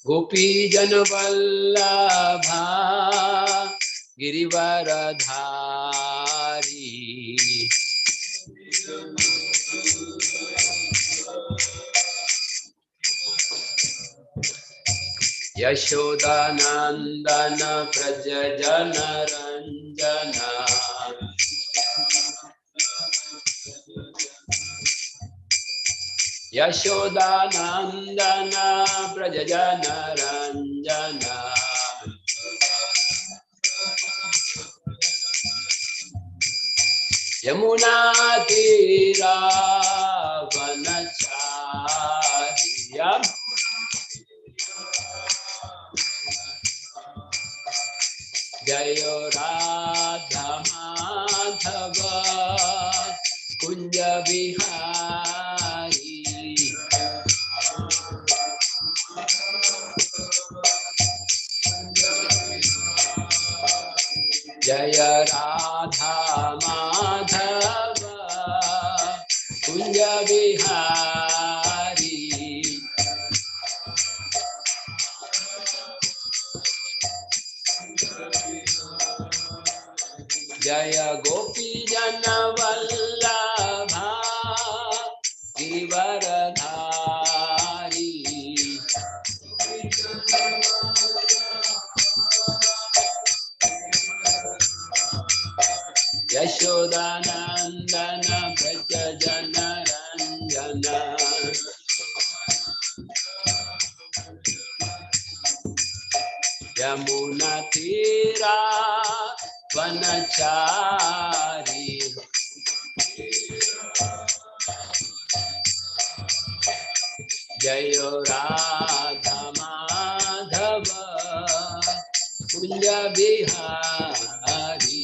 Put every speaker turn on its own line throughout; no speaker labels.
गोपी जन वल्लभा गिरिवरधारी यशोदानंदन व्रज जन रंजना यशोदानंदन व्रज जन रंजना यमुना तीरा वनचारिया जय राधा माधव कुंज बिहारी जय राधा माधव कुंज बिहारी जय गोपी जन वल्लभा गिरिवरधारी यशोदानंदन व्रज जन रंजना यमुना तीरा वनचारी जय राधा माधव कुंज बिहारी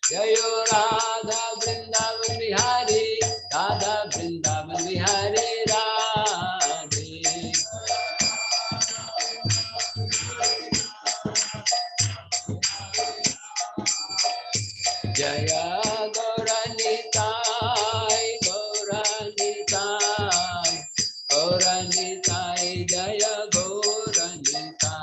जय राधा वृंदावन बिहारी राधा वृंदावन बिहारी राधे जय गौरनिताय गौरनिताय गौरनिताय जय गौरनिताय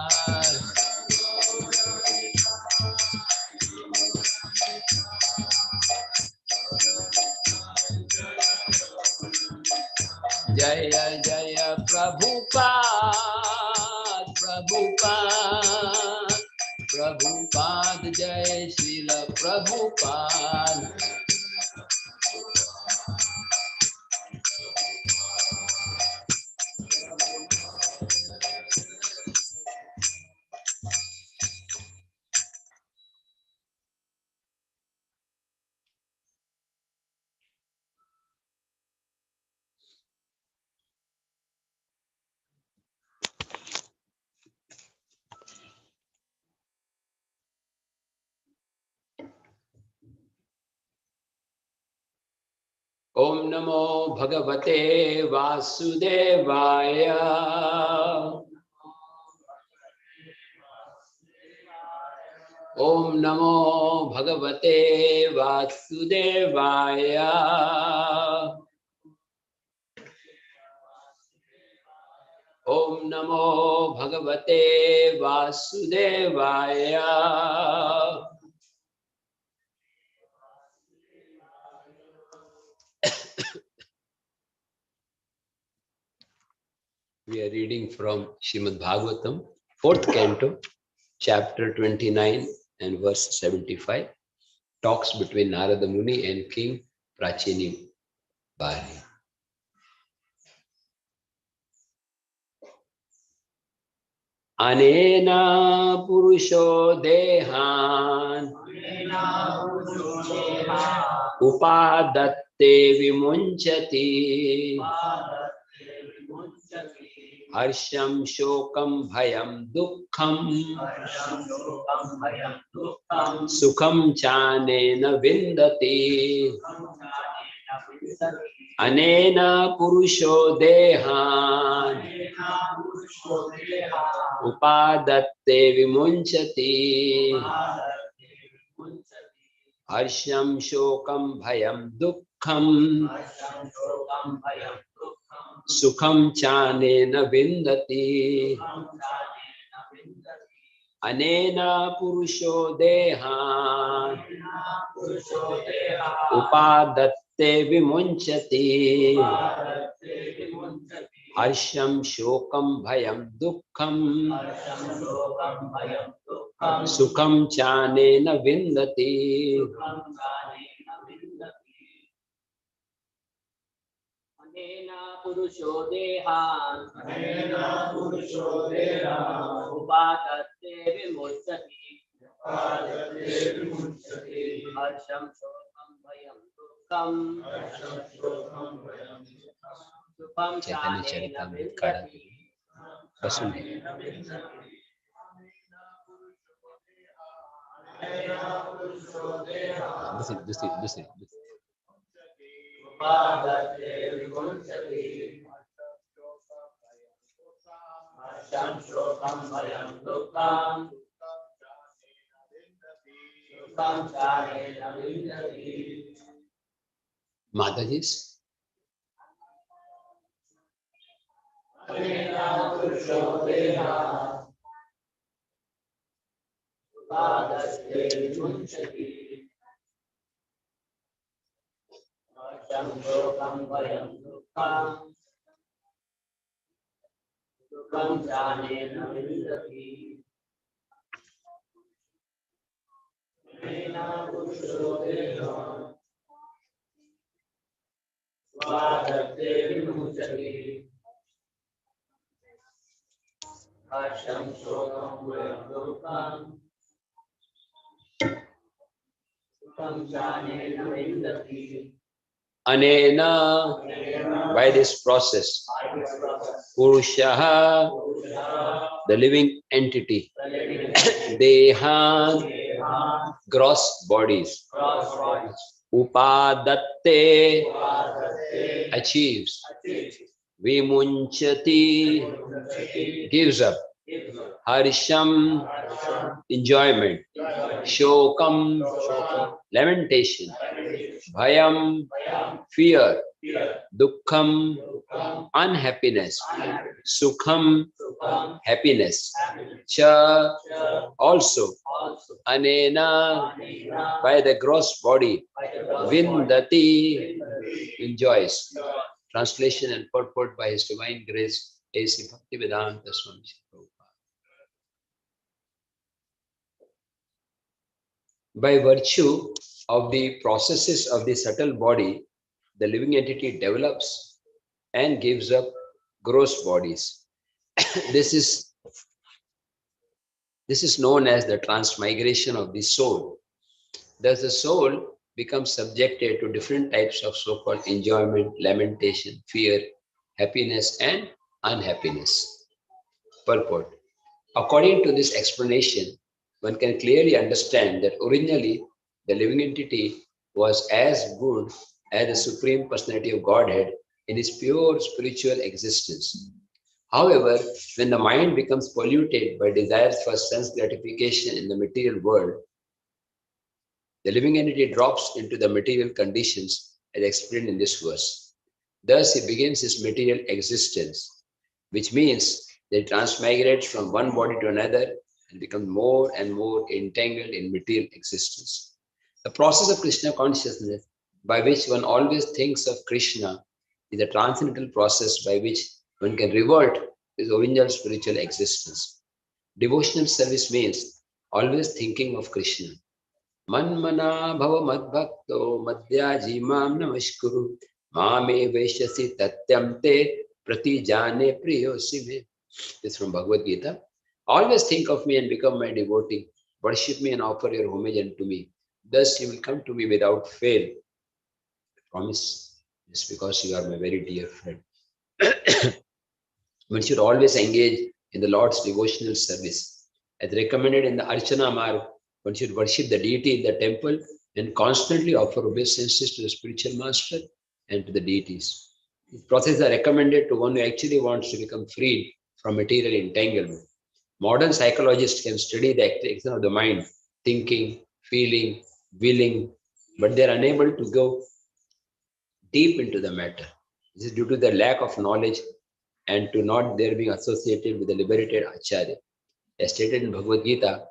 जय जय प्रभुपाद प्रभुपाद प्रभुपाद जय श्रील प्रभुपाद ओम नमो भगवते वासुदेवाय ओम नमो भगवते वासुदेवाय ओम नमो भगवते वासुदेवाय We are reading from Shrimad Bhagvatam, 4th canto, chapter 29 and verse 75. Talks between Narada Muni and King Prachini Bari. Anena purusho dehan upadatte vimunchati हर्षम शोकम भयम दुखम सुखम चानेन विन्दति अनेन पुरुषो देहान उपादत्ते विमुञ्चति Harsham Shokam Bhayam Dukkham Sukham Chanena Vindati Anena Purusho Deha Upadatte Vimunchati Harsham Shokam Bhayam Dukkham Sukham Chanena Vindati
Anena Purusho Deha Upadatte Vimuchati Harsham Shokam Bhayam Dukkam Sukham
Chaitanya
Chanena
Charitamrita
Vindati
Basundhi. This.
Upadatte Vimuchati Harsham Shokam Bhayam Dukkam Sukham Chanena Vindati
Mataji's.
Anena Purusho Deha Upadatte Vimuchati Harsham Shokam Bhayam Dukkam Sukham Chanena Vindati Anena Purusho Deha Upadatte Vimuchati Harsham Shokam Bhayam Dukkam Sukham Chanena Vindati
Anena, by this process, Purushaha, the living entity, Deha, gross bodies, Upadatte, achieves, Vimunchati, gives up, Harisham, enjoyment, Shokam, lamentation, Bhayam, fear, Dukkham, unhappiness, Sukham, happiness, Cha, also, Anena, by the gross body, Vindati, enjoys. Translation and purport by His Divine Grace, A.C. Bhaktivedanta Swami Prabhupada. By virtue of the processes of the subtle body, the living entity develops and gives up gross bodies. This is known as the transmigration of the soul. Thus, the soul becomes subjected to different types of so-called enjoyment, lamentation, fear, happiness, and unhappiness. Purport. According to this explanation, one can clearly understand that originally the living entity was as good as the Supreme Personality of Godhead in its pure spiritual existence. However, when the mind becomes polluted by desires for sense gratification in the material world, the living entity drops into the material conditions as explained in this verse. Thus, he begins his material existence, which means that he transmigrates from one body to another and becomes more and more entangled in material existence. The process of Krishna consciousness, by which one always thinks of Krishna, is a transcendental process by which one can revert to his original spiritual existence. Devotional service means always thinking of Krishna. Manmana bhava madbhakto madhyaji mam namaskuru mame vaishyasi tatyam te pratijane priyosime. This is from Bhagavad Gita. Always think of me and become my devotee. Worship me and offer your homage unto me. Thus you will come to me without fail. I promise this because you are my very dear friend. One should always engage in the Lord's devotional service. As recommended in the Archana Marg, one should worship the deity in the temple and constantly offer obeisances to the spiritual master and to the deities. These processes are recommended to one who actually wants to become freed from material entanglement. Modern psychologists can study the action of the mind, thinking, feeling, willing, but they are unable to go deep into the matter. This is due to the lack of knowledge and to not there being associated with the liberated Acharya. As stated in Bhagavad Gita,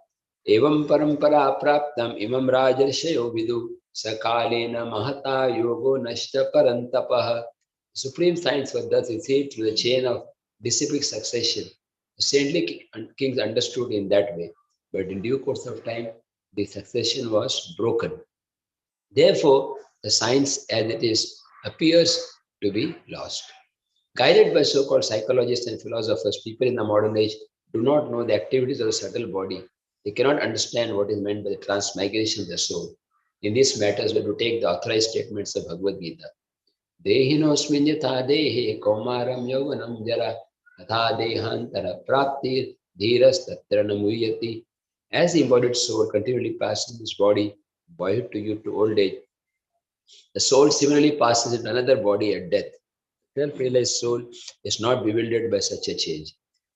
Evam parampara praptam imam rajarshayo vidu sakalena mahata yogo nashta parantapaha. Supreme science was thus received through the chain of disciplic succession. The saintly kings understood in that way, but in due course of time, the succession was broken. Therefore, the science as it is appears to be lost. Guided by so-called psychologists and philosophers, people in the modern age do not know the activities of the subtle body. They cannot understand what is meant by the transmigration of the soul. In these matters, we have to take the authorized statements of Bhagavad Gita. Dehinosmin yatha dehe kaumaram yauvanam jara atha dehantara praptir dhiras tatra namuyati. As the embodied soul continually passes this body, boyhood to youth to old age, the soul similarly passes into another body at death. Self-realized soul is not bewildered by such a change.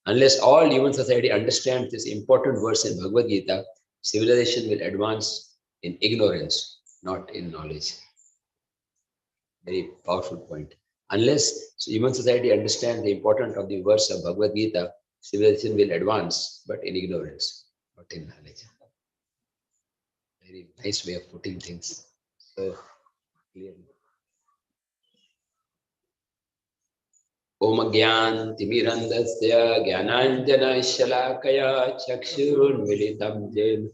Unless all human society understands this important verse in Bhagavad Gita, civilization will advance in ignorance, not in knowledge. Very powerful point. Unless human society understands the importance of the verse of Bhagavad Gita, civilization will advance, but in ignorance, not in knowledge. Very nice way of putting things so clearly. Om Gyantimirandasya Gyananjanashalaakaya Chakshurunmilitam Jen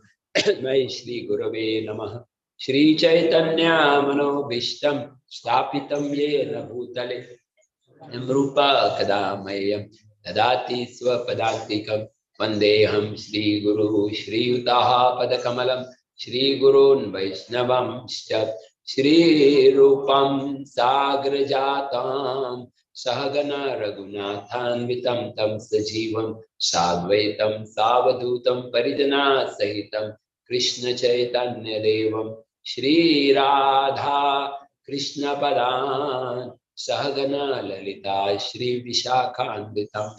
Mai Shri Gurave Namaha Shri Chaitanya Manobishtam Stapitam Yena Bhutale Amrupa Kadamayam Dadati Swapadantikam Vandeham Shri Guru Shri Utaha Padakamalam Shri Gurun Vaishnavam Shri Rupam Sagrajatam Sahagana Raghunathanvitam Tam Sajivam Sadvaitam Savadutam Parijana Sahitam Krishna Chaitanya Devam Shri Radha Krishna Padan Sahagana Lalita Shri Vishakhanvitam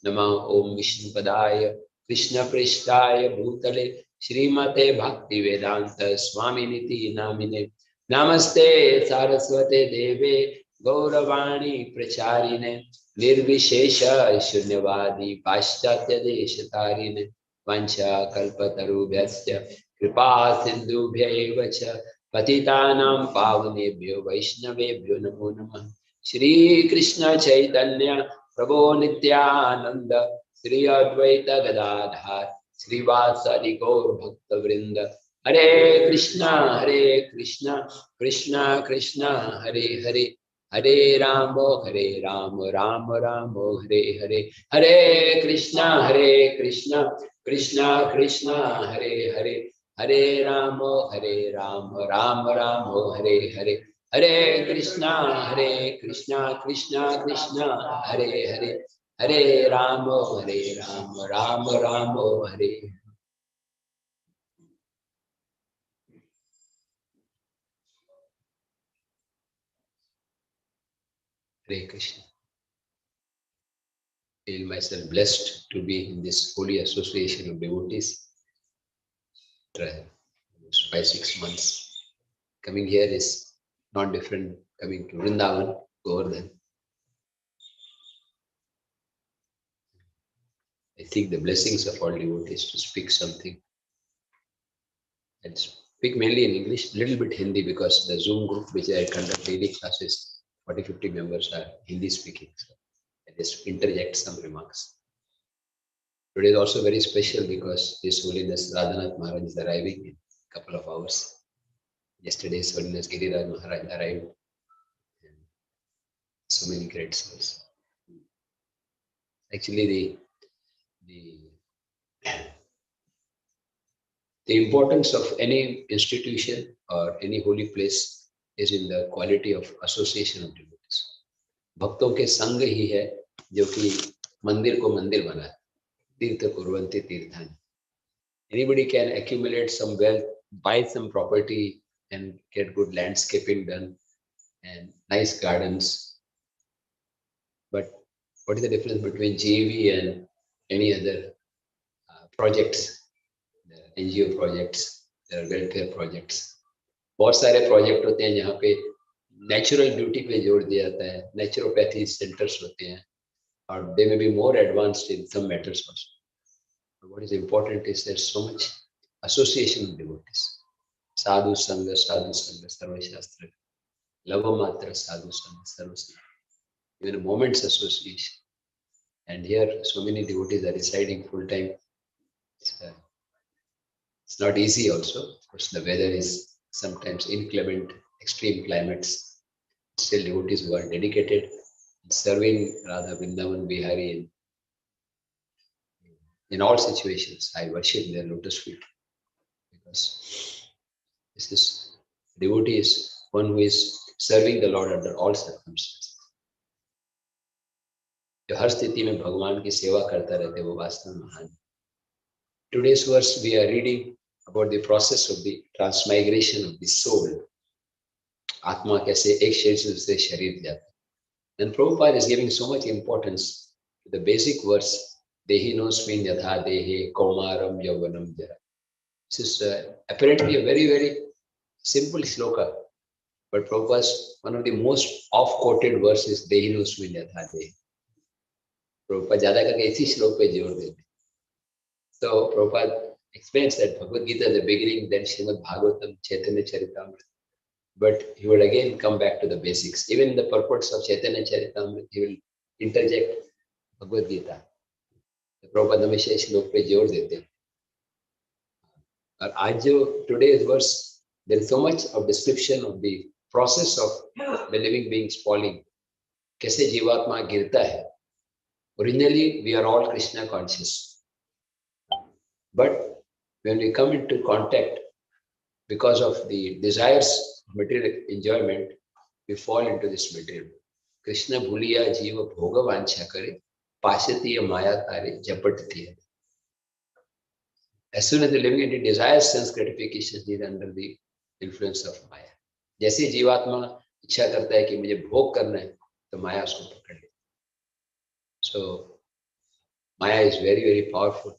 Nama Om Vishnu Padaya Krishna Prishtaya Bhutale Srimate Bhakti Vedanta Swaminiti Namine Namaste Saraswate Deve Gauravani Pracharine Nirvishesha Shunyavadi Paschatya Deshatarine Vancha Kalpatarubhyasya Kripa Sindhubhya Evacha Patitanam Pavanebhyo Vaishnavebhyo Namo Namah Shri Krishna Chaitanya Prabhu Nityananda Shri Advaita Gadadhar Shri Vasadi Gaur Bhakta Vrinda Hare Krishna Krishna Krishna Hare Hare Hare Ramo Ramo Ramo Hare Hare Hare Krishna Krishna Krishna Hare Hare Hare Ramo Ramo Ramo Hare Hare Hare Krishna Krishna Krishna Hare Hare Hare Ramo Ramo Ramo Hare. Hare Krishna. I feel myself blessed to be in this holy association of devotees. After 5-6 months, coming here is not different coming to Vrindavan, Govardhan. I seek the blessings of all devotees to speak something. And speak mainly in English, little bit Hindi because the Zoom group which I conduct daily classes, 40-50 members are Hindi speaking. So I just interject some remarks. Today is also very special because His Holiness Radhanath Maharaj is arriving in a couple of hours. Yesterday His Holiness Giriraj Maharaj arrived. And so many great souls. Actually, the importance of any institution or any holy place is in the quality of association of devotees. भक्तों के संग ही है जो कि मंदिर को मंदिर बनाए. तीर्थ कुर्वन्ति तीर्थानि. Anybody can accumulate some wealth, buy some property and get good landscaping done and nice gardens. But what is the difference between JV and any other projects? There are NGO projects, there are welfare projects. बहुत सारे project होते हैं जहाँ पे natural beauty पे जोर दिया जाता है, नेचुरोपैथी सेंटर्स होते हैं, और they may be more advanced in some matters also. What is important is there's so much association of devotees. Sadhu Sangha, Sarva Shastra. Lava Matra, Sadhu Sangha, Sarva Sangha. Even a moment's association. And here, so many devotees are residing full time. It's not easy also. Of course, the weather is sometimes inclement, extreme climates. Still, devotees who are dedicated in serving Radha Vrindavan Bihari in all situations. I worship their lotus feet because this is devotee is one who is serving the Lord under all circumstances. जो हर स्थिति में भगवान की सेवा करता रहते वो वास्तव में महान. Today's verse we are reading about the process of the transmigration of the soul. आत्मा कैसे एक शरीर से दूसरे शरीर जाता है. And Prabhupada is giving so much importance to the basic verse Dehinosmin yatha dehe kaumaram yauvanam jara. This is apparently a very, very simple shloka, but Prabhupada's one of the most oft-quoted verses Dehinosmin yatha dehe. Prabhupada ज़्यादा करके इसी श्लोक पे जोर देते. So Prabhupada explains that Bhagavad Gita is the beginning, then Shrimad Bhagvatam, Chaitanya Charitamrita. But he will again come back to the basics. Even in the purports of Chaitanya Charitamrita, he will interject Bhagavad Gita. Prabhupada हमेशा इस श्लोक पे जोर देते हैं. और आज जो today's verse, there is so much of description of the process of the living beings falling. कैसे जीवात्मा गिरता है. Originally, we are all Krishna conscious. But when we come into contact, because of the desires of material enjoyment, we fall into this material. Krishna bhuliya jiva bhoga vancha kare, pasatiya maya tare japattiya. As soon as the living entity desires sense gratification, he is under the influence of maya. जैसे जीवात्मा इच्छा करता है कि मुझे भोग करना है, तो माया उसको पकड़ लेती. So maya is very, very powerful.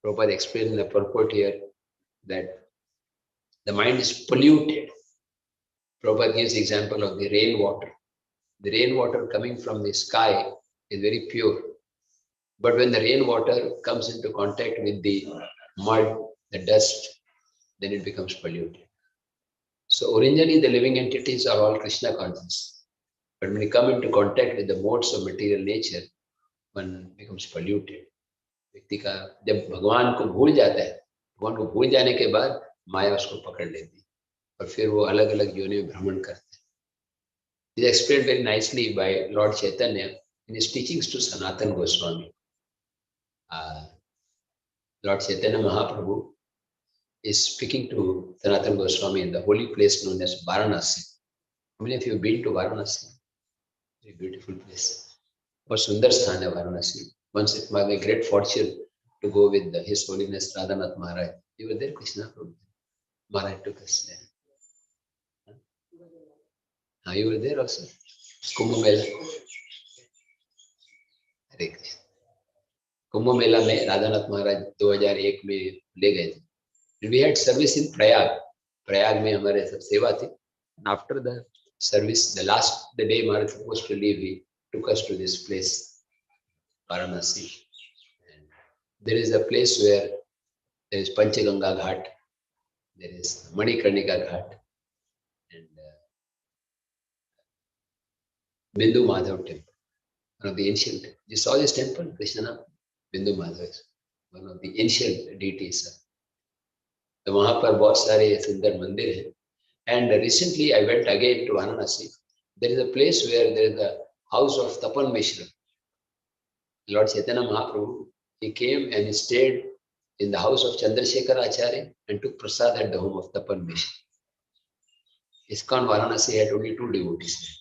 Prabhupada explains in the purport here that the mind is polluted. Prabhupada gives the example of the rainwater. The rainwater coming from the sky is very pure. But when the rainwater comes into contact with the mud, the dust, then it becomes polluted. So originally the living entities are all Krishna conscious. But when you come into contact with the modes of material nature, one becomes polluted. व्यक्ति का जब भगवान को भूल जाता है, भगवान को भूल जाने के बाद माया उसको पकड़ लेती है और फिर वो अलग अलग योनि में भ्रमण करते हैं. It is explained very nicely by Lord Chaitanya in his teachings to Sanatana Goswami. Lord Chaitanya Mahaprabhu is speaking to Sanatana Goswami in the holy place known as Varanasi. How many of you have been to Varanasi? Very beautiful place. बहुत सुंदर स्थान है Varanasi. Once it was my great fortune to go with His Holiness Radhanath Maharaj. You were there, Krishna? Maharaj took us there. You were there also? Kumbh Mela. Hare Krishna. Kumbh Mela में राधानाथ महाराज 2001 में ले गए थे. We had service in Prayag. Prayag में हमारे सब सेवा थी. And after the service, the day Maharaj was supposed to leave, he took us to this place, Varanasi. And there is a place where there is Panchaganga Ghat, there is Manikarnika Ghat, and Bindu Madhav temple, one of the ancient. You saw this temple, Krishnananda? Bindu Madhav is one of the ancient deities. तो वहाँ पर बहुत सारे सुंदर मंदिर हैं. And recently I went again to Varanasi. There is a place where there is a house of Tapan Mishra. Lord Chaitanya Mahaprabhu, he came and he stayed in the house of Chandrasekhar Acharya and took prasad at the home of Tapan Mishra. ISKCON Varanasi had only two devotees,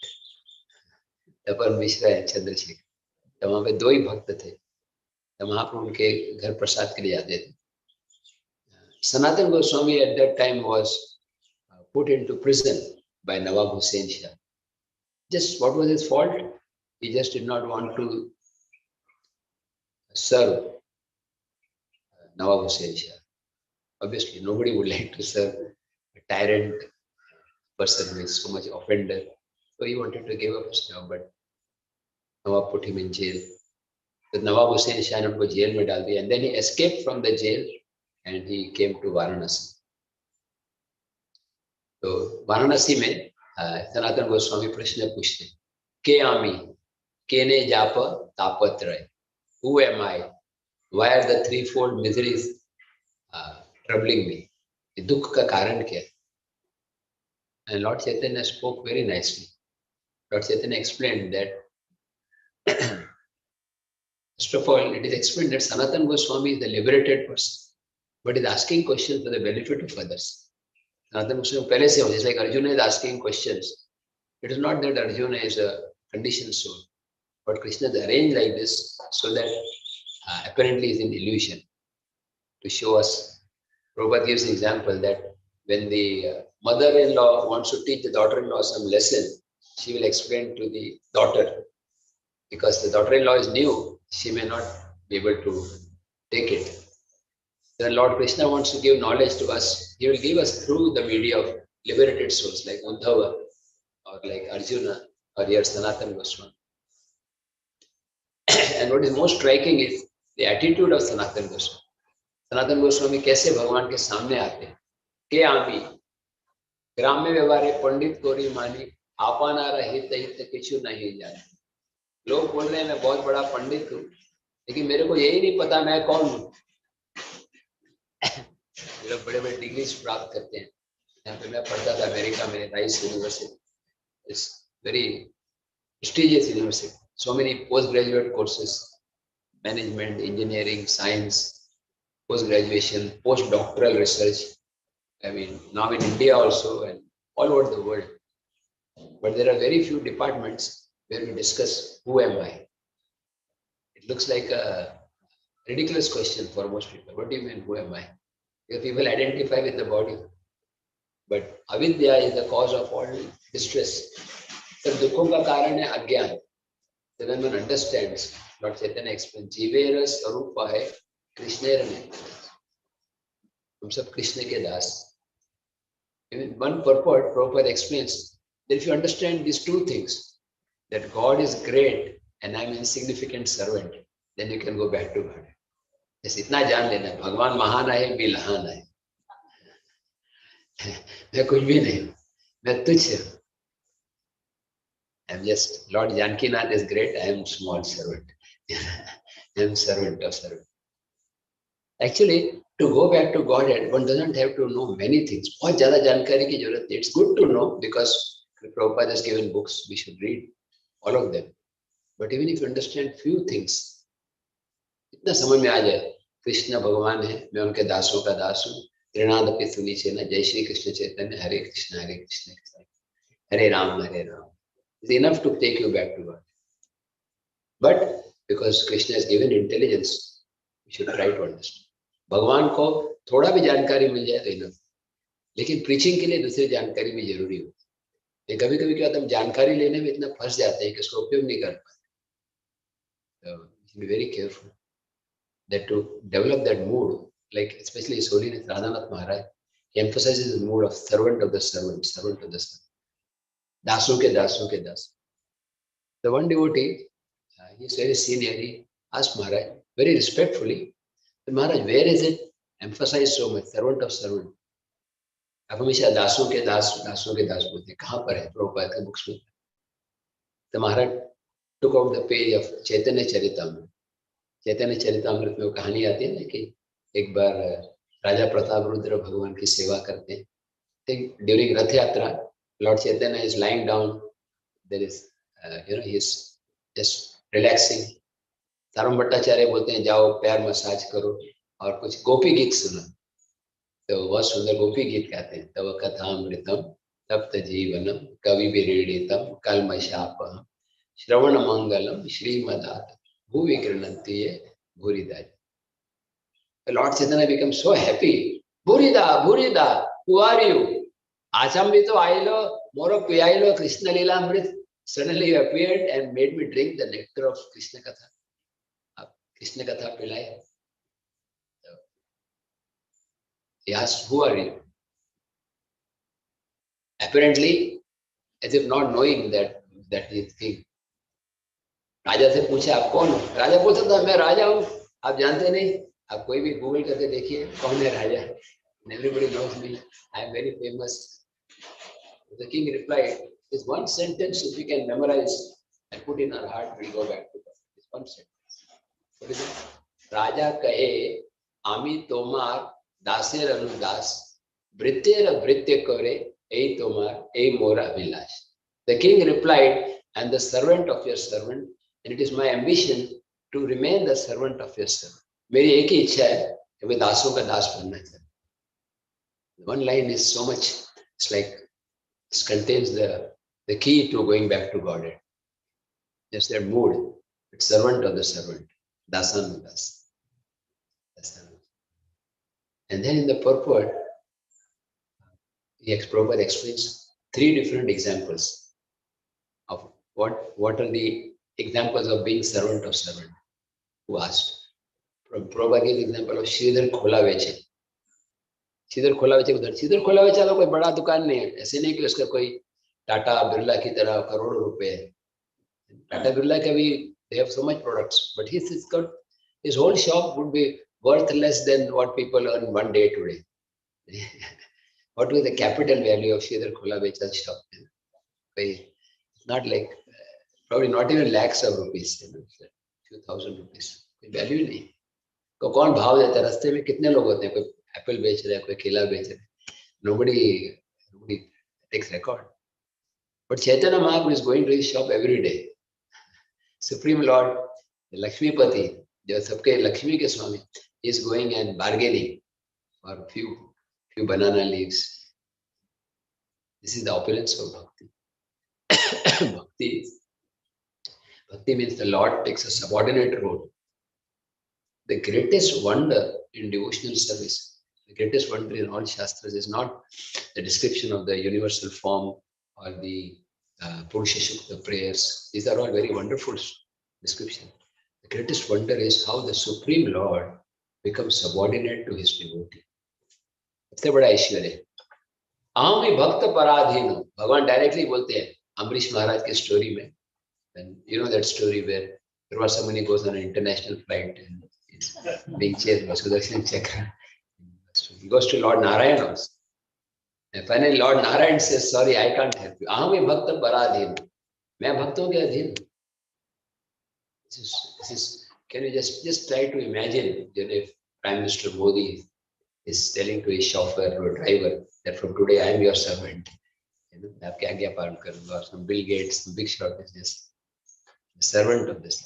Tapan Mishra and Chandrasekhar. तो वहाँ पे दो ही भक्त थे. तो महाप्रभु उनके घर प्रसाद के लिए आते थे. Sanatana Goswami at that time was put into prison by Nawab Hussain Shah. Just what was his fault? He just did not want to serve Nawab Hussain Shah. Obviously, nobody would like to serve a tyrant person who is so much offender. So he wanted to give up his job, but Nawab put him in jail. So Nawab Hussain Shah ने उनको jail में डाल दिया, and then he escaped from the jail and he came to Varanasi. तो वाराणसी में सनातन गोस्वामी प्रश्न पूछते, के आमी, केने जाप तापत्र, who am I? Why are the threefold miseries troubling me? ये दुख का कारण क्या है? And Lord Chaitanya spoke very nicely. Lord Chaitanya explained that first of all, it is explained that Sanatana Goswami is a liberated person, but is asking questions for the benefit of others. Sanatana Goswami pehle se ho, just like Arjuna is asking questions. It is not that Arjuna is a conditioned soul, but Krishna is arranged like this so that apparently is an illusion to show us. Prabhupada gives an example that when the mother-in-law wants to teach the daughter-in-law some lesson, she will explain to the daughter. Because the daughter-in-law is new, she may not be able to take it. Then Lord Krishna wants to give knowledge to us. He will give us through the media of liberated souls like Uddhava or like Arjuna or here Sanatana Goswami. And what is most striking is the attitude of Sanatana Goswami. Sanatana Goswami कैसे भगवान के सामने आते हैं? के आमी, ग्राम्य व्यवहारे पंडित कोरी मानी, आपाना रहित हित किछु नहीं जाने. लोग बोल रहे हैं मैं बहुत बड़ा पंडित हूँ, लेकिन मेरे को यही नहीं पता मैं कौन हूँ. लोग बड़े बड़े डिग्रीज प्राप्त करते हैं. यहाँ पे मैं पढ़ता था अमेरिका में, rice university, it's very prestigious university. So many postgraduate courses, management, engineering, science, post-graduation, postdoctoral research. I mean, now in India also and all over the world. But there are very few departments where we discuss who am I. It looks like a ridiculous question for most people. What do you mean, who am I? Because people identify with the body. But avidya is the cause of all distress. So दुखों का कारण है अज्ञान. So when one understands, Lord Chaitanya explains, जीवेर स्वरूप है कृष्णेर में. हम सब कृष्ण के दास. In one purport, Prabhupada explains that if you understand these two things, that God is great and I am an insignificant servant, then you can go back to God. बस इतना जान लेना, भगवान महान है, भी लहान है. मैं कुछ भी नहीं, मैं तुच्छ हूँ. I am just, Lord Janakinath is great, I am small servant. I am servant of servant. Actually, to go back to Godhead, one doesn't have to know many things. बहुत ज़्यादा जानकारी की जरूरत नहीं. It's good to know because Prabhupada has given books, we should read all of them. But even if you understand few things, इतना समझ में आ जाए, कृष्ण भगवान है, मैं उनके दासों का दास हूँ. त्रिनादपि सुनीचे न, जय श्री कृष्ण चैतन्य, हरे कृष्ण हरे राम हरे Ram. It's enough to take you back to God. But because Krishna has given intelligence, we should try to understand. भगवान को थोड़ा भी जानकारी मिल जाए तो इनफ. लेकिन प्रीचिंग के लिए दूसरी जानकारी भी जरूरी होती है. कभी कभी क्या होता है, हम जानकारी लेने में इतना फंस जाते हैं कि उसका उपयोग नहीं कर पाते. So we should be very careful that to develop that mood, like especially His Holiness Radhanath Maharaj, he emphasizes the mood of servant of the servant, servant of the servant. दासों के दासों के दास. The one devotee, he is very senior, he asked Maharaj very respectfully, Maharaj, where is it emphasized so much, servant of servant? आप हमेशा दासों के दास बोलते हैं, कहाँ पर है प्रभुपाद के बुक्स में? तो महाराज took out the page of चैतन्य चरितामृत. चैतन्य चरितामृत में वो कहानी आती है ना कि एक बार राजा प्रताप रुद्र भगवान की सेवा करते हैं. During रथ यात्रा, Lord Chaitanya is lying down. There is, he is just relaxing. सारम भट्टाचार्य बोलते हैं जाओ पैर मसाज करो और कुछ गोपी गीत सुनो. तो बहुत सुंदर गोपी गीत गाते हैं. तव कथामृतम तप्त जीवनम कवि विरीडितम कल्मषापहम श्रवण मंगलम श्रीमदात भूवि गृह्णन्ति ये भूरिदा. Lord Chaitanya becomes so happy. Bhurida, who are you? Achamrito ailo, moro piyailo Krishna Lila Amrit. Suddenly you appeared and made me drink the nectar of Krishna Katha. Krishna Katha pilai. He asked, who are you? apparently as if not knowing that he is king. राजा से पूछे आप कौन हो? राजा बोल सकता मैं राजा हूँ, आप जानते नहीं? आप कोई भी गूगल करके देखिए कौन है राजा. And everybody knows me. I am very famous. The king replied, "This one sentence, if we can memorize and put in our heart, we'll go back to God." This one sentence. What is it? राजा कहे, आमी तोमार दासेर अनुदास, भृत्येर भृत्य करे, ei tomar, ei mora vilash. The king replied, "I am the servant of your servant, and it is my ambition to remain the servant of your servant." मेरी एक ही इच्छा है कि मैं दासों का दास बनना चाहता हूँ. One line is so much. It's like it contains the key to going back to Godhead. Just that mood. It's servant of the servant. Dasan das. And then in the purport, Prabhupada explains 3 different examples of what are the examples of being servant of servant. Who asked? Prabhupada gives example of Sridhar Kholaveche. Sridhar Kholaveche उधर Sridhar Kholaveche का कोई बड़ा दुकान नहीं है. ऐसे नहीं कि उसका कोई टाटा बिरला की तरह करोड़ों रुपए है. टाटा बिरला का भी they have so much products, but his whole shop would be worth less than what people earn one day today. What was the capital value of Sridhar Kholavecha's shop? Not like, probably not even lakhs of rupees, few thousand rupees. कोई value नहीं. तो कौन भाव देता है? रास्ते में कितने लोग होते हैं? कोई एप्पल बेच रहा है, कोई केला बेच रहा है. Nobody takes record. But Chaitanya Mahaprabhu is going to his shop every day. Supreme Lord, the Lakshmipati, जो सबके लक्ष्मी के स्वामी, is going and bargaining for a few banana leaves. This is the opulence of bhakti. Bhakti means the Lord takes a subordinate role. The greatest wonder in devotional service, the greatest wonder in all Shastras is not the description of the universal form or the Purusha Shukta prayers. These are all very wonderful descriptions. The greatest wonder is how the Supreme Lord becomes subordinate to his devotee. सबसे बड़ा ऐश्वर्य. आम ही भक्त पराधीन हूँ. भगवान directly बोलते हैं अम्बरीश महाराज की स्टोरी में. And you know that story where Durvasa Muni goes on an international flight and is being chased by Sudarshan Chakra. He goes to Lord Narayan also. And finally Lord Narayan says, "Sorry, I can't help you. आम ही भक्त पराधीन. मैं भक्तों के अधीन. This is. Can you just try to imagine, if Prime Minister Modi is telling to his chauffeur or driver that from today I am your servant. मैं आपके आज्ञा पालन करूंगा. Or some Bill Gates, some big shot is just the servant of this.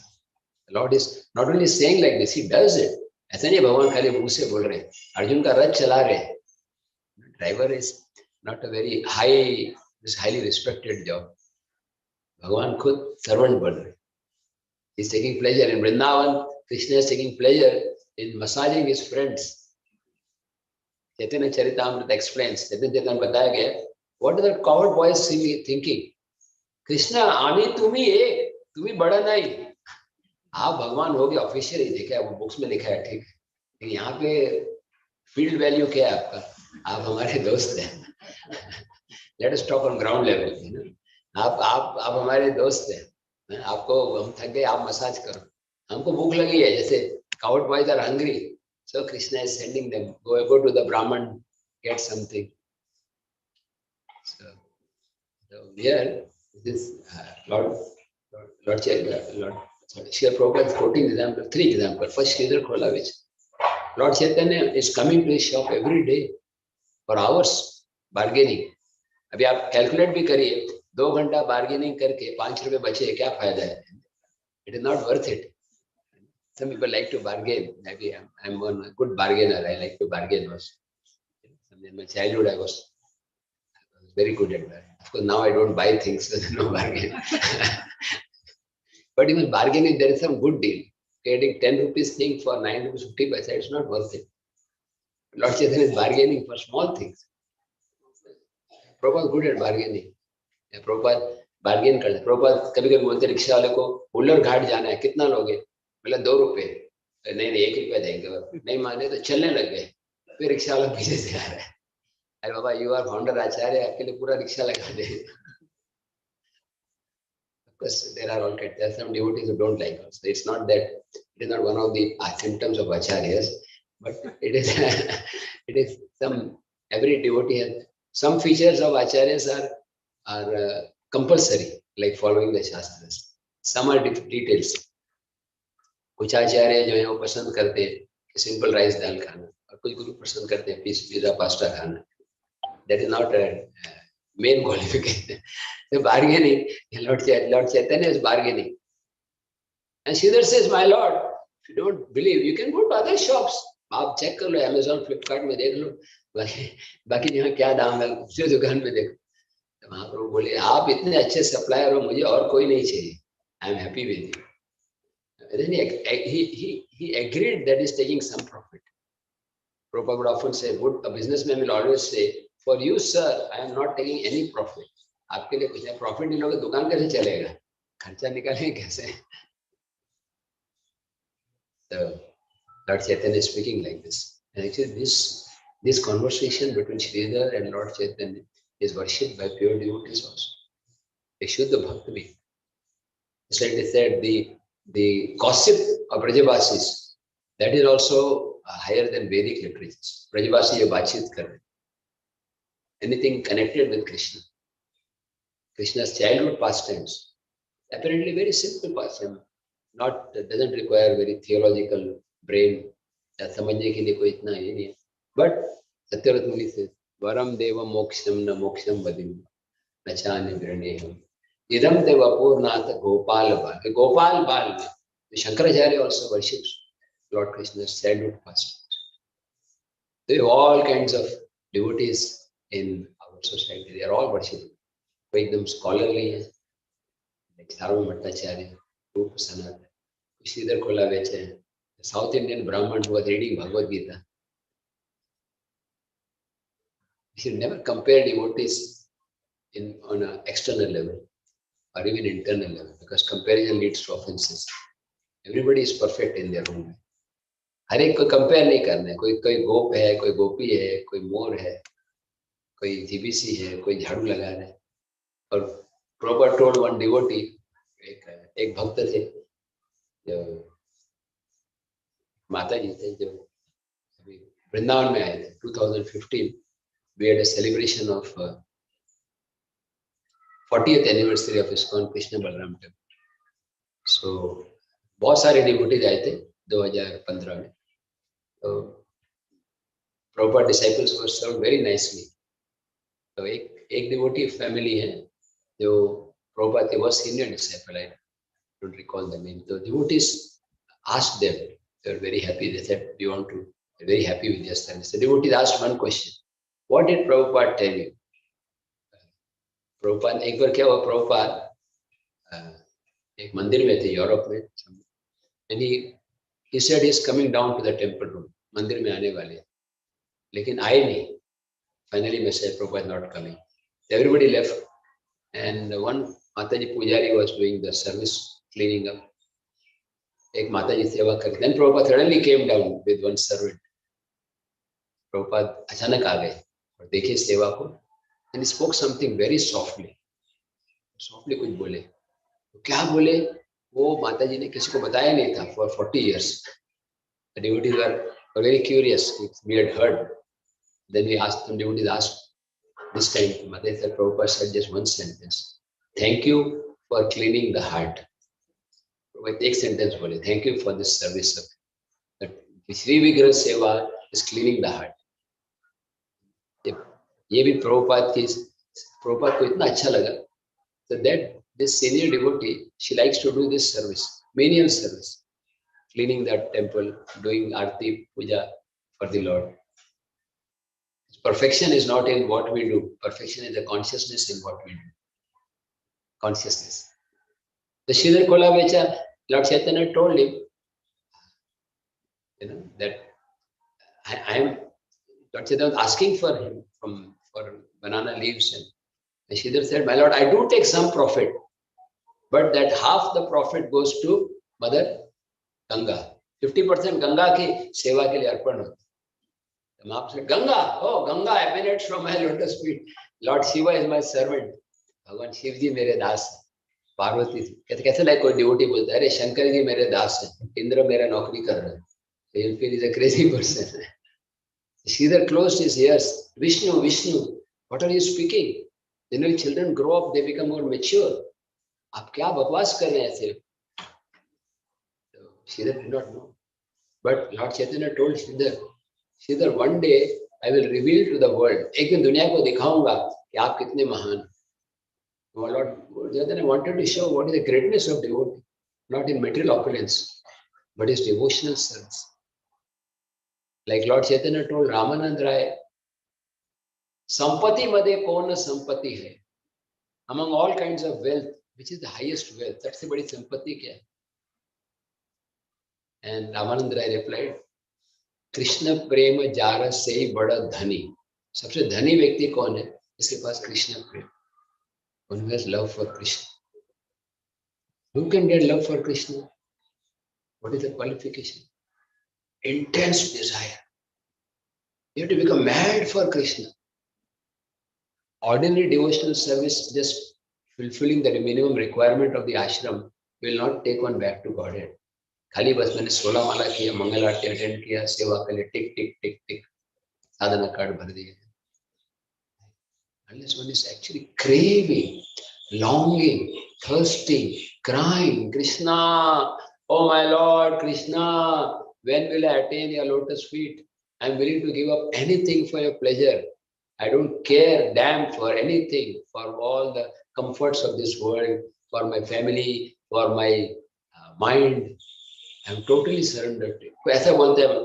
The Lord is not only saying like this, he does it. ऐसा नहीं भगवान खाली मुंह से बोल रहे हैं. अर्जुन का रथ चला रहे. Driver is not a very highly respected job. भगवान खुद servant बन रहे. He's taking pleasure in Vrindavan. Krishna is taking pleasure in massaging his friends. Chaitanya Charitamrita explains. Chaitanya Charitamrita बताया गया. What are the coward boys thinking? Krishna, आमी तुम्ही एक, तुम्ही बड़ा नहीं. आप भगवान हो गए ऑफिशियली, देखा है वो बुक्स में लिखा है, ठीक है. लेकिन यहाँ पे फील्ड वैल्यू क्या है आपका? आप हमारे दोस्त हैं. Let us talk on ground level. आप हमारे दोस्त हैं. आपको हम थक गए, आप मसाज करो. हमको भूख लगी है. जैसे coward boys are hungry, so Krishna is sending them. Go to the Brahman, get something. So here this Lord Srila Prabhupada is quoting 3 examples. First, Sridhar Kholaveche. Lord Chaitanya is coming to his shop every day for hours bargaining. अभी आप calculate भी करिए, 2 घंटा bargaining करके 5 रुपए बचे, क्या फायदा है? It is not worth it. Some people like to bargain. Maybe I'm a good bargainer. I like to bargain also. In my childhood, I was very good at that. Of course, now I don't buy things, so there's no bargain. But even bargaining, there is some good deal. Getting 10 rupees thing for 9 rupees 50 paisa, it's not worth it. Lord Chaitanya is bargaining for small things. Prabhupada is good at bargaining. Prabhupada bargain करते. Prabhupada कभी-कभी बोलते rickshaw वाले को huller घाट जाना है, कितना लोगे? बोला 2 रुपए. नहीं 1 रुपया देंगे. नहीं माने तो चलने लग गए. फिर रिक्शा वाला पीछे से आ रहा है. अरे बाबा, you are founder आचार्य, आपके लिए पूरा रिक्शा लगा दे. Of course, there are all kinds. There are some devotees who don't like us. It's not that it is not one of the symptoms of acharyas, but it is it is some every devotee has some features of acharyas are compulsory, like following the shastras. Some are details. कुछ आचार्य जो है वो पसंद करते हैं कि simple rice दाल खाना, और कुछ गुरु पसंद करते हैं पिज्जा पास्ता खाना. That is not a main qualification. The bargaining, Lord Chaitanya is bargaining. And Sridhar says, my Lord, if you don't believe, you can go to other shops. आप check कर लो, Amazon, Flipkart में देख लो, बाकी जहाँ क्या दाम है दूसरी दुकान में देखो. तो महाप्रभु बोले, आप इतने अच्छे सप्लायर हो, मुझे और कोई नहीं चाहिए. I am happy with you. And then he agreed that he's taking some profit. Prabhupada would often say, a businessman will always say, for you, sir, I am not taking any profit. आपके लिए कुछ नहीं, profit नहीं लोगे दुकान कैसे चलेगा, खर्चा निकालेंगे कैसे. So Lord Chaitanya is speaking like this. And actually this conversation between Sridhar and Lord Chaitanya is worshipped by pure devotees also. They should the bhakti. It's like they said, the gossip of Brajavasis, that is also higher than Vedic literatures. Brajavasi ye baatchit kar rahe. Anything connected with Krishna. Krishna's childhood pastimes. Apparently very simple pastime. Not doesn't require very theological brain. समझने के लिए कोई इतना ये नहीं है. But Satyavrat मुनि से वरम देव मोक्षम न मोक्षम वदिम नचाने विरणेहम idam deva purnatha gopal bal. The Gopal Bal, the Shankaracharya also worships Lord Krishna's childhood pastimes. There are all kinds of devotees in our society. They are all worshipping. कोई एकदम scholarly है, like Sarvam Bhattacharya, Rupa Sanat, Sridhar Kolavechya, the South Indian Brahmin who was reading Bhagavad Gita. We should never compare devotees on an external level or even internal level, because comparison leads to offenses. Everybody is perfect in their own way. हर एक को compare नहीं करना है. कोई गोप है, कोई गोपी है, कोई मोर है, कोई जीबीसी है, कोई झाड़ू लगा रहा है. और प्रॉपर टोल्ड वन डिवोटी, एक भक्त थे जो माता जी थे, जो अभी वृंदावन में आए थे 2015. We had a celebration of 40th anniversary of ISKCON Krishna Balram Temple. So बहुत सारे डिवोटीज आए थे 2015 में. तो Prabhupada disciples were served very nicely. तो एक डिवोटी फैमिली है जो Prabhupada के was senior disciple, I don't recall the name. The devotees asked them, they were very happy. They said, we want to, they're very happy with your service. The devotees asked one question, what did Prabhupada tell you? Prabhupada, एक बार क्या हुआ, Prabhupada एक मंदिर में थे Europe में, and he said he's coming down to the temple room, मंदिर में आने वाले, लेकिन आए नहीं. Finally message, Prabhupada is not coming. Everybody left, and one Mataji Pujari was doing the service, cleaning up. एक Mataji सेवा कर. Then Prabhupada suddenly came down with one servant. Prabhupada अचानक आ गए और देखे सेवा को, and he spoke something very softly. Softly कुछ बोले. तो क्या बोले वो माताजी ने किसी को बताया नहीं था for 40 years. The devotees were very curious. We had heard. Then we asked them, devotees asked this time, Mataji said, Prabhupada said just one sentence. Thank you for cleaning the heart. Prabhupada एक sentence बोले, thank you for this service of that Shri Vigraha Seva is cleaning the heart. ये भी Prabhupada को इतना अच्छा लगा. So that this senior devotee, she likes to do this service, menial service, cleaning that temple, doing arti, puja for the Lord. Perfection is not in what we do. Perfection is the consciousness in what we do. Consciousness. The Sridhar Kolavecha, Lord Chaitanya told him, that I am, Lord Chaitanya was asking for him for banana leaves, and Sridhar said, my Lord, I do take some profit, but that half the profit goes to Mother Ganga. 50% Ganga की सेवा के लिए अर्पण होता है. The mom said, Ganga, oh Ganga emanates from my lotus feet. Lord Shiva is my servant. भगवान शिव जी मेरे दास है. पार्वती थी. कहते कैसे लाइक कोई डिवोटी बोलता है, अरे शंकर जी मेरे दास है, इंद्र मेरा नौकरी कर रहा है. So you'll feel he's a crazy person. Sridhar closed his ears. Vishnu, Vishnu, what are you speaking? Generally children grow up, they become more mature. आप क्या बकवास कर रहे हैं ऐसे? Sridhar did not know. But Lord Chaitanya told Sridhar, Sridhar, one day I will reveal to the world. एक दिन दुनिया को दिखाऊंगा कि आप कितने महान. Lord Chaitanya wanted to show what is the greatness of devotee, not in material opulence, but his devotional service. Like Lord Chaitanya told Ramanand Rai, Sampati Made Kona Sampati hai. Among all kinds of wealth, which is the highest wealth? सबसे बड़ी संपत्ति क्या है? And Ramanand Rai replied, Krishna Prem jar से बड़ा धनी. सबसे धनी व्यक्ति कौन है? जिसके पास कृष्ण प्रेम. One who has love for Krishna. Who can get love for Krishna? What is the qualification? Intense desire. You have to become mad for Krishna. Ordinary devotional service, just fulfilling the minimum requirement of the ashram, will not take one back to Godhead. खाली बस मैंने 16 माला किया, मंगल आरती attend किया, सेवा के लिए टिक टिक टिक टिक साधना card भर दिए. Unless one is actually craving, longing, thirsting, crying, Krishna, oh my Lord, Krishna, when will I attain your lotus feet? I am willing to give up anything for your pleasure. I don't care damn for anything, for all the comforts of this world, for my family, for my mind. I am totally surrendered to you. कोई ऐसा बोलते हैं,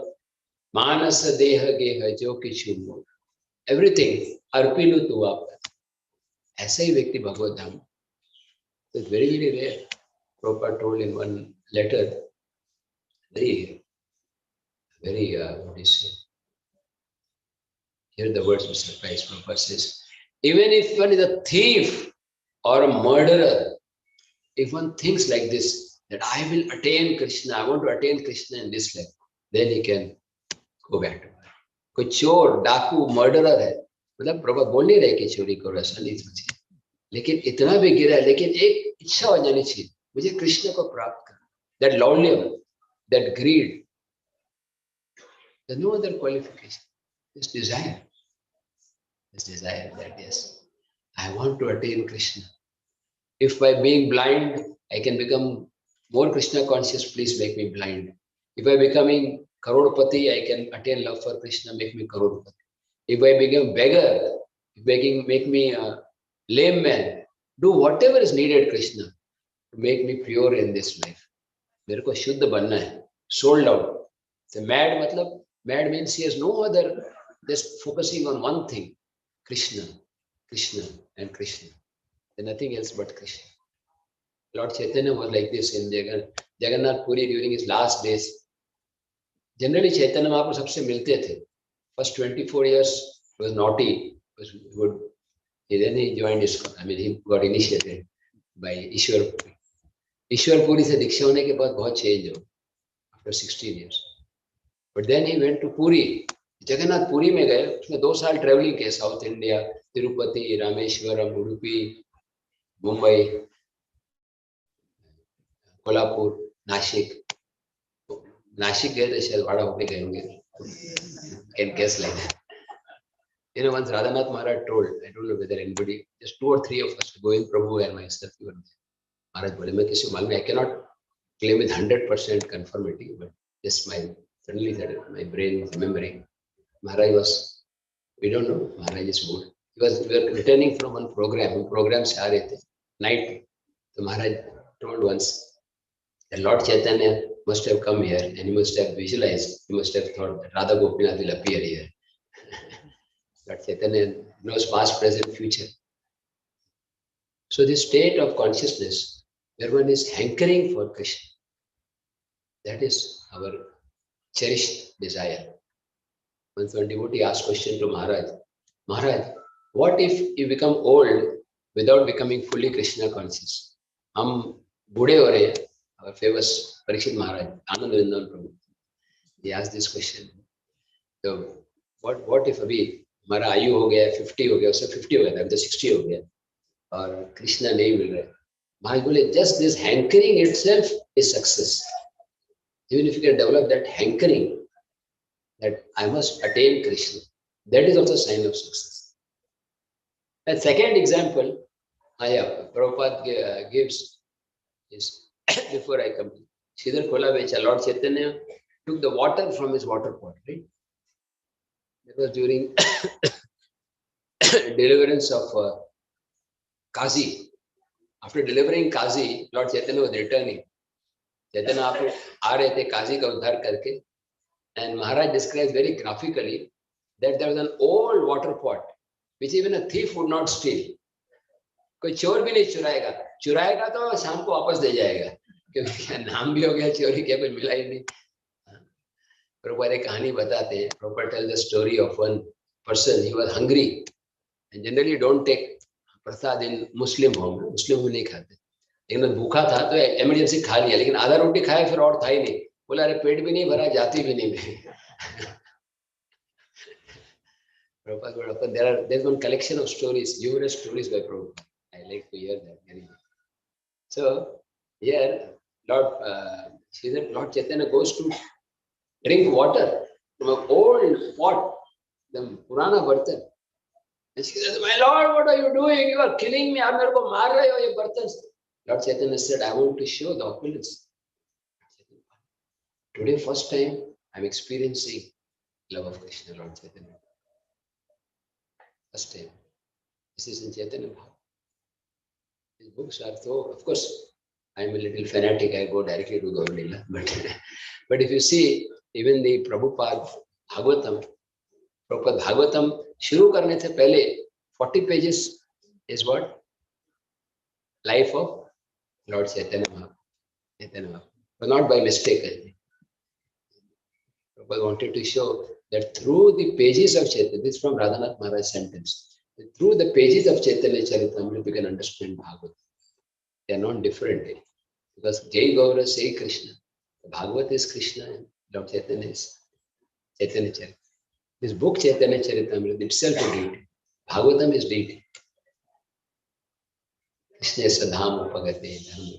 मानस देह गेह जो किछु मोर, everything अर्पिलु तू आप. ऐसा ही व्यक्ति भगवत धाम. It's very, very rare. Prabhupada told in one letter, very, very, what do you say? Here the words will surprise. Prabhupada says, even if one is a thief or a murderer, if one thinks like this, that I will attain Krishna, I want to attain Krishna in this life, then he can go back to God. कोई चोर, डाकू, murderer है, मतलब प्रभुपाद बोल नहीं रहे कि चोरी करो, ऐसा नहीं समझिए, लेकिन इतना भी गिरा है, लेकिन एक इच्छा हो जानी चाहिए, मुझे कृष्ण को प्राप्त करना. That lollium, that greed, there's no other qualification. This desire. This desire that yes, I want to attain Krishna. If by being blind I can become more Krishna conscious, please make me blind. If by becoming Karodpati I can attain love for Krishna, make me Karodpati. If I become beggar, make me a lame man, do whatever is needed, Krishna, to make me pure in this life. मेरे को शुद्ध बनना है, sold out. So mad मतलब, mad means he has no other, just focusing on one thing, Krishna, Krishna and Krishna. There's nothing else but Krishna. Lord Chaitanya was like this in Jagannath Puri during his last days. Generally Chaitanya Mahaprabhu सबसे मिलते थे. First 24 years he was naughty, was good. Then he joined ISKCON. I mean, he got initiated by Ishwar Puri. Ishwar Puri से दीक्षा होने के बाद बहुत change हो, after 16 years. But then he went to Puri. Jagannath Puri में गए, उसमें 2 साल ट्रेवलिंग किया, साउथ इंडिया, तिरुपति, रामेश्वरम, उडुपी, मुंबई, कोल्हापुर, नासिक. नासिक गए थे शायद, वाड़ा होके गए होंगे. Can guess like that. You know, once Radhanath Maharaj told, I don't know whether anybody, just 2 or 3 of us, Govind Prabhu and myself, we were there. Maharaj बोले, मैं किसी को मालूम, I cannot claim with 100% conformity, but just suddenly that my brain was remembering. Maharaj was, we don't know, Maharaj is bold. We were returning from one program से आ रहे थे, night. So Maharaj told once that Lord Chaitanya must have come here and he must have visualized, he must have thought that Radha Gopinath will appear here. Lord Chaitanya knows past, present, future. So this state of consciousness where one is hankering for Krishna, that is our cherished desire. Once one devotee asked question to Maharaj, Maharaj, what if you become old without becoming fully Krishna conscious? हम बूढ़े हो रहे हैं. Our famous Parikshit Maharaj, Anand Vrindavan Prabhu, he asked this question. So what if अभी हमारा आयु हो गया 50 हो गया, उससे 50 हो गया था, अभी तो 60 हो गया और कृष्णा नहीं मिल रहा है। महाराज बोले just this hankering itself is success. Even if you can develop that hankering that I must attain Krishna, that is also a sign of success. And second example, Prabhupada gives is before I come to Sridhar Kola Vecha, Lord Chaitanya took the water from his water pot, right? That was during deliverance of Kazi. After delivering Kazi, Lord Chaitanya was returning. Chaitanya आप आ रहे थे काजी का उद्धार करके, and Maharaj describes very graphically that there was an old water pot which even a thief would not steal. कोई चोर भी नहीं चुराएगा, चुराएगा तो शाम को वापस दे जाएगा, क्योंकि क्या नाम भी हो गया चोरी, क्या कुछ मिला ही नहीं। प्रभुपाद एक कहानी बताते हैं, Prabhupada tell the story of one person, he was hungry and generally don't take Prasad in Muslim home, Muslim home नहीं खाते, लेकिन भूखा था तो इमरजेंसी खा लिया, लेकिन आधा रोटी खाया फिर और था ही नहीं, बोला अरे पेट भी नहीं भरा, जाती भी नहीं मैं। There's one collection of stories, humorous stories by Prabhupada. I like to hear that very much. So here Lord Chaitanya goes to drink water from an old pot, the Purana Bartan. And she says, my Lord, what are you doing? You are killing me. आप मेरे को मार रहे हो ये बर्तन से. Lord Chaitanya said, I want to show the opulence. Today, first time, I'm experiencing love of Krishna, Lord Chaitanya. First time. This is in Chaitanya Bhava. His books are so, of course, I'm a little fanatic. I go directly to Govardhan. But if you see, even the Prabhupada Bhagvatam, Prabhupada Bhagvatam, शुरू करने से पहले 40 pages is what? Life of Lord Chaitanya Mahaprabhu. But not by mistake, I think. Prabhupada wanted to show that through the pages of Chaitanya, this is from Radhanath Maharaj's sentence, through the pages of Chaitanya Charitamrita, we can understand Bhagavad. They are not different. Because Jai Gaura say Krishna. Bhagavad is Krishna and Lord Chaitanya is Chaitanya Charitamrita. This book Chaitanya Charitamrita itself is deity. Bhagavatam is deity. Krishna is Sadham Upagate Dharma.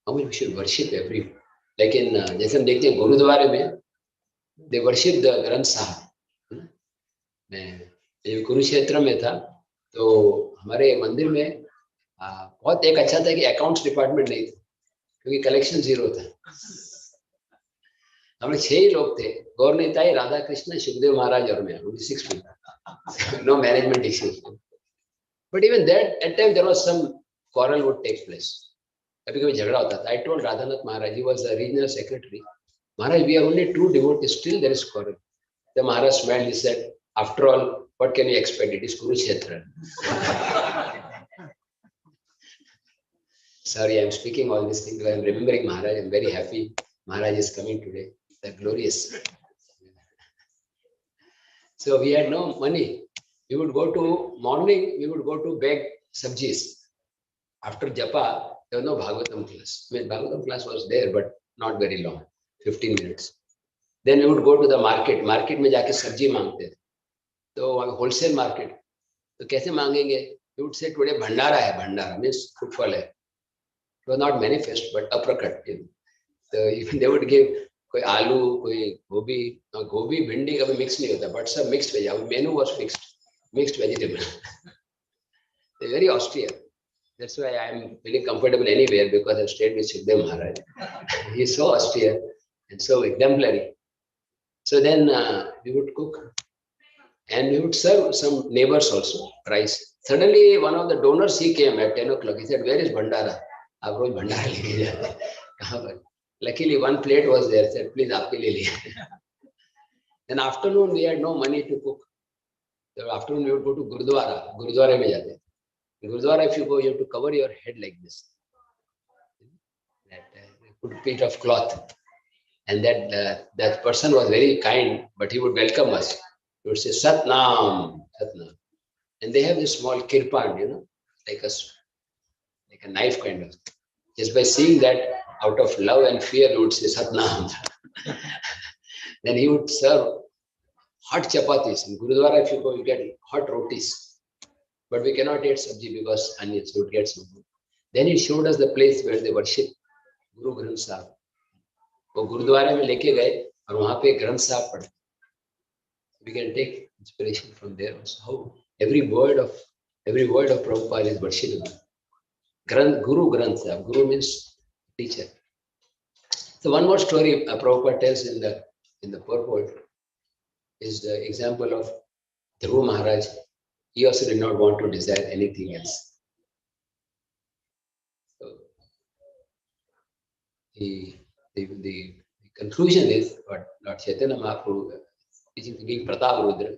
How many we should worship every, like in जैसे हम देखते हैं गुरुद्वारे में, they worship the Granth Sahib. मैं कुरुक्षेत्र में था तो हमारे मंदिर में बहुत एक अच्छा था कि अकाउंट्स डिपार्टमेंट नहीं था, क्योंकि कलेक्शन जीरो था। हम 6 लोग थे, गौर निताई, राधा कृष्ण, सुखदेव महाराज और मैं, only 6 people. No management issues. But even that, at times there was some quarrel would take place. कभी-कभी झगड़ा होता था. I told Radhanath Maharaj, he was the regional secretary, Maharaj, we are only 2 devotees, still there is quarrel. The Maharaj smiled, he said, after all, what can you expect? It is Kurukshetra. Sorry, I am speaking all these things. I am remembering Maharaj. I am very happy Maharaj is coming today. The glorious. So we had no money. We would go to morning, we would go to beg sabjis. After japa, there was no Bhagavatam class. I mean, Bhagavatam class was there, but not very long, 15 minutes. Then we would go to the market. Market में जाके सब्जी मांगते थे. तो wholesale market. तो कैसे मांगेंगे? We would say today भंडारा है, भंडारा means fruitful है. It was not manifest, but uppercut. So even they would give कोई आलू, कोई गोभी, गोभी भिंडी कभी mix नहीं होता, but सब mixed veg. Our menu was mixed vegetable. They're very austere. That's why I am feeling comfortable anywhere, because I've stayed with Shukdev Maharaj. He's so austere and so exemplary. So then we would cook and we would serve some neighbors also rice. Suddenly one of the donors, he came at 10 o'clock. He said, where is Bhandara? आप रोज भंडारा लेके जाते हैं, कहाँ पर? Luckily one plate was there. Said, please आपके लिए लिए. Then afternoon we had no money to cook. So afternoon we would go to Gurudwara. Gurudwara में जाते. Gurudwara, if you go, you have to cover your head like this. Put a piece of cloth. And that person was very kind, but he would welcome us. He would say, Satnam, Satnam. And they have this small kirpan, like a knife kind of. Just by seeing that, out of love and fear, he would say, Satnam. Then he would serve hot chapatis. In Gurudwara, if you go, you get hot rotis. But we cannot eat sabji because onions would get some. Then he showed us the place where they worship Guru Granth Sahib. वो गुरुद्वारे में लेके गए और वहां पे ग्रंथ साहब पढ़े. We can take inspiration from there also. How every word of Prabhupada is worshipable. Guru Granth Sahib. Guru means teacher. So one more story Prabhupada tells in the purport is the example of Dhruva Maharaj. He also did not want to desire anything else. So the conclusion is what Lord Chaitanya Mahaprabhu teaching King Pratap Rudra.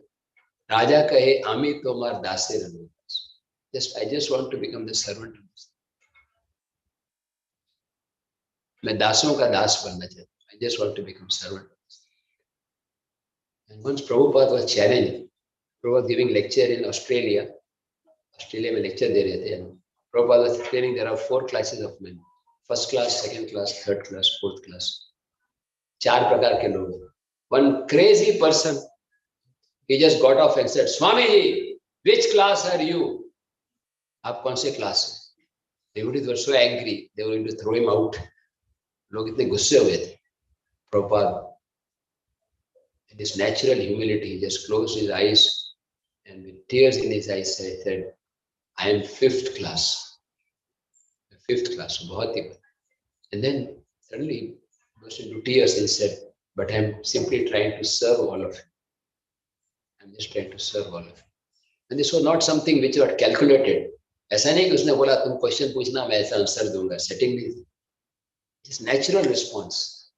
Raja kahe ami tomar dase rano. I just want to become the servant. मैं दासों का दास बनना चाहता हूँ. I just want to become servant. And once Prabhupada was challenged, Prabhupada was giving lecture in Australia. Australia में lecture दे रहे थे. Prabhupada was explaining there are 4 classes of men: first class, second class, third class, fourth class. 4 प्रकार के लोग. One crazy person, he just got off and said, Swamiji, which class are you? आप कौन से class हैं? The devotees were so angry, they were going to throw him out. लोग इतने गुस्से हुए थे. Prabhupada, in his natural humility, he just closed his eyes and with tears in his eyes said, I am 5th class. 5th class. And then suddenly he burst into tears and said, but I am simply trying to serve all of you. I am just trying to serve all of you. And this was not something which was calculated. ऐसा नहीं कि उसने बोला तुम question पूछना मैं ऐसा answer दूंगा. Setting his natural response.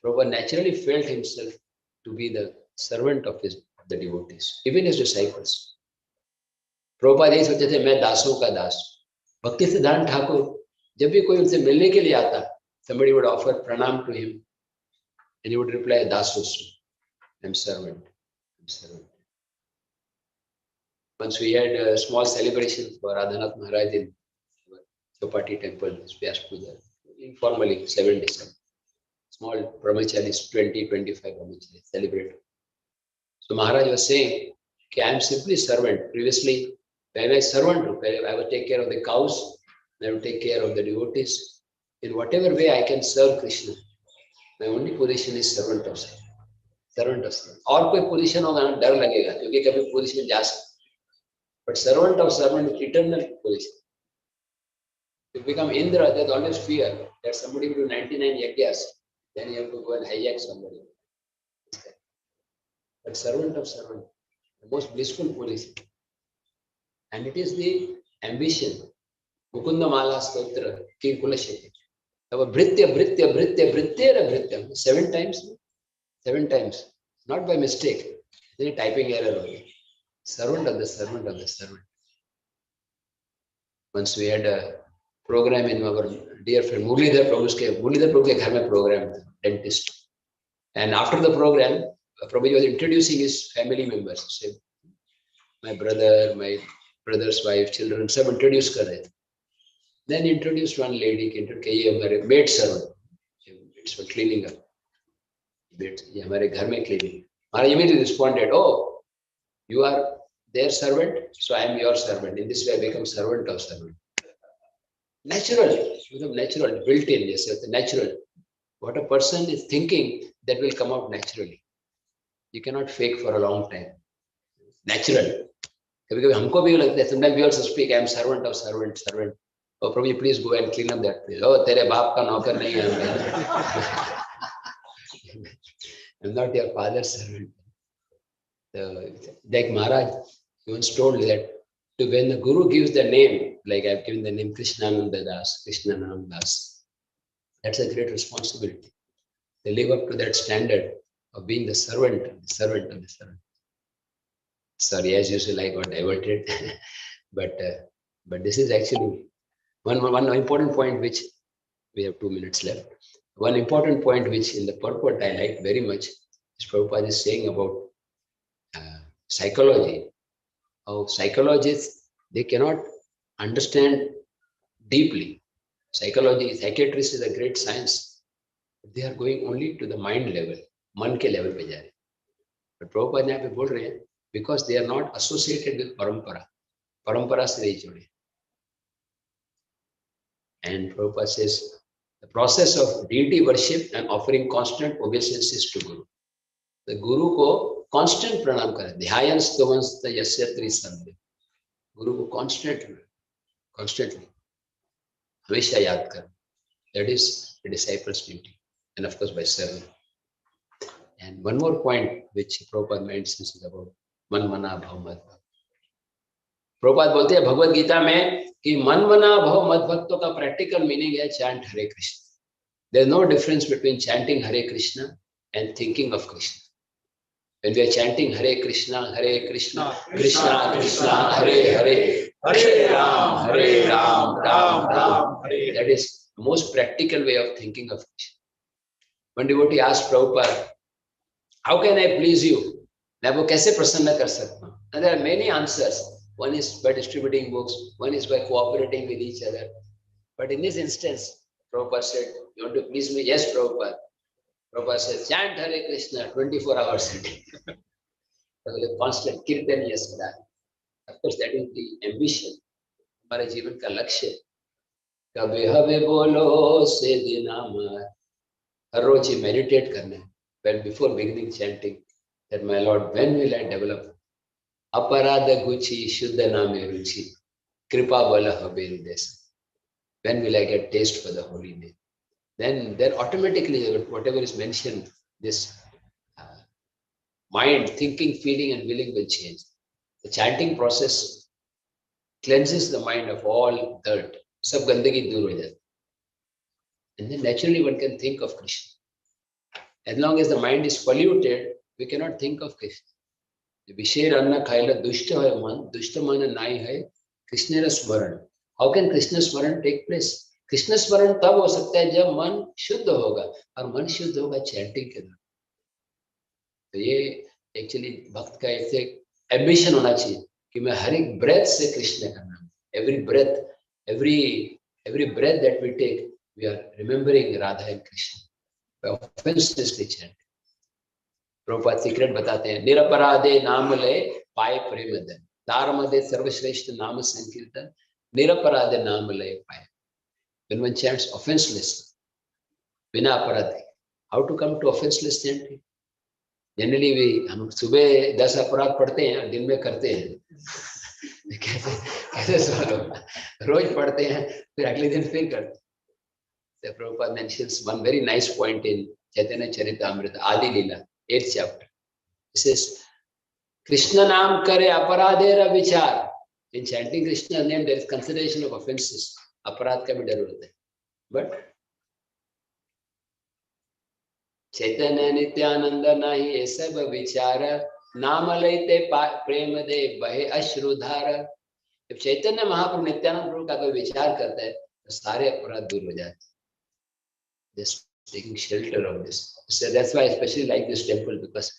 Prabhupada naturally felt himself to be the servant of the devotees, even his disciples. Prabhupada यही सोचते थे मैं दासों का दास. भक्ति सिद्धांत ठाकुर जब भी कोई उनसे मिलने के लिए आता, somebody would offer pranam to him and he would reply dasosu. I'm servant. I'm servant. Once we had a small celebration for Radhanath Maharaj in Chopati temple, Vyas Puja, informally, 7 December. Small brahmacharis, 20-25 brahmacharis celebrate. So Maharaj was saying, okay, I am simply servant. Previously, I was servant. I would take care of the cows, I would take care of the devotees. In whatever way I can serve Krishna, my only position is servant of servant. Servant of servant. और कोई position होगा ना डर लगेगा क्योंकि कभी position जा सकता. But servant of servant is eternal position. If you become Indra, there's always fear that somebody will do 99 yagyas. Then you have to go and hijack somebody. But servant of servant, the most blissful position. And it is the ambition. Mukunda Mala Stotra, King Kulashekhi. Bhritya, Bhritya, Bhritya, Bhrityera, Bhritya. 7 times. 7 times. Not by mistake. There's a typing error only. Servant of the servant of the servant. Once we had a program in our dear friend Muralidhar Prabhu's घर में program, dentist. And after the program, Prabhuji was introducing his family members. He said, my brother, my brother's wife, children, सब introduce कर रहे थे. Then he introduced one lady, ये हमारे maid servant, it's for cleaning up. ये हमारे घर में cleaning. Maharaj immediately responded, oh, you are their servant, so I am your servant. In this way, I become servant of servant. Natural, built in, yes, natural. What a person is thinking, that will come out naturally. You cannot fake for a long time. Natural. Sometimes we also speak, I am servant of servant. Oh, Prabhuji, please go and clean up that place. Oh, tere baap ka naukar nahi hai. I'm not your father's servant. Like Maharaj, he once told that when the Guru gives the name, like I've given the name Krishnananda Das, Krishnananda Das, that's a great responsibility. They live up to that standard of being the servant of the servant. Sorry, as usual, I got diverted. but this is actually one important point which we have 2 minutes left. One important point which in the purport I like very much is Prabhupada is saying about psychology. How psychologists, they cannot understand deeply. Psychology, psychiatrist is a great science. They are going only to the mind level, man ke level pe ja rahe. But Prabhupada यहाँ पे बोल रहे हैं because they are not associated with parampara. Parampara से नहीं जुड़े. And Prabhupada says the process of deity worship and offering constant obeisances to Guru. The Guru को constant प्रणाम करें. ध्यान स्तवंस्त यस्य त्रिसंध्य. Guru को constantly हमेशा याद करें. That is the disciple's duty, and of course by serving. And one more point which Prabhupada mentions is about मन मना भव मद भक्त. Prabhupada बोलते हैं भगवद गीता में कि मन मना भव मद भक्तों का practical meaning है chant Hare Krishna. There is no difference between chanting Hare Krishna and thinking of Krishna. When we are chanting Hare Krishna, Krishna Krishna, Hare Hare, Hare Ram, Ram Ram, Hare. That is the most practical way of thinking of Krishna. One devotee asked Prabhupada, how can I please you? मैं वो कैसे प्रसन्न कर सकता हूँ? And there are many answers. One is by distributing books, one is by cooperating with each other. But in this instance, Prabhupada said, you want to please me? Yes, Prabhupada. Prabhupada said, chant Hare Krishna 24 hours a day. Constant kirtan, yes, that. Of course, that is the ambition. हमारे जीवन का लक्ष्य. कभी हवे बोलो से दिनामा. हर रोज ही meditate करना है. Well, before beginning chanting, that my Lord, when will I develop aparada guchi shuddha name ruchi kripa bala habe hridesa? When will I get taste for the holy name? Then automatically whatever is mentioned, this mind, thinking, feeling and willing will change. The chanting process cleanses the mind of all dirt. Sab gandagi dur ho jata. And then naturally one can think of Krishna. As long as the mind is polluted, we cannot think of Krishna. Visher anna khaila dushta hai man, dushta mana nai hai, Krishna smaran. How can Krishna smaran take place? Krishna smaran tab ho sakta hai jab man shuddha hoga. और मन शुद्ध होगा chanting के द्वारा. तो ये actually भक्त का एक एम्बिशन होना चाहिए कि मैं हर एक ब्रेथ से कृष्ण का नाम. Every breath that we take, we are remembering Radha and Krishna. Offenselessly chant. Prabhupada secret बताते हैं निरपराधे नाम ले पाए प्रेमधन तारमदे सर्वश्रेष्ठ नाम संकीर्तन निरपराधे नाम ले पाए. When one chants offenseless, बिना अपराध. How to come to offenseless chanting? Generally हम सुबह 10 अपराध पढ़ते हैं, दिन में करते हैं. कैसे सॉल्व होगा? रोज पढ़ते हैं, फिर अगले दिन फिर करते हैं. The Prabhupada mentions one very nice point in Chaitanya Charitamrita, Adi Lila, 8th chapter. He says, Krishna naam kare aparadera vichar. In chanting Krishna's name, there is consideration of offenses. Aparad ka bhi dar hota hai. But Chaitanya Nityananda nahi ye sab vichara naam laite prema de bahe ashrudhara. If Chaitanya Mahaprabhu Nityananda Prabhu ka koi vichar karta hai, to sare aparad dur ho jate. Just taking shelter of this. So that's why I especially like this temple, because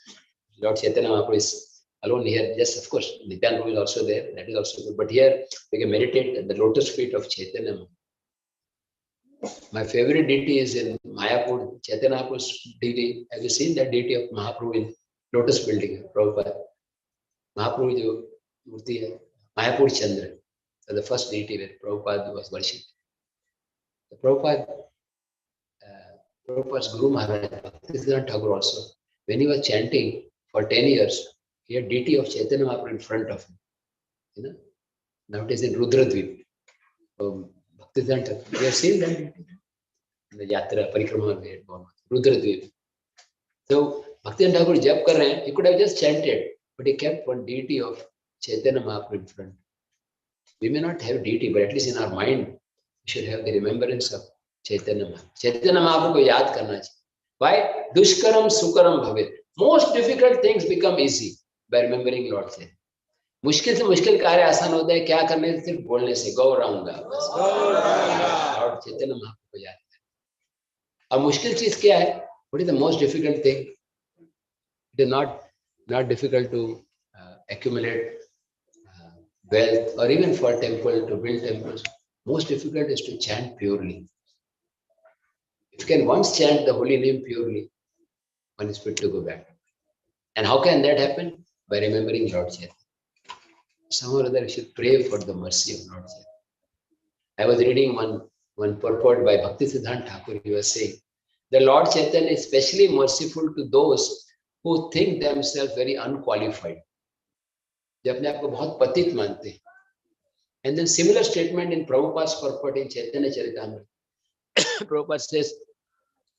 Lord Chaitanya Mahaprabhu is alone here. Yes, of course, Nityananda Prabhu is also there. That is also good. But here we can meditate at the lotus feet of Chaitanya Mahaprabhu. My favorite deity is in Mayapur, Chaitanya Mahaprabhu's deity. Have you seen that deity of Mahaprabhu in Lotus building, Prabhupada? Mahaprabhu jo murti hai, Mayapur Chandra. So the first deity where Prabhupada was worshipped. The Prabhupada's Guru Maharaj, Krishnananda Thakur also, when he was chanting for 10 years, he had deity of Chaitanya Mahaprabhu in front of him. You know, now it is in Rudradvip. Bhaktivedanta Thakur, we have seen that deity in the Yatra Parikrama we had gone. Rudradvip. So Bhaktivedanta Thakur jab kar rahe hain, he could have just chanted, but he kept one deity of Chaitanya Mahaprabhu in front. We may not have deity, but at least in our mind, we should have the remembrance of Chaitanya Mahaprabhu. Chaitanya Mahaprabhu को याद करना चाहिए. Why? Dushkaram sukaram bhavet. Most difficult things become easy by remembering Lord Chaitanya. मुश्किल से मुश्किल कार्य आसान होता है क्या करने से? सिर्फ बोलने से. गौरांगा बस. Lord Chaitanya Mahaprabhu को याद करें. अब मुश्किल चीज क्या है? What is the most difficult thing? It is not difficult to accumulate wealth or even for temple to build temples. Most difficult is to chant purely. If you can once chant the holy name purely, one is fit to go back. And how can that happen? By remembering Lord Chaitanya. Somehow or other, we should pray for the mercy of Lord Chaitanya. I was reading one purport by Bhaktisiddhanta Thakur. He was saying, the Lord Chaitanya is especially merciful to those who think themselves very unqualified. जो अपने आप को बहुत पतित मानते हैं. And then similar statement in Prabhupada's purport in Chaitanya Charitamrita. Prabhupada says,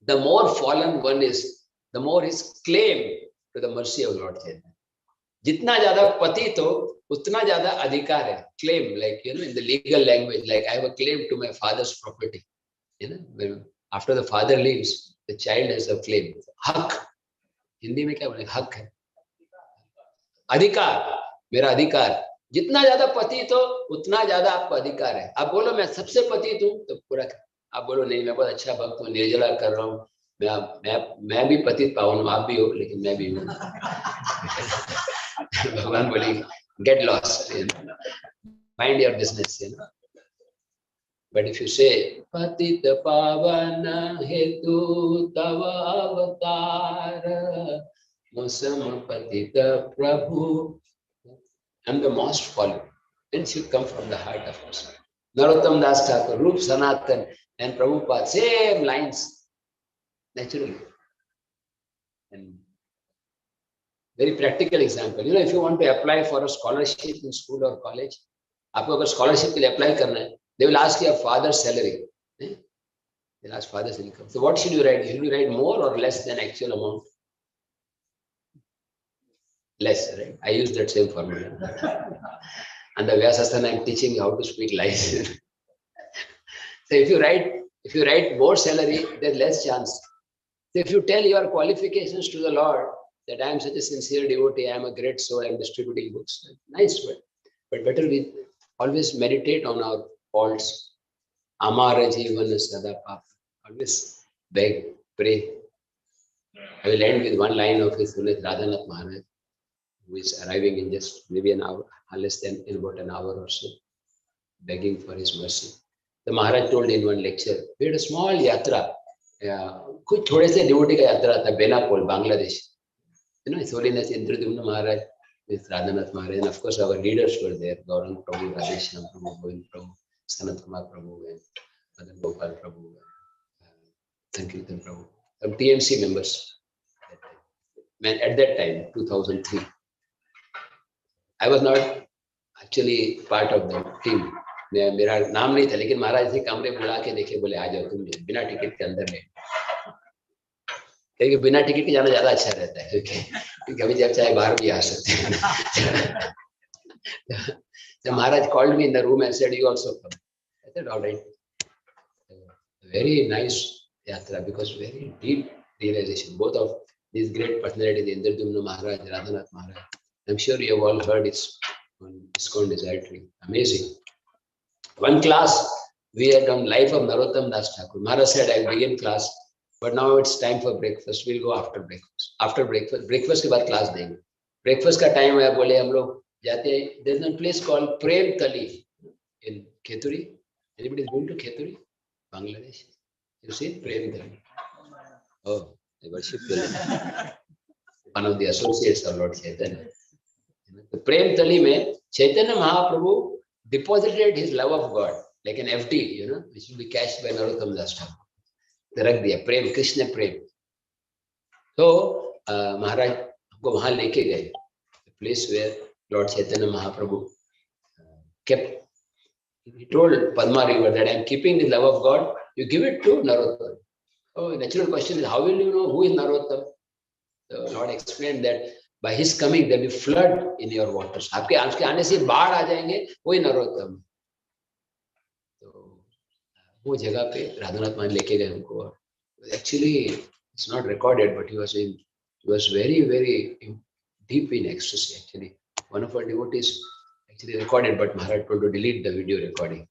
the more fallen one is, the more his claim to the mercy of Lord Chaitanya. जितना ज्यादा पतित हो, उतना ज्यादा अधिकार है. Claim, like, in the legal language, like I have a claim to my father's property. When after the father leaves, the child has a claim. हक, हिंदी में क्या बोले? हक है. अधिकार, मेरा अधिकार. जितना ज्यादा पतित हो, उतना ज्यादा आपको अधिकार है. आप बोलो मैं सबसे पतित हूँ, तो पूरा. आप बोलो नहीं, मैं बहुत अच्छा भक्त हूँ, निर्जला कर रहा हूँ, मैं भी पतित पावन हूँ, आप भी हो, लेकिन मैं भी हूँ. भगवान बोलेंगे, get lost, mind your business. But if you say, patita pavana hetu tava avatara musam patita prabhu, I'm the most fallen. It should come from the heart of us. Narottam Das Thakur, Rup Sanatan, and Prabhupada, same lines, naturally. And very practical example. If you want to apply for a scholarship in school or college, आपको अगर scholarship के लिए apply करना है, they will ask your father's salary. They'll ask father's income. So what should you write? Should you write more or less than actual amount? Less, right? I use that same formula. And the Vyasasthana, I'm teaching you how to speak lies. So if you write more salary, there's less chance. So if you tell your qualifications to the Lord, that I am such a sincere devotee, I am a great soul, I am distributing books. Nice word. But better we always meditate on our faults. Amara Jivana Sada Papa. Always beg, pray. I will end with one line of his Punit Radhanath Maharaj, who is arriving in just maybe an hour, less than in about an hour or so, begging for his mercy. The Maharaj told in one lecture, we had a small yatra. कुछ थोड़े से devotee का यात्रा था Benapole, Bangladesh. His Holiness Indradumna Maharaj with Radhanath Maharaj, and of course our leaders were there, Gaurang Prabhu, Radheshyam Prabhu, Govind Prabhu, Sanat Kumar Prabhu, and Madan Gopal Prabhu, Sankirtan Prabhu, some TMC members. At that time, 2003, I was not actually part of the team. मेरा नाम नहीं था, लेकिन महाराज से कमरे बुला के देखे, बोले आ जाओ तुम बिना टिकट के अंदर ले. क्योंकि बिना टिकट के जाना ज्यादा अच्छा रहता है, क्योंकि कभी जब चाहे बाहर भी आ सकते हैं. So Maharaj called me in the room and said, you also come. I said, all right. Very nice yatra, because very deep realization. Both of these great personalities, Indradumna Maharaj, Radhanath Maharaj. I'm sure you have all heard it's on ISKCON Desire Tree. Amazing. One class, we had done Life of Narottam Das Thakur. Maharaj said, I'll begin class, but now it's time for breakfast. We'll go after breakfast. After breakfast के बाद class देंगे. Breakfast का time है, बोले हम लोग जाते हैं. There's a place called Prem Tali in Kheturi. Anybody been to Kheturi? Bangladesh. You see Prem Tali? Oh, I worship one of the associates of Lord Chaitanya. The Prem Tali में Chaitanya Mahaprabhu deposited his love of God like an FD, which will be cashed by Narottam Das Thakur. रख दिया प्रेम, कृष्ण प्रेम. तो महाराज हमको वहां लेके गए, place where lord Chaitanya Mahaprabhu kept. He told Padma River that I am keeping the love of God. You give it to Narottam. So natural question is, how will you know who is Narottam? The Lord explained that by his coming there will be flood in your waters. आपके आने से बाढ़ आ जाएंगे, वही नरोत्तम. वो जगह पे राधानाथ मान लेके गए हमको. Actually, it's not recorded, but he was very, very deep in ecstasy. Actually, one of our devotees actually recorded, but Maharaj told to delete the video recording.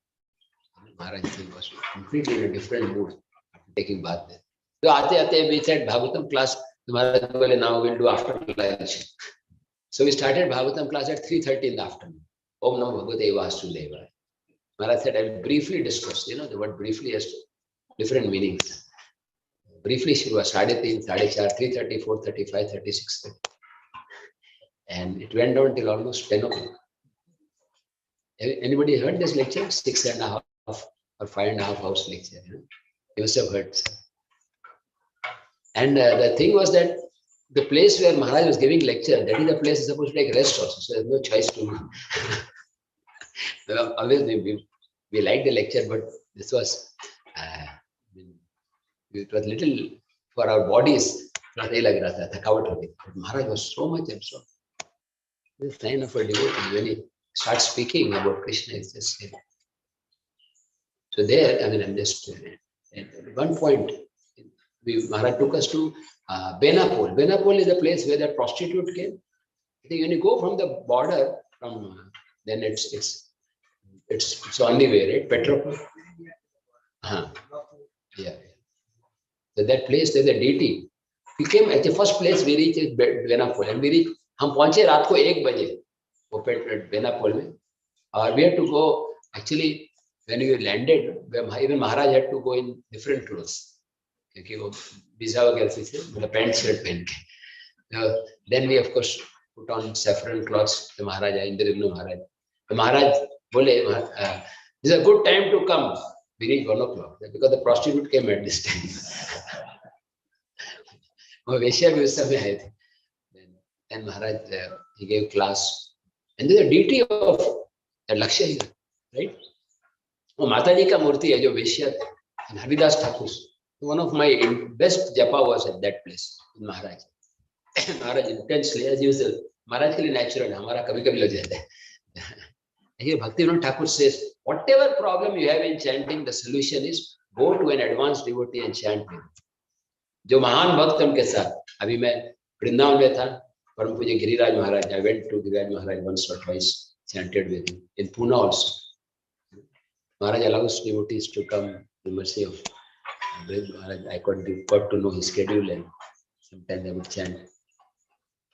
Maharaj was completely in a different mood after taking bath there. So aate we said Bhagavatam class. Maharaj told, now we'll do after lunch. So we started Bhagavatam class at 3:30 in the afternoon. Om Namo Bhagavate Vasudevaya. Maharaj said, I will briefly discuss. The word briefly has different meanings. Briefly, she was 3:30, 4:30, 3:30, 4:30, 5:30, 6:30. And it went on till almost 10 o'clock. Anybody heard this lecture? 6.5 or 5.5 hours lecture. You must have heard. And the thing was that the place where Maharaj was giving lecture, that is the place is supposed to take rest also. So there's no choice to me. Obviously, we liked the lecture, but this was, it was little for our bodies. But Maharaj was so much absorbed. The sign of a devotee when he starts speaking about Krishna, it's just. So there, I'm just at one point, Maharaj took us to Benapole. Benapole is a place where that prostitute came. I think when you go from the border, then it's only way, right? Petropole. Yeah. So that place, there's a deity. We came at the first place we reached is Benapole, and we reached. हम पहुंचे रात को 1 बजे वो बेनापोल में, और we had to go actually when we landed. Even Maharaj had to go in different clothes क्योंकि वो वीजा वगैरह से मतलब पैंट शर्ट पहन के. Then we of course put on saffron clothes. The Maharaj, Indra Maharaj. The Maharaj बोले this is a good time to come. We reached 1 o'clock because the prostitute came at this time. वो वेश्या भी उस समय आए थे. And Maharaj, he gave class. And there's a deity of the Lakshya here, right? वो माता जी का मूर्ति है जो वेश्या थे. And Haridas Thakur. One of my best japa was at that place with Maharaj. Maharaj intensely, as usual. Maharaj के लिए natural है, हमारा कभी-कभी हो जाता है. Here Bhaktivinoda Thakur says, whatever problem you have in chanting, the solution is go to an advanced devotee and chant with him. जो महान भक्त उनके साथ. अभी मैं वृंदावन में था. Param Puja Giriraj Maharaj. I went to Giriraj Maharaj once or twice, chanted with him. In Pune also. Maharaj allows devotees to come, the mercy of Maharaj. I got to know his schedule and sometimes they would chant.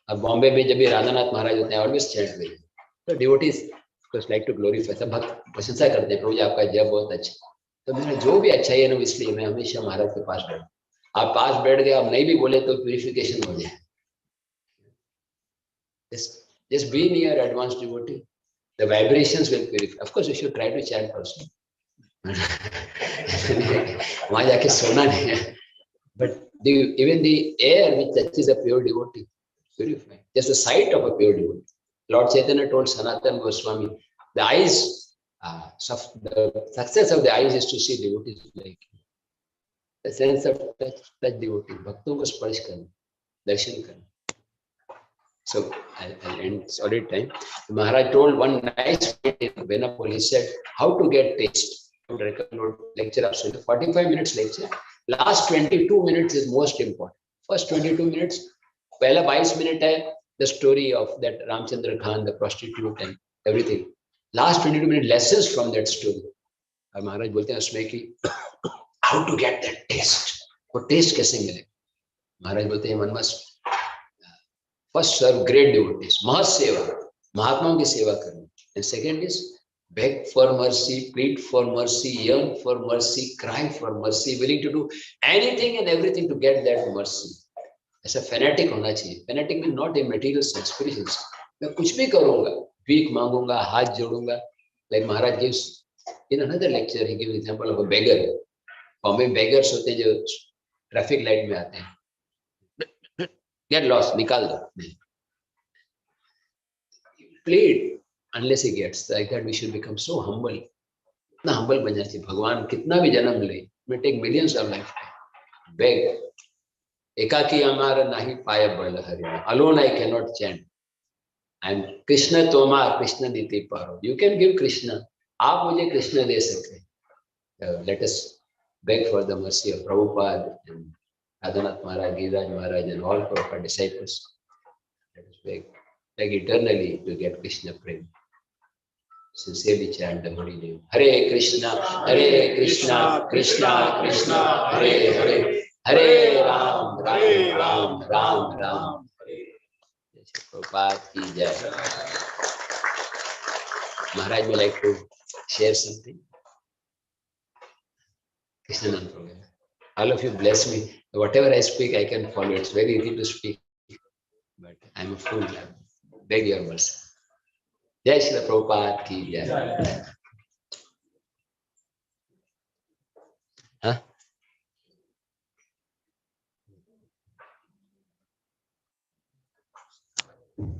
अब बॉम्बे में जब भी राधानाथ महाराज होते हैं, always chant with him. So devotees of course like to glorify. सब भक्त प्रशंसा करते हैं, प्रभु जी आपका जप बहुत अच्छा. तो मेरा जो भी अच्छा है ना, इसलिए मैं हमेशा महाराज के पास बैठ. आप पास बैठ गए, आप नहीं भी बोले तो प्यूरिफिकेशन हो जाए. Just be near advanced devotee. The vibrations will purify. Of course, you should try to chant also. वहाँ जाके सोना नहीं है. But even the air which touches a pure devotee, purify. Just the sight of a pure devotee. Lord Chaitanya told Sanatana Goswami, the eyes, the success of the eyes is to see devotees like you. The sense of touch devotee, भक्तों को स्पर्श करना, दर्शन करना. So I'll end. It's already time. Maharaj told one nice point in Benapole. He said, how to get taste. I would recommend lecture absolutely. 45 minutes lecture. Last 22 minutes is most important. First 22 minutes, पहला 22 minutes है the story of that Ramchandra Khan, the prostitute and everything. Last 22 minutes lessons from that story. और महाराज बोलते हैं उसमें कि how to get that taste. वो taste कैसे मिले? महाराज बोलते हैं one must first serve great devotees, Mahaseva, Mahatmaओं की सेवा करनी. And second is beg for mercy, plead for mercy, yearn for mercy, cry for mercy, willing to do anything and everything to get that mercy. ऐसा fanatic होना चाहिए. Fanatic means not in material sense, spiritual sense. मैं कुछ भी करूँगा, भीख मांगूंगा, हाथ जोड़ूंगा. Like Maharaj gives in another lecture, he gives example of a beggar. Bombay में beggars होते हैं जो ट्रैफिक लाइट में आते हैं. Get lost, निकाल दो. Plead unless he gets. Like that we should become so humble. इतना humble बन जाए. भगवान कितना भी जन्म ले, may take millions of lifetime. Beg. एकाकी अमार नहीं पाए बल Hari. Alone I cannot chant. I'm Krishna तोमा Krishna नीति पारो. You can give Krishna. आप मुझे कृष्ण दे सकते. Let us beg for the mercy of Prabhupada and Radhanath Maharaj, Giriraj Maharaj, and all of our disciples. Let us beg eternally to get Krishna Prem. Sincerely chant the holy name. Hare Krishna, Krishna Krishna, Hare Hare, Hare Ram, Ram, Ram. Prabhupada ki jai. Maharaj would like to share something. Krishnananda program. All of you bless me. Whatever I speak, I can follow. It's very easy to speak, but I'm a fool. Beg your mercy. Jai Shri Prabhupada ki jai. हाँ?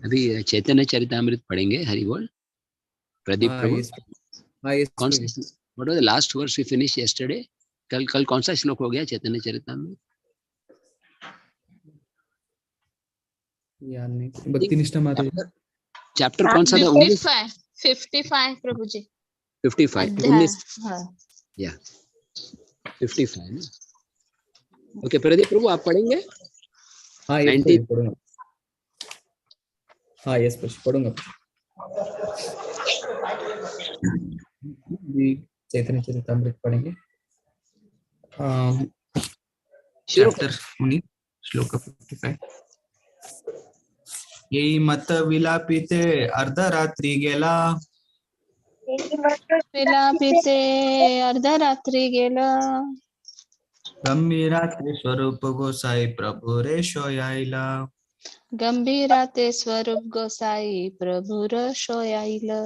अभी चैतन्य चरितामृत पढ़ेंगे. हरि बोल. प्रदीप प्रभु. कौन सा? What was the last verse we finished yesterday? कल कौन सा श्लोक हो गया चैतन्य चरितामृत?
याद नहीं. भक्ति निष्ठा माता.
चैप्टर कौन सा था?
55 प्रभु जी.
55. 19. या 55. ओके प्रदीप प्रभु आप पढ़ेंगे?
हाँ यस पढ़ूंगा. हाँ यस पढ़ूंगा. चैतन्य चरितामृत पढ़ेंगे. चैप्टर 19 श्लोक 55. येई मत विलापिते अर्धरात्री गेला.
विलापिते अर्धरात्री गेला.
गंभीराते स्वरूप गोसाई प्रभु रे शोयायला.
गंभीराते स्वरूप गोसाई प्रभु रे शोयायला.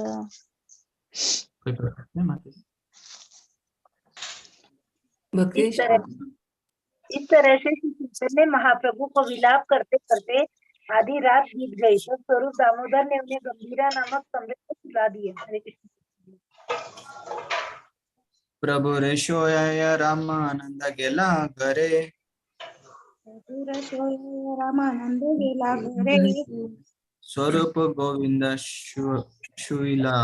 इस तरह से चैतन्य महाप्रभु को विलाप करते करते आधी रात बीत गई तो स्वरूप दामोदर ने उन्हें गंभीरा नामक कमरे में सुला दिए. हरे कृष्ण.
प्रभु रे शोया रामानंद गेला घरे.
रामानंद गेला घरे.
स्वरूप गोविंद शुइला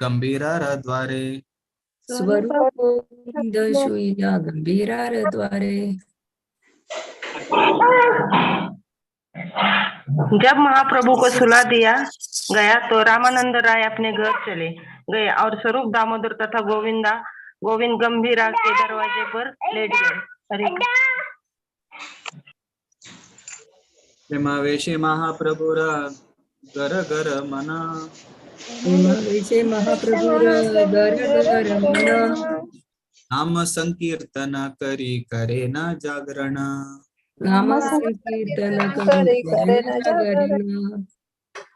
गंभीरार द्वारे.
स्वरूप गोविंद शुइला गंभीरार द्वारे.
जब महाप्रभु को सुला दिया गया तो रामानंद राय अपने घर चले गए और स्वरूप दामोदर तथा गोविंद गंभीरा के दरवाजे पर लेट गए. हरे
प्रेमावेशे महाप्रभुर गर गर मना.
प्रेमावेशे महाप्रभुर गर गर मना.
नाम संकीर्तन करी करे न जागरण.
नाम संकीर्तन करी करे न जागरण.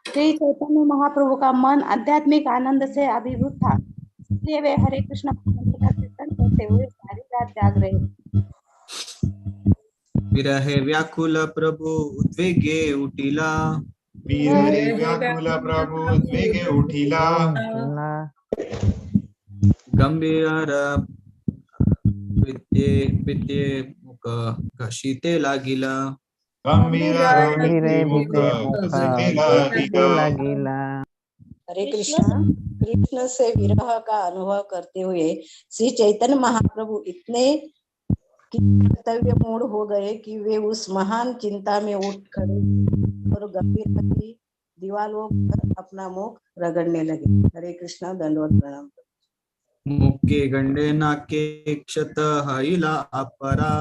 श्री चैतन्य महाप्रभु का मन आध्यात्मिक आनंद से अभिभूत था, इसलिए वे हरे कृष्ण का कीर्तन करते हुए सारी रात जाग रहे.
विरहे व्याकुल प्रभु उद्वेगे उठिला.
विरहे व्याकुल प्रभु उद्वेगे उठिला.
गंभीर विद्ये मुख घशीते लागिला.
हरे कृष्ण से विरह का अनुभव करते हुए श्री चैतन्य महाप्रभु इतने कर्तव्य मूढ़ हो गए कि वे उस महान चिंता में उठ खड़े और गंभीर दीवालों पर अपना मुख रगड़ने लगे. हरे कृष्णा. दंडवत प्रणाम.
मुक्के गंडे नाके क्षत हईला अपरा.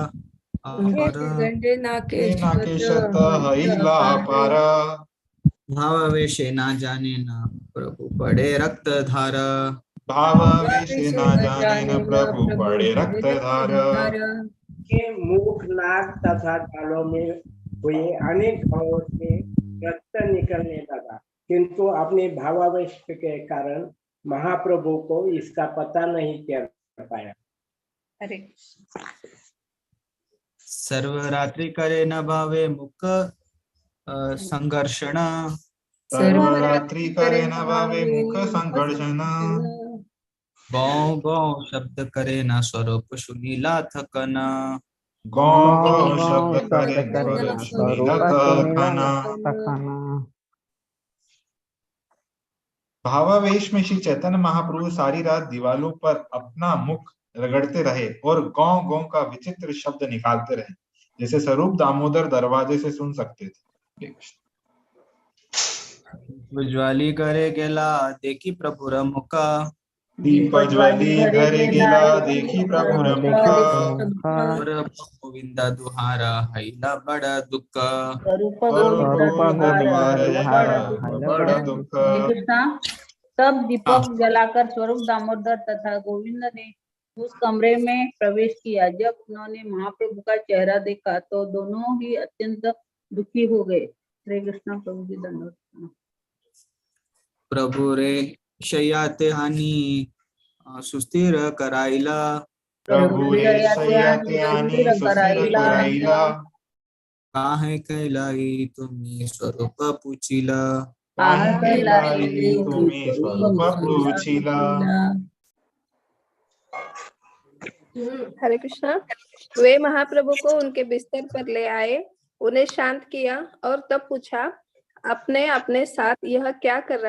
गंडे नाके
क्षत हईला अपरा.
भावावेशे ना जाने ना प्रभु पड़े रक्त धार.
भावावेशे ना जाने न प्रभु पड़े रक्त धार.
के मुख नाक तथा गालों में हुए अनेक घावों से रक्त निकलने लगा, किंतु अपने भावावेश के कारण महाप्रभु को इसका पता नहीं चल पाया.
हरे
सर्वरात्रि करे न भावे मुख संघर्षण.
सर्वरात्रि करे न भावे मुख संघर्षण.
गौ गौ शब्द करे न स्वरूप सुनीला थकन.
गौ गौ शब्द करे स्वरूप सुनीला थकन. भावावेश में श्री चैतन्य महाप्रभु सारी रात दीवालों पर अपना मुख रगड़ते रहे और गौ गौ का विचित्र शब्द निकालते रहे, जैसे स्वरूप दामोदर दरवाजे से सुन सकते थे.
उज्ज्वली करे गेला देखी प्रभुर मुख.
दीप ज्वाली घरे गेला देखी प्रभुर मुख.
गोविंदा दुहारा हैला बड़ा दुख.
बड़ा दुख.
तब दीपक जलाकर स्वरूप दामोदर तथा गोविंद ने उस कमरे में प्रवेश किया. जब उन्होंने महाप्रभु का चेहरा देखा तो दोनों ही अत्यंत दुखी हो गए. हरे कृष्णा. प्रभु जी दंडवत.
प्रभु रे शय्याते हानी सुस्थिर करायला.
प्रभु रे शय्याते आणि सुस्थिर करायला.
काहे कैलाई तुम्ही स्वरूप पुचिला.
काहे कैलाई तुम्ही स्वरूप पूछिला.
हरे कृष्णा। वे महाप्रभु को उनके बिस्तर पर ले आए, उन्हें शांत किया और तब पूछा, अपने अपने साथ यह क्या कर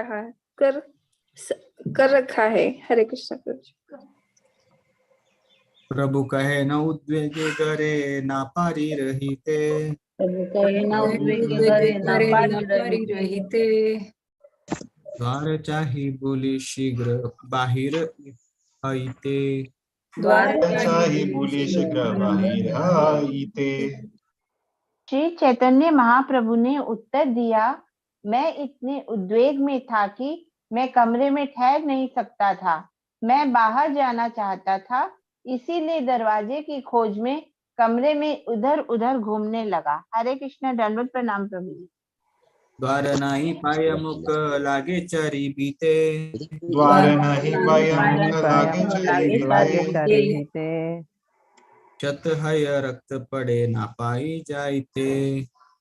रखा है। हरे कृष्णा प्रभु।
प्रभु कहे न उद्वेगे करे ना पारी रहीते.
प्रभु कहे न उद्वेगे करे न पारी रहीते.
द्वार चाही बोली शीघ्र बाहिर आईते.
द्वार
चाही बोली शीघ्र बाहिर आईते.
श्री चैतन्य महाप्रभु ने उत्तर दिया, मैं इतने उद्वेग में था कि मैं कमरे में ठहर नहीं सकता था। मैं बाहर जाना चाहता था, इसीलिए दरवाजे की खोज में कमरे में उधर उधर घूमने लगा। हरे कृष्ण। दंडवत प्रणाम प्रभु जी।
द्वार नाही पाय मुख लागे चरी बीते.
द्वार नाही पाय मुख लागे चरी बीते.
शत हय रक्त पडे ना पाई जाईते.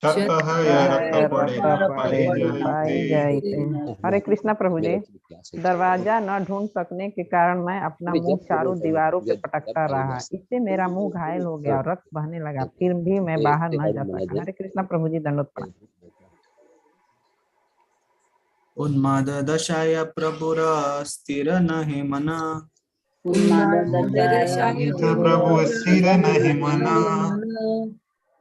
शत हय रक्त पडे ना पाई जाईते.
हरे कृष्णा प्रभु जी। दरवाजा न ढूंढ सकने के कारण मैं अपना मुंह चारों दीवारों पे पटकता रहा, इससे मेरा मुंह घायल हो गया और रक्त बहने लगा, फिर भी मैं बाहर न जा सका। हरे कृष्णा प्रभु जी। दंडवत प्रणाम।
उन्माद दशाय प्रभुर स्थिर नहे मना.
प्रभु स्थिर नहीं मना.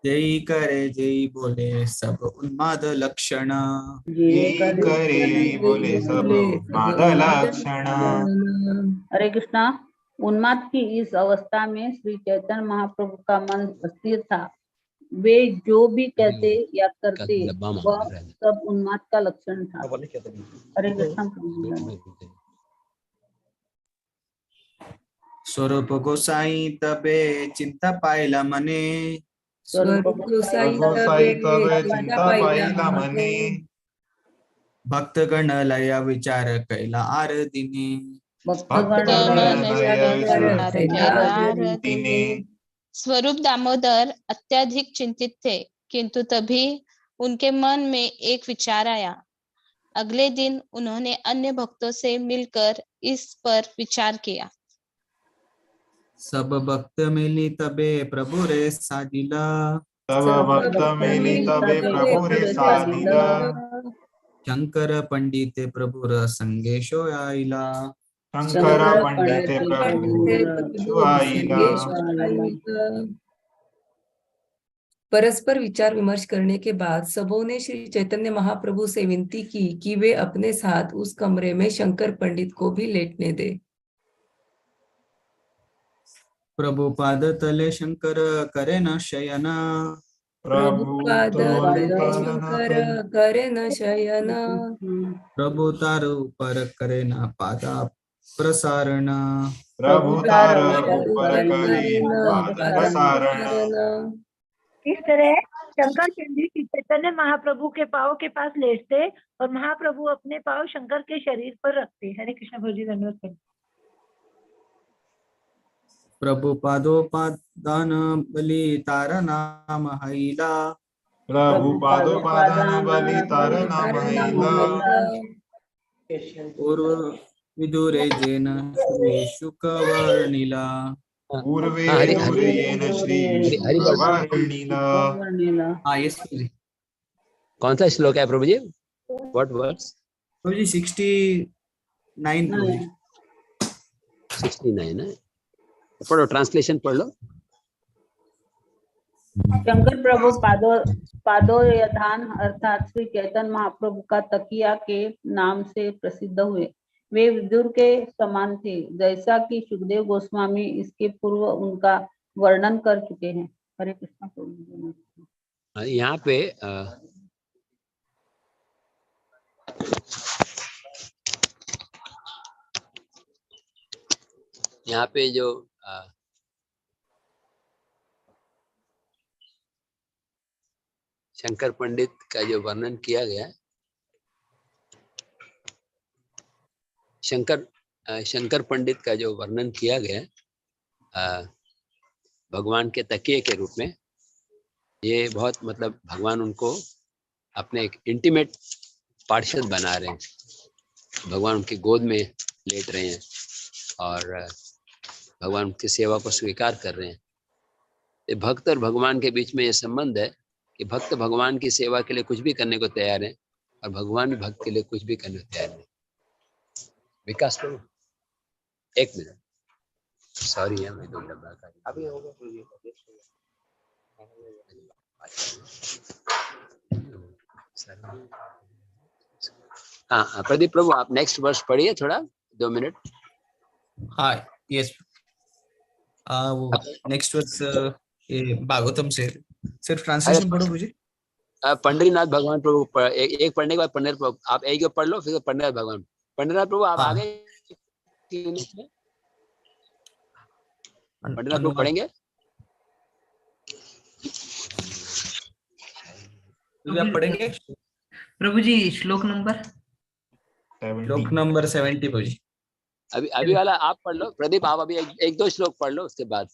जय करे जय बोले सब उन्माद लक्षण.
यही करे यही बोले सब उन्माद लक्षण.
हरे कृष्णा। उन्माद की इस अवस्था में श्री चैतन्य महाप्रभु का मन अस्थिर था। वे जो भी कहते या करते वह सब उन्माद का लक्षण था। हरे कृष्णा।
स्वरूप गोसाई तबे चिंता पायला मने.
स्वरूप गोसाई
तबे चिंता पाहिला मने.
भक्तगण लया विचार कैला आरदिने.
स्वरूप दामोदर अत्यधिक चिंतित थे, किंतु तभी उनके मन में एक विचार आया। अगले दिन उन्होंने अन्य भक्तों से मिलकर इस पर विचार किया।
सब भक्त मिली तबे प्रभु रे साजिला.
सब भक्त मिली तबे प्रभु रे साजिला.
शंकर पंडिते प्रभु र संगेशो आईला.
शंकर पंडिते प्रभु आईला.
परस्पर विचार विमर्श करने के बाद सबों ने श्री चैतन्य महाप्रभु से विनती की कि वे अपने साथ उस कमरे में शंकर पंडित को भी लेटने दे।
प्रभु पाद तले शंकर करे न शयना.
प्रभु पाद तले शंकर करे न शयना.
प्रभु तार ऊपर करे न पादा प्रसारण.
प्रभु तार ऊपर करे न पाद प्रसारण.
इस तरह शंकर पंडित चैतन्य महाप्रभु के पाँव के पास लेटते और महाप्रभु अपने पाँव शंकर के शरीर पर रखते। हरे कृष्ण भजी। धन्यवाद।
प्रभु पादोपादान बलि तार नाम हैला.
प्रभु पादोपादान बलि तार नाम हैला.
पूर्व विदुरे जेन श्री शुक वर्णिला.
पूर्वे विदुरेयेन श्री शुक वर्णिला.
कौन सा श्लोक है प्रभु जी? What verse?
प्रभु जी 69 प्रभु जी।
69 है। पढ़ो, ट्रांसलेशन पढ़ लो।
शंकर प्रभु पादोयधान अर्थात श्री चैतन्य महाप्रभु का तकिया के नाम से प्रसिद्ध हुए। वे विदुर के समान थे, जैसा कि सुखदेव गोस्वामी इसके पूर्व उनका वर्णन कर चुके हैं। हरे कृष्ण प्रभु।
यहाँ पे जो शंकर पंडित का जो वर्णन किया गया, शंकर पंडित का जो वर्णन किया गया भगवान के तकिए के रूप में, ये बहुत मतलब भगवान उनको अपने एक इंटीमेट पार्षद बना रहे हैं। भगवान उनकी गोद में लेट रहे हैं और भगवान उनकी सेवा को स्वीकार कर रहे हैं। ये भक्त और भगवान के बीच में ये संबंध है कि भक्त भगवान की सेवा के लिए कुछ भी करने को तैयार है और भगवान भी भक्त के लिए कुछ भी करने को तैयार नहीं। विकास प्रभु एक मिनट, सॉरी है, मैं 2 डब्बा का अभी हो गया। हाँ प्रदीप प्रभु, आप नेक्स्ट वर्ष पढ़िए थोड़ा, 2 मिनट।
हाँ यस, वो नेक्स्ट वर्ष ये भागवतम से सिर्फ ट्रांसलेशन पढ़ो मुझे।
पंडरीनाथ भगवान प्रभु एक पढ़ने के बाद पंडर प्रभु आप एक पढ़ लो, फिर पंडरीनाथ भगवान। पंडरीनाथ प्रभु आप आगे पंडरीनाथ प्रभु पढ़ेंगे।
आप पढ़ेंगे
प्रभु जी श्लोक नंबर
70 प्रभु जी।
अभी वाला आप पढ़ लो प्रदीप, आप अभी एक 2 श्लोक पढ़ लो, उसके बाद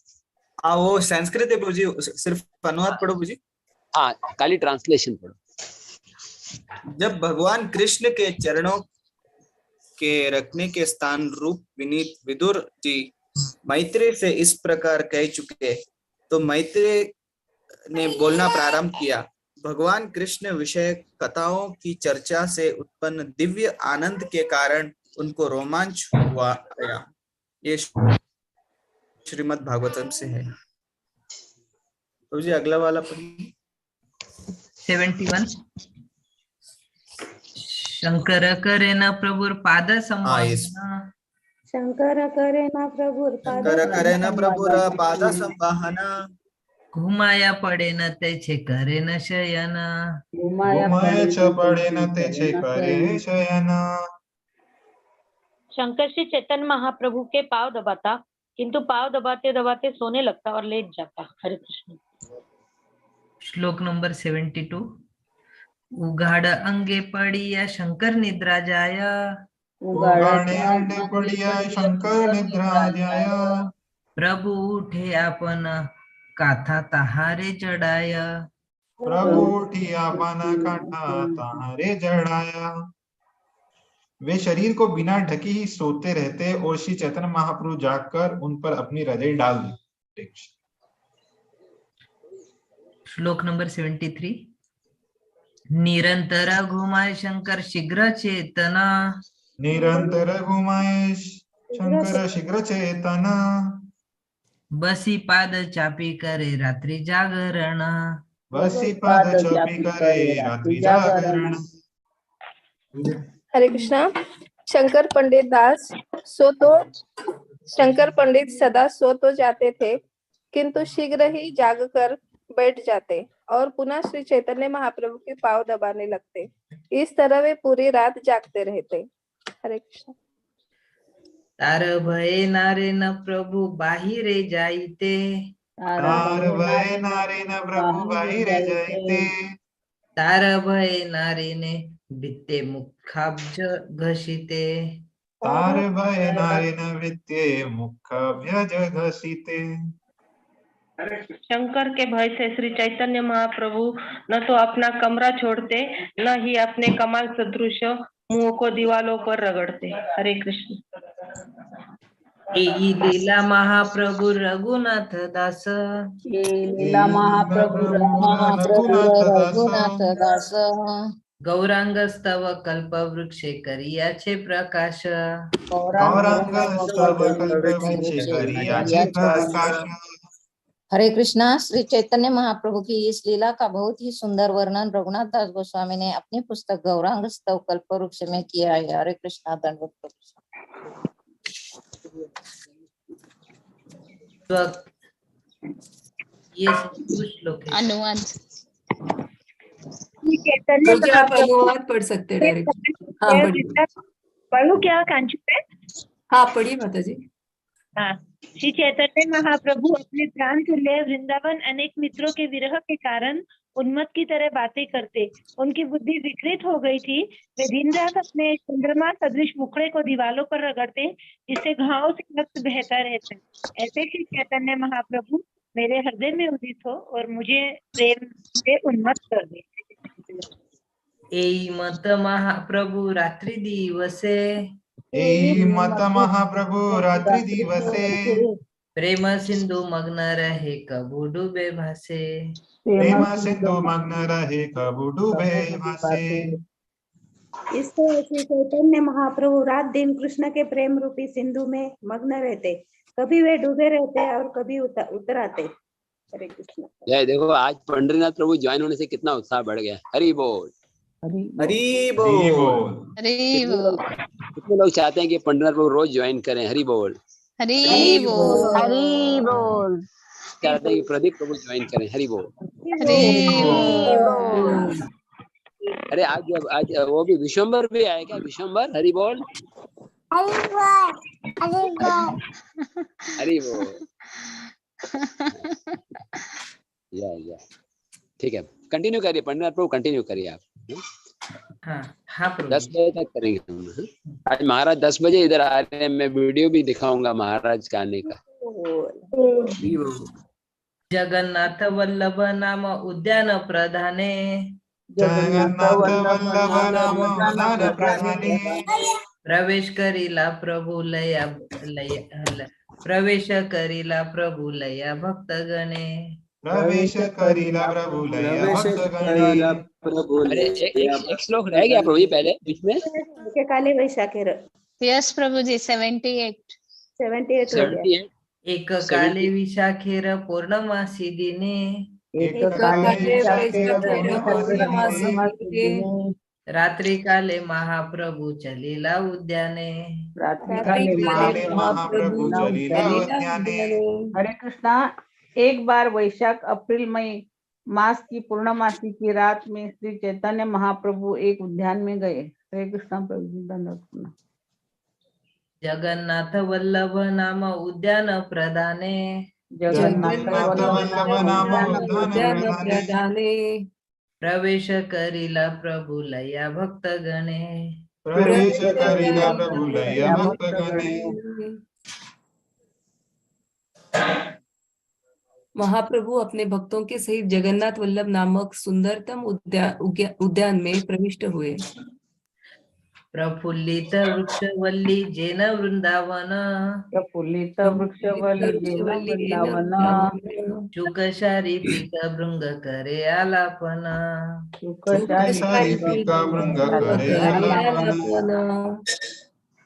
वो संस्कृत है प्रभु जी, सिर्फ अनुवाद पढ़ो प्रभु जी। हाँ,
खाली ट्रांसलेशन पढ़ो।
जब भगवान कृष्ण के चरणों के रखने के स्थान रूप विनीत विदुर जी मैत्रेय से इस प्रकार कह चुके, तो मैत्रेय ने बोलना प्रारंभ किया। भगवान कृष्ण विषय कथाओं की चर्चा से उत्पन्न दिव्य आनंद के कारण उनको रोमांच हुआ गया। ये श्रीमद् भागवतम से है। तो जी अगला वाला पढ़िए।
71 शंकर करे न प्रभुर पाद संवाहना,
शंकर करे न प्रभुर
पाद संवाहना,
घुमाया पड़े न तेचे करे न शयन,
पड़े न तेचे करे शयन।
शंकर श्री चैतन्य महाप्रभु के पांव दबाता, किंतु पांव दबाते दबाते सोने लगता और लेट जाता। हरे कृष्ण।
श्लोक नंबर 72 उगाड़ अंगे पड़िया शंकर निद्रा जाया,
उगाड़े अंगे पड़िया शंकर निद्रा जाया,
प्रभु उठे अपन काथा तहारे जड़ाया,
प्रभु उठी अपन काथा तहारे जड़ाया। वे शरीर को बिना ढके ही सोते रहते और श्री चैतन्य महाप्रभु जागकर उन पर अपनी रजाई डाल देते।
श्लोक नंबर 73 निरंतर घुमाए शंकर शीघ्र चेतना,
निरंतर घुमाए शंकर शीघ्र चेतना,
बसी पाद चापी करे रात्रि जागरण,
बसी पाद चापी करे रात्रि जागरण।
हरे कृष्णा। शंकर पंडित दास शंकर पंडित सदा सो तो जाते थे, किंतु शीघ्र ही जागकर बैठ जाते और पुनः श्री चैतन्य महाप्रभु के पांव दबाने लगते। इस तरह वे पूरी रात जागते रहते। हरे कृष्ण।
तार भय नारे न प्रभु बाहिरे जाइते,
तार भय नारे न प्रभु बाहिरे जाइते,
तार भय नारे ने बित्ते मुखाब्ज घसीते,
तार भय नारे न बित्ते मुखाब्ज घसीते।
शंकर के भय से श्री चैतन्य महाप्रभु न तो अपना कमरा छोड़ते, न ही अपने कमाल सदृश मुंह को दीवालों पर रगड़ते। हरे कृष्ण।
यही लीला महाप्रभु रघुनाथ दास,
लीला महाप्रभु रघुनाथ दास,
गौरांग स्तव कल्प वृक्षे करिया छे प्रकाश,
गौरांग स्तव कल्प वृक्षे करिया छे प्रकाश।
हरे कृष्णा। श्री चैतन्य महाप्रभु की इस लीला का बहुत ही सुंदर वर्णन रघुनाथ दास गोस्वामी ने अपनी पुस्तक गौरांग स्तव कल्प वृक्ष में किया है। हरे कृष्णा। दंडवत प्रभु।
ये श्लोक है
अनुवाद।
चैतन्य आप अनुवाद पढ़ सकते हैं डायरेक्ट। हाँ पढ़िए।
पढ़ू क्या कांचू पे?
हाँ पढ़िए माता जी।
हाँ। श्री चैतन्य महाप्रभु अपने प्राण तुल्य वृंदावन अनेक मित्रों के विरह के कारण उन्मत्त की तरह बातें करते। उनकी बुद्धि विकृत हो गई थी। वे दिन रात अपने चंद्रमा सदृश मुखड़े को दीवालों पर रगड़ते, जिससे घाव से रक्त बहता रहता। ऐसे श्री चैतन्य महाप्रभु मेरे हृदय में उदित हो और मुझे प्रेम से उन्मत्त कर दे।
एई मत महाप्रभु रात्रि दिवसे,
एई मत महाप्रभु रात्रि दिवसे,
प्रेम सिंधु मग्न रहे कबू डूबे भासे।
प्रेम सिंधु मग्न रहे कबू डूबे भासे।
इस तरह श्री चैतन्य महाप्रभु रात दिन कृष्ण के प्रेम रूपी सिंधु में मग्न रहते। कभी वे डूबे रहते और कभी उतर आते। हरे कृष्ण।
जय। देखो आज पंडरीनाथ प्रभु ज्वाइन होने से कितना उत्साह बढ़ गया। हरि बोल।
हरि बोल।
कितने लोग चाहते हैं कि पंडरीनाथ प्रभु रोज ज्वाइन करें। हरि बोल।
हरि बोल।
हरि बोल।
चाहते हैं कि प्रदीप प्रभु ज्वाइन करें। हरि बोल।
हरि बोल।
अरे आज वो भी विश्वम्बर भी आया क्या? विश्वम्बर। हरि बोल। हरि बोल। या ठीक है, कंटिन्यू करिए पंडित प्रभु, कंटिन्यू करिए आप।
हाँ
10 बजे तक करेंगे हम। आज महाराज 10 बजे इधर आ रहे हैं। मैं वीडियो भी दिखाऊंगा महाराज का आने का।
जगन्नाथ वल्लभ नाम उद्यान प्रधाने,
जगन्नाथ वल्लभ नाम उद्यान प्रधाने,
प्रवेश करीला प्रभु लया प्रवेश करीला प्रभु लया भक्तगणे,
प्रवेश करीला प्रभु लया भक्तगणे।
अरे एक श्लोक रह गया प्रभु जी पहले बीच में।
काले वैशाखेर।
यस प्रभु जी 78
हो गया।
एक काले विशाखेर पौर्णमासी दिने,
एक काले वैशाखेर पौर्णमासी दिने,
रात्रि काले महाप्रभु चलीला उद्याने,
रात्रि काले महाप्रभु चलीला उद्याने।
हरे कृष्णा। एक बार वैशाख अप्रैल मई मास की पूर्णमासी की रात में श्री चैतन्य महाप्रभु एक उद्यान में गए। हरे कृष्णा प्रभु जी धन्यवाद।
जगन्नाथ वल्लभ नाम उद्यान प्रधाने,
जगन्नाथ वल्लभ नाम उद्यान प्रधाने,
प्रवेश करीला प्रभु लया भक्तगणे,
प्रवेश करीला प्रभु लया भक्तगणे।
महाप्रभु अपने भक्तों के सहित जगन्नाथ वल्लभ नामक सुंदरतम उद्यान में प्रविष्ट हुए।
प्रफुल्लित वृक्षवल्ली जैन वृंदावन,
प्रफुल्लित वृक्षवल्ली जैन वृंदावन,
शुकशारी पीत भृंग करे आलापन,
शुकशारी पीत भृंग करे आलापन।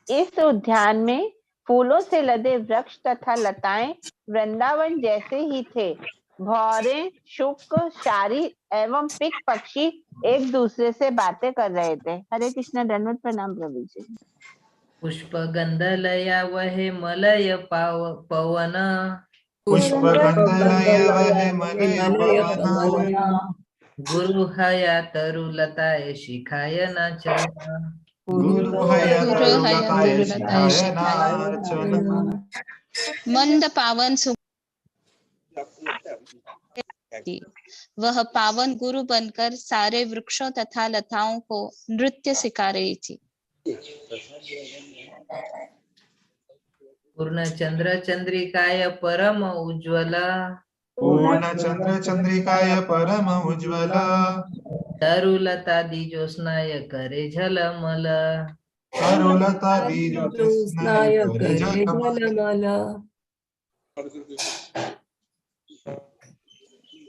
इस उद्यान में फूलों से लदे वृक्ष तथा लताएं वृंदावन जैसे ही थे। भौरे, शुक, शारी एवं पिक पक्षी एक दूसरे से बातें कर रहे थे। हरे कृष्ण दंडवत प्रणाम प्रभु जी।
पुष्प गंध लया वहे मलय पवन,
पुष्प गंध लया वहे मलय पवन,
गुरु हया तरु लताए शिखाय नाचन,
गुरु हया तरु लताए शिखाय नाचन।
मंद पावन वह पावन गुरु बनकर सारे वृक्षों तथा लताओं को नृत्य सिखा रही थी।
पूर्ण चंद्र चंद्रिकाय परम उज्ज्वला,
पूर्ण चंद्र चंद्रिकाय परम उज्ज्वला,
तरुलता दिजोत्स्नाय करे झलमल,
तरुलता दिजोत्स्नाय करे झलमल।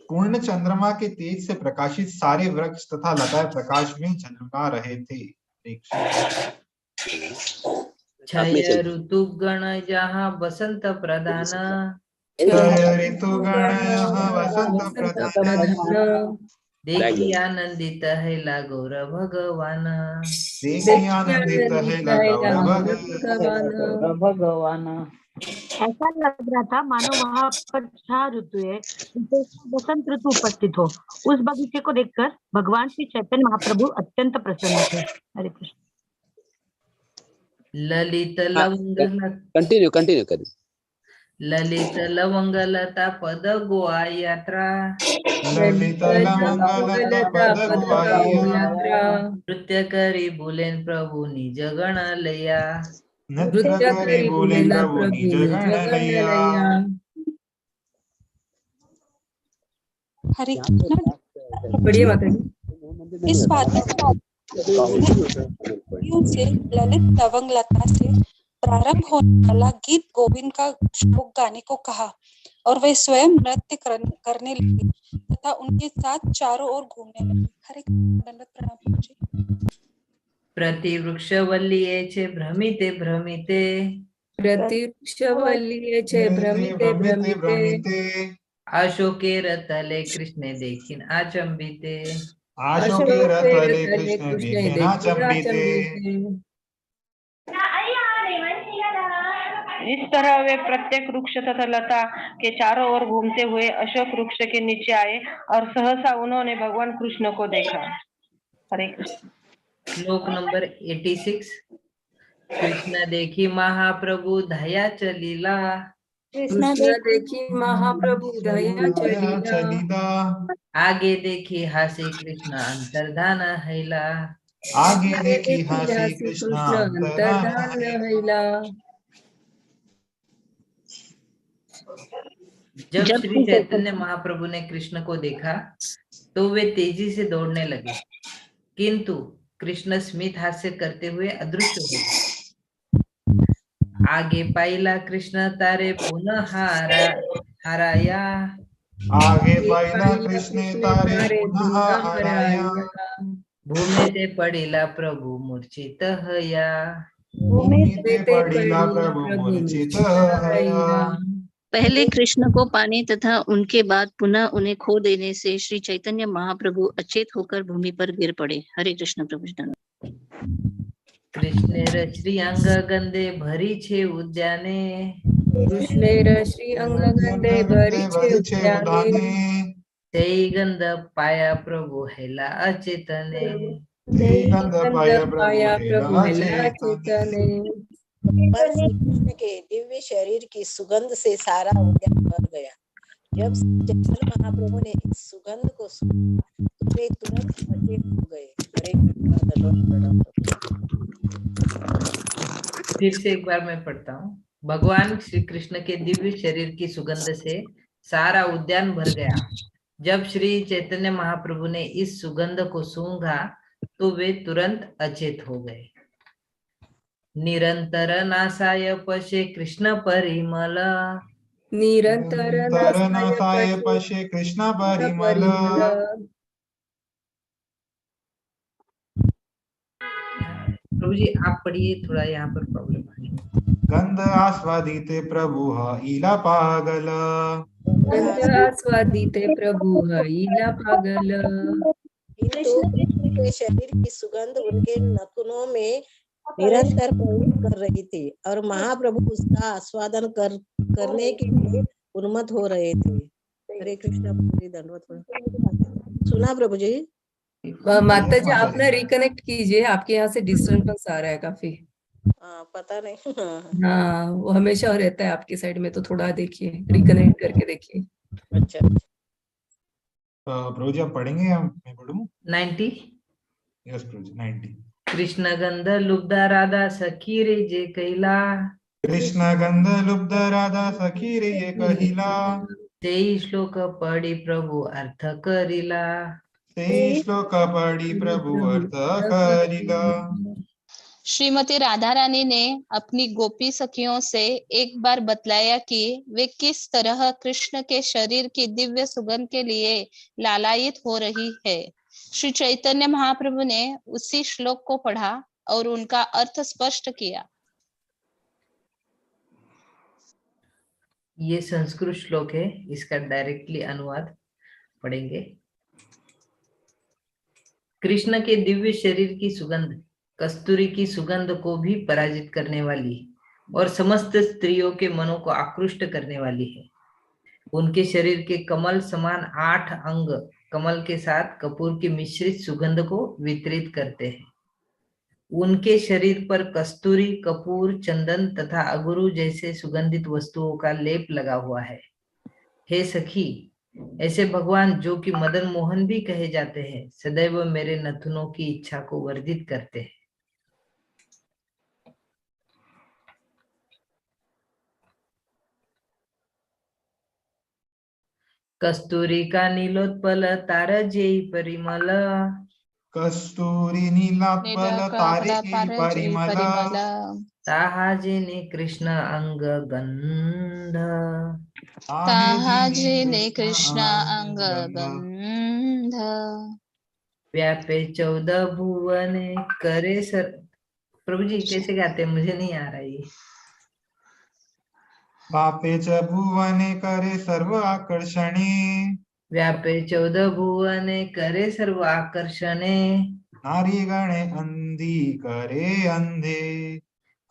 पूर्ण चंद्रमा के तेज से प्रकाशित सारे वृक्ष तथा लताएं प्रकाश में झलमला रहे थे।
छय ऋतु गण जहाँ बसंत प्रधान,
छय ऋतु गण यहाँ बसंत प्रधान,
देखी आनंदित है लागौर भगवान,
देखी आनंदित है लागौर
भगवान।
ऐसा लग रहा था मानो वहाँ पर 6 ऋतु है, बसंत ऋतु उपस्थित हो। उस बगीचे को देखकर भगवान श्री चैतन्य महाप्रभु अत्यंत प्रसन्न थे। हरे कृष्ण।
ललित लवंग
कंटिन्यू करिए।
ललित लवंग लता पद गोआ यात्रा
ललित लवंग लता पद गुआइया
नृत्य करी बोलेन प्रभु निज गण लया
नृत्य करी बोले प्रभु निज गण लैया।
हरे कृष्ण।
बढ़िया माता जी।
इस वाद्य से ललित लवंग लता से प्रारंभ होने वाला गीत गोविंद का श्लोक गाने को कहा और वे स्वयं नृत्य करने लगे तथा उनके साथ चारों ओर घूमने लगे। हरे दंडवत प्रणाम प्रभुजी।
प्रतिवृक्षवल्लिये चे भ्रमिते भ्रमिते
प्रतिवृक्षवल्लिये चे भ्रमिते भ्रमिते
अशोके रतले कृष्णे देखिन आचंबिते
अशोके रतले कृष्ण देखें आचंबिते।
इस तरह वे प्रत्येक वृक्ष तथा लता के चारों ओर घूमते हुए अशोक वृक्ष के नीचे आए और सहसा उन्होंने भगवान कृष्ण को देखा। हरे कृष्ण।
श्लोक नंबर 86। कृष्ण देखी महाप्रभु दया चलीला
कृष्ण देखी महाप्रभु दया चलीला
आगे देखी हासे कृष्ण अंतर्धान हैला
आगे देखी हासी कृष्ण अंतर्धान
हैला।
जब श्री चैतन्य महाप्रभु ने कृष्ण को देखा तो वे तेजी से दौड़ने लगे, किंतु कृष्ण स्मित हास्य करते हुए अदृश्य हो गए। आगे पाइला कृष्ण तारे पुनः हाराया
आगे पाहिला कृष्णे तारे पुनः हराया
भूमि ते पडिला प्रभु मूर्छित हया
भूमि ते पडिला प्रभु मूर्छित हया।
पहले कृष्ण को पाने तथा उनके बाद पुनः उन्हें खो देने से श्री चैतन्य महाप्रभु अचेत होकर भूमि पर गिर पड़े। हरे कृष्ण प्रभु।
कृष्णेर श्री अंग गंदे भरी छे उद्याने
कृष्णेर श्री अंग गंदे भरी छे उद्याने
तेई गंध पाया प्रभु हेला अचेतने
गंध पाया प्रभु हेला
चेतने।
पर श्री कृष्ण के दिव्य शरीर की सुगंध से सारा उद्यान भर गया। जब चैतन्य महाप्रभु ने इस सुगंध को सुना तो वे तुरंत अचेत हो गए। हरे कृष्ण।
फिर से एक बार मैं पढ़ता हूँ। भगवान श्री कृष्ण के दिव्य शरीर की सुगंध से सारा उद्यान भर गया। जब श्री चैतन्य महाप्रभु ने इस सुगंध को सूंघा तो वे तुरंत अचेत हो गए। निरंतर नासाय पशे कृष्ण परिमल
निरंतर
नासाय पशे कृष्ण परिमल।
प्रभु जी आप पढ़िए, थोड़ा यहाँ पर प्रॉब्लम है।
गंध आस्वादिते प्रभु इला पागल
गंध आस्वादिते प्रभु इला पागल।
कृष्ण के शरीर की सुगंध उनके नथुनों में निरंतर प्रवेश कर रही थी और महाप्रभु उसका आस्वादन करने के लिए उन्मत्त हो रहे थे। हरे कृष्ण। दंडवत। सुना प्रभु जी?
माता जी आप ना रिकनेक्ट कीजिए, आपके यहाँ से डिस्टर्बेंस आ रहा है काफी।
पता नहीं।
हाँ वो हमेशा रहता है आपकी साइड में, तो थोड़ा देखिए, रिकनेक्ट करके देखिए।
अच्छा
प्रभु जी आप पढ़ेंगे या मैं पढ़ूं?
90।
यस प्रभु जी 90।
कृष्ण गंध लुब्ध राधा सखी रे जे कैला
कृष्ण गंध लुब्ध राधा सखी रे ये कहिला
तेई श्लोक पढ़ी प्रभु अर्थ करिला
तेई श्लोक पढ़ी प्रभु अर्थ करिला।
श्रीमती राधा रानी ने अपनी गोपी सखियों से एक बार बतलाया कि वे किस तरह कृष्ण के शरीर की दिव्य सुगंध के लिए लालायित हो रही है। श्री चैतन्य महाप्रभु ने उसी श्लोक को पढ़ा और उनका अर्थ स्पष्ट किया।
ये संस्कृत श्लोक है, इसका डायरेक्टली अनुवाद पढ़ेंगे। कृष्ण के दिव्य शरीर की सुगंध कस्तूरी की सुगंध को भी पराजित करने वाली और समस्त स्त्रियों के मनों को आकृष्ट करने वाली है। उनके शरीर के कमल समान 8 अंग कमल के साथ कपूर की मिश्रित सुगंध को वितरित करते हैं। उनके शरीर पर कस्तूरी, कपूर, चंदन तथा अगुरु जैसे सुगंधित वस्तुओं का लेप लगा हुआ है। हे सखी, ऐसे भगवान जो कि मदन मोहन भी कहे जाते हैं, सदैव मेरे नथुनों की इच्छा को वर्धित करते हैं। कस्तूरी का नीलोत्पल तार जेई परिमल,
कस्तूरी नीलात्पल तारे परिमल,
ताहा जेने कृष्ण अंग गंध,
ताहा जिने कृष्ण अंग गंध,
व्यापे 14 भुवने करे सर। प्रभु जी कैसे गाते हैं, मुझे नहीं आ रहा ये।
व्यापे च भुवने करे सर्व आकर्षणे,
व्यापे 14 भुवने करे सर्व आकर्षणे,
नारी गणे अंधी करे अंधे,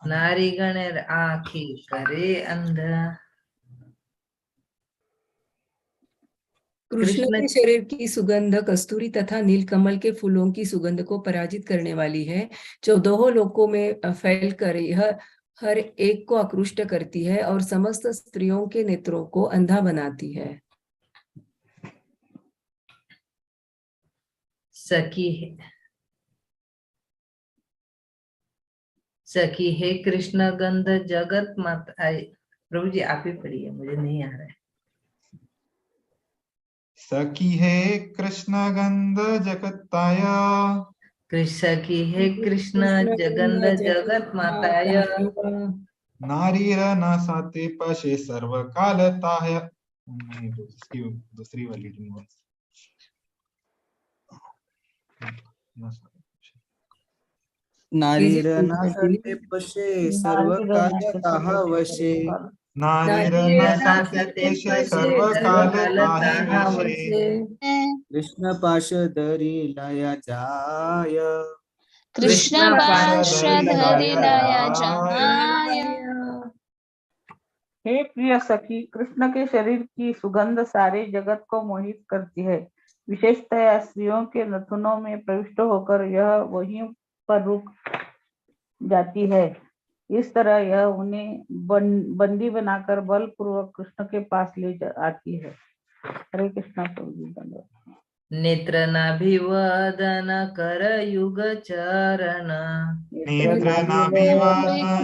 नारी गण आखी करे अंध।
कृष्ण के शरीर की सुगंध कस्तूरी तथा नीलकमल के फूलों की सुगंध को पराजित करने वाली है। 14 लोकों में फैलकर यह हर एक को आकृष्ट करती है और समस्त स्त्रियों के नेत्रों को अंधा बनाती है।
सखी है कृष्ण गंध जगत माता। प्रभु जी आप ही पढ़िए, मुझे नहीं आ रहा है।
सखी है कृष्ण गंध जगताया,
सखी है कृष्ण जगंध जगत माताय,
नारीर न साते पशे सर्व कालताय। नहीं, इसकी दूसरी वाली
नारीर न सते पशे सर्व कालताः वशे,
नारीर न साते पशे सर्व कालताः वशे,
कृष्ण पाश धरी लया जाय,
कृष्ण पाश धरि लया जाय।
हे प्रिय सखी, कृष्ण के शरीर की सुगंध सारे जगत को मोहित करती है। विशेषतया स्त्रियों के नथुनों में प्रविष्ट होकर यह वहीं पर रुक जाती है। इस तरह यह उन्हें बंदी बनाकर बलपूर्वक कृष्ण के पास ले आती है। हरे कृष्णा प्रभु जी धन्यवाद।
नेत्र नाभिवदन कर युग चरण,
नेत्र नाभिवदन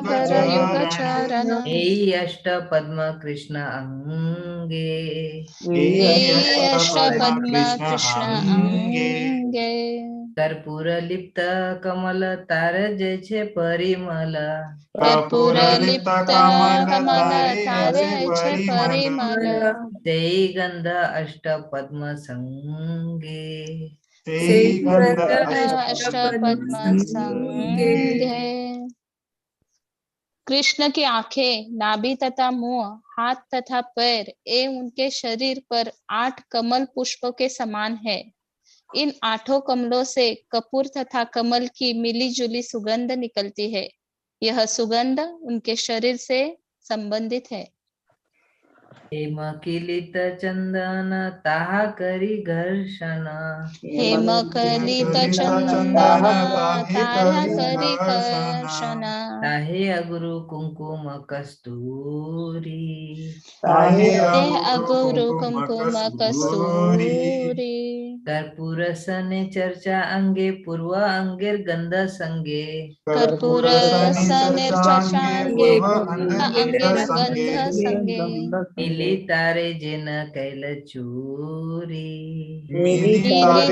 कर युग चरण,
एई अष्ट पद्म कृष्ण अंगे,
एई अष्ट पद्म कृष्ण अंगे,
कर्पूर लिप्त कमल तार जैसे परिमल,
कर्पूर लिप्त कमल तारे परिमल,
तेई गंध अष्ट पद्म संगे,
अष्ट पद्म संगे। कृष्ण की आंखें, नाभि तथा मुंह, हाथ तथा पैर एवं उनके शरीर पर 8 कमल पुष्पों के समान है। इन 8 कमलों से कपूर तथा कमल की मिली जुली सुगंध निकलती है। यह सुगंध उनके शरीर से संबंधित है।
हेम किलित चंदन ताहा करी घर्षण,
हेम कलित चंदन ताहा करी घर्षण,
ताहे अगुरु कुंकुम कस्तूरी,
ताहे अगुरु कुंकुम कस्तूरी,
कर्पूर सने चर्चा अंगे पूर्व अंगेर गंध संगे,
कर्पूर सने चर्चांगे अंगेर गंध संगे,
मिली तारे जेन कैल चूरी,
मिली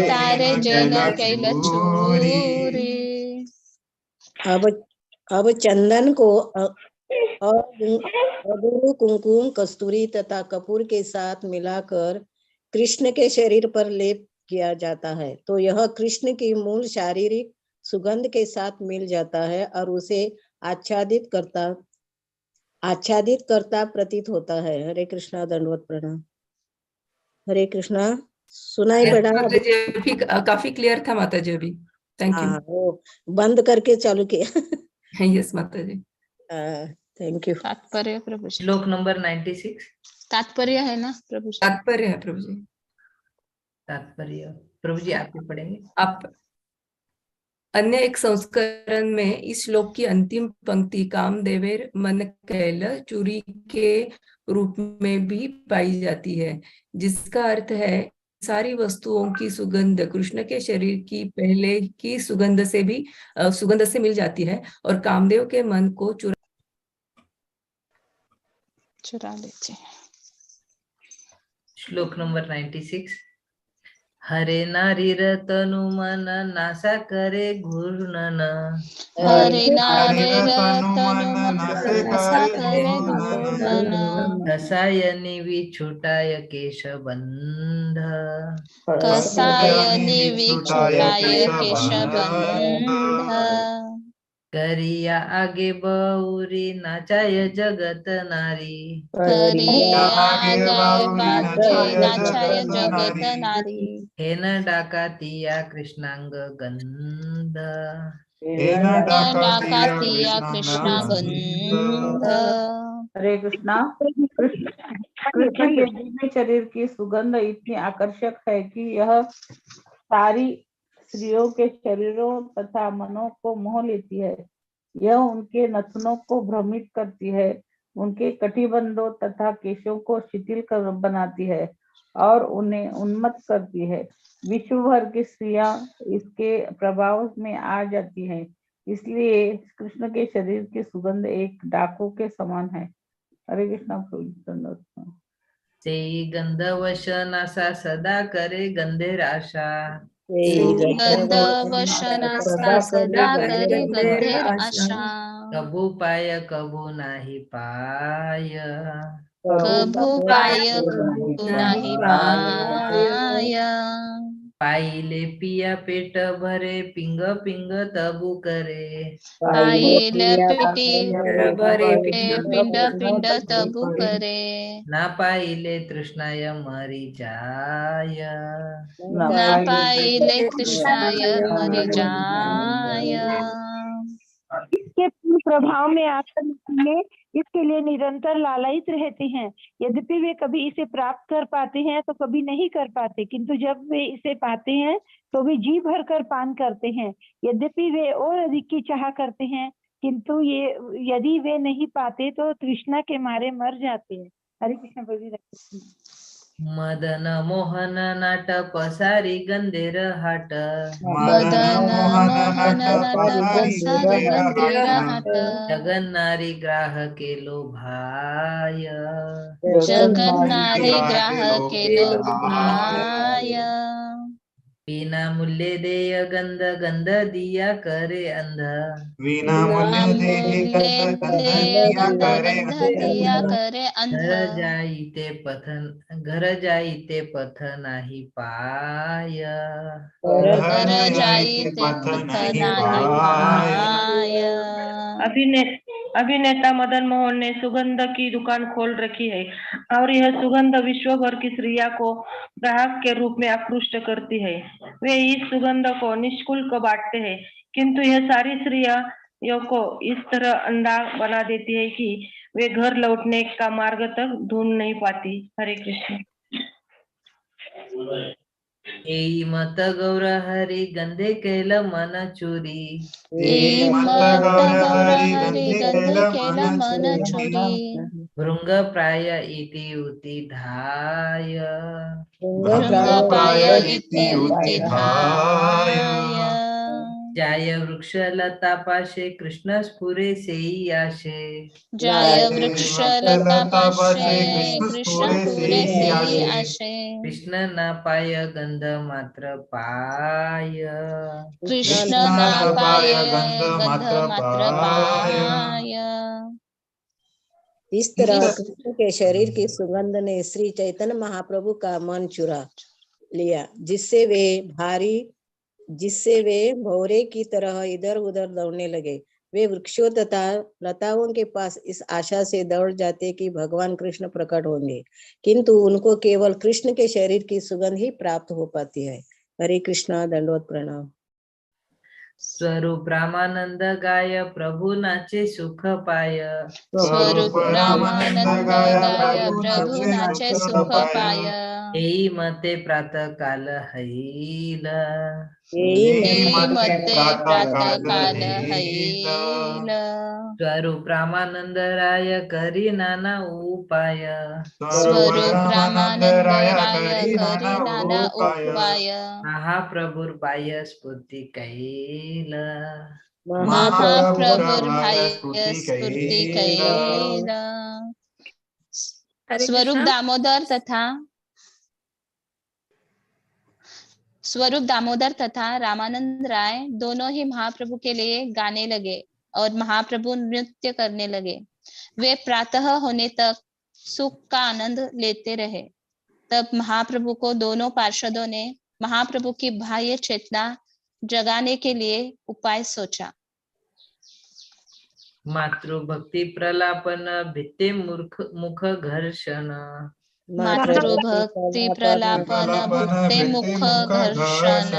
तारे जन कैल चूरी।
अब चंदन को अगुरु कुमकुम कस्तूरी तथा कपूर के साथ मिलाकर कृष्ण के शरीर पर लेप किया जाता है, तो यह कृष्ण की मूल शारीरिक सुगंध के साथ मिल जाता है और उसे आच्छादित करता प्रतीत होता है। हरे कृष्णा, दंडवत प्रणाम। हरे कृष्णा, सुनाई पड़ा?
अभी काफी क्लियर था माता जी अभी। Thank you.
वो बंद करके चालू किया।
यस माता जी,
थैंक यू।
तात्पर्य प्रभु जी,
श्लोक नंबर 96
तात्पर्य है ना प्रभु जी?
तात्पर्य है प्रभु जी।
तात्पर्य प्रभु जी आप ही पढ़ेंगे?
आप अन्य एक संस्करण में इस श्लोक की अंतिम पंक्ति कामदेवेर मन कैल चूरी के रूप में भी पाई जाती है, जिसका अर्थ है सारी वस्तुओं की सुगंध कृष्ण के शरीर की पहले की सुगंध से मिल जाती है और कामदेव के मन को
चुरा लेते हैं।
श्लोक नंबर 96। हरे नारी रतनु मन नासा करे घूर्णन।
हरे नारी रतनु मन नासा करे घूर्णन।
रसायनी विछुटाय केशबंध।
कसायनी विछुटाय केशबंध।
करिया आगे बौरी नाचाय जगत नारी।
करिया आगे नाचाय जगत नारी।
हेन डाकातिया कृष्णांग गंध।
डाकातिया कृष्णा गंध।
हरे कृष्णा। कृष्ण के दिव्य शरीर की सुगंध इतनी आकर्षक है कि यह सारी स्त्रियों के शरीरों तथा मनों को मोह लेती है। यह उनके नथनों को भ्रमित करती है, उनके कटिबंधों तथा केशों को शिथिल कर बनाती है और उन्हें उन्मत्त करती है। विश्व भर की स्त्रियां इसके प्रभाव में आ जाती हैं। इसलिए कृष्ण के शरीर की सुगंध एक डाकू के समान है। हरे कृष्णा।
से गंधवशनासा सदा करे गंधेर आशा।
गंधवशनासा सदा करे गंधेर आशा।
कभू पाय कभू नाही पाय।
कभू पाय कभू नाही पाय।
पाइले पिया पेट भरे पिंग पिंग तबु करे।
पाइले पिटी भरे पिंड पिंड तबु करे।
ना पाइले तृष्णाय मरी जाय।
ना पाइले कृष्णाय मरि जाय।
इसके प्रभाव में आकर में इसके लिए निरंतर लालायित रहते हैं। यद्यपि वे कभी इसे प्राप्त कर पाते हैं तो कभी नहीं कर पाते, किंतु जब वे इसे पाते हैं तो वे जी भर कर पान करते हैं। यद्यपि वे और अधिक की चाह करते हैं, किंतु यदि वे नहीं पाते तो तृष्णा के मारे मर जाते हैं। हरे कृष्ण। प्रभु
मदन मोहन नाट पसारी गंधेर हाट।
मदन मोहन नाट पसारी गंधेर हाट।
जगन्नारी ग्राहके लोभाय।
जगन्नारी ग्राहके लोभाय।
बिना मूल्य देय गंध गंध दिया करे अंध।
बिना मूल्य देय गंध
गंध दिया करे अंध।
घर जाईते पथ नाही पाय।
घर जाईते पथ नाही पाय।
अभिनेता मदन मोहन ने सुगंध की दुकान खोल रखी है और यह सुगंध विश्व भर की स्त्रियां को ग्राहक के रूप में आकृष्ट करती है। वे इस सुगंध को निःशुल्क बांटते हैं, किंतु यह सारी स्त्रियों को इस तरह अंधा बना देती है कि वे घर लौटने का मार्ग तक ढूंढ नहीं पाती। हरे कृष्ण।
एई मत गौर हरि गंधे कैल मन चोरी।
मत गौर हरि गंधे कैल मन चोरी।
भृंग प्राय इति उति धाय।
भृंग प्राय इति उति धाय।
जाय वृक्ष लता पाशे कृष्ण स्फुरे सेई आशे।
जाय वृक्ष लता पाशे कृष्ण स्फुरे सेई आशे।
कृष्ण ना पाय गंध मात्र पाय।
कृष्ण ना पाय गंध मात्र पाय।
इस तरह कृष्ण के शरीर की सुगंध ने श्री चैतन्य महाप्रभु का मन चुरा लिया, जिससे वे भौरे की तरह इधर उधर दौड़ने लगे। वे वृक्षों तथा लताओं के पास इस आशा से दौड़ जाते कि भगवान कृष्ण प्रकट होंगे, किंतु उनको केवल कृष्ण के शरीर की सुगंध ही प्राप्त हो पाती है। हरे कृष्णा। दंडवत प्रणाम।
स्वरूप रामानंद गाय प्रभु नाचे सुख पाय।
स्वरूप रामानंद गाय प्रभु नाचे सुख पाय।
एई मते प्रातः काल हईल
मते प्रातः काल हईल
स्वरूप रामानंद राय करी नाना उपाय
स्वरूप रामानंद राय करी नाना उपाय
महाप्रभुर बाह्य स्फूर्ती कैल
महाप्रभुर बाह्य स्फूर्ति कैल स्वरूप दामोदर तथा रामानंद राय दोनों ही महाप्रभु के लिए गाने लगे और महाप्रभु नृत्य करने लगे। वे प्रातः होने तक सुख का आनंद लेते रहे। तब महाप्रभु को दोनों पार्षदों ने महाप्रभु की बाह्य चेतना जगाने के लिए उपाय सोचा।
मातृभक्ति प्रलापन भित्ते मुख घर्षण
मातृभक्ति प्रलापन भुक्ते मुख घर्षण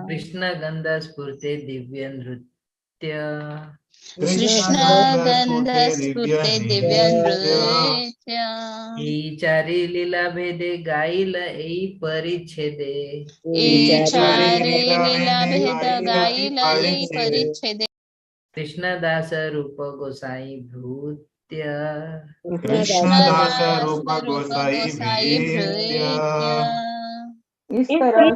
कृष्ण गंध स्फूर्ते दिव्य नृत्य
कृष्ण गंध स्फूर्ते दिव्य नृत्य
चारी लीला भेदे गाइल एई परिच्छेदे
चारी लीला भेद गाइल एई परिच्छेदे
कृष्णदास रूप गोसाई भृत्य
कृष्णदास रूप गोसाई भृत्य।
इस तरह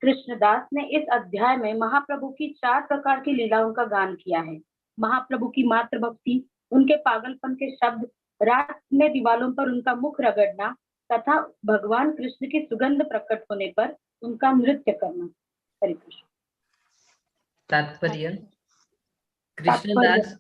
कृष्णदास ने इस अध्याय में महाप्रभु की 4 प्रकार की लीलाओं का गान किया है। महाप्रभु की मातृ भक्ति, उनके पागलपन के शब्द, रात में दीवालों पर उनका मुख रगड़ना तथा भगवान कृष्ण की सुगंध प्रकट होने पर उनका नृत्य करना। हरे कृष्ण।
तात्पर्य कृष्णदास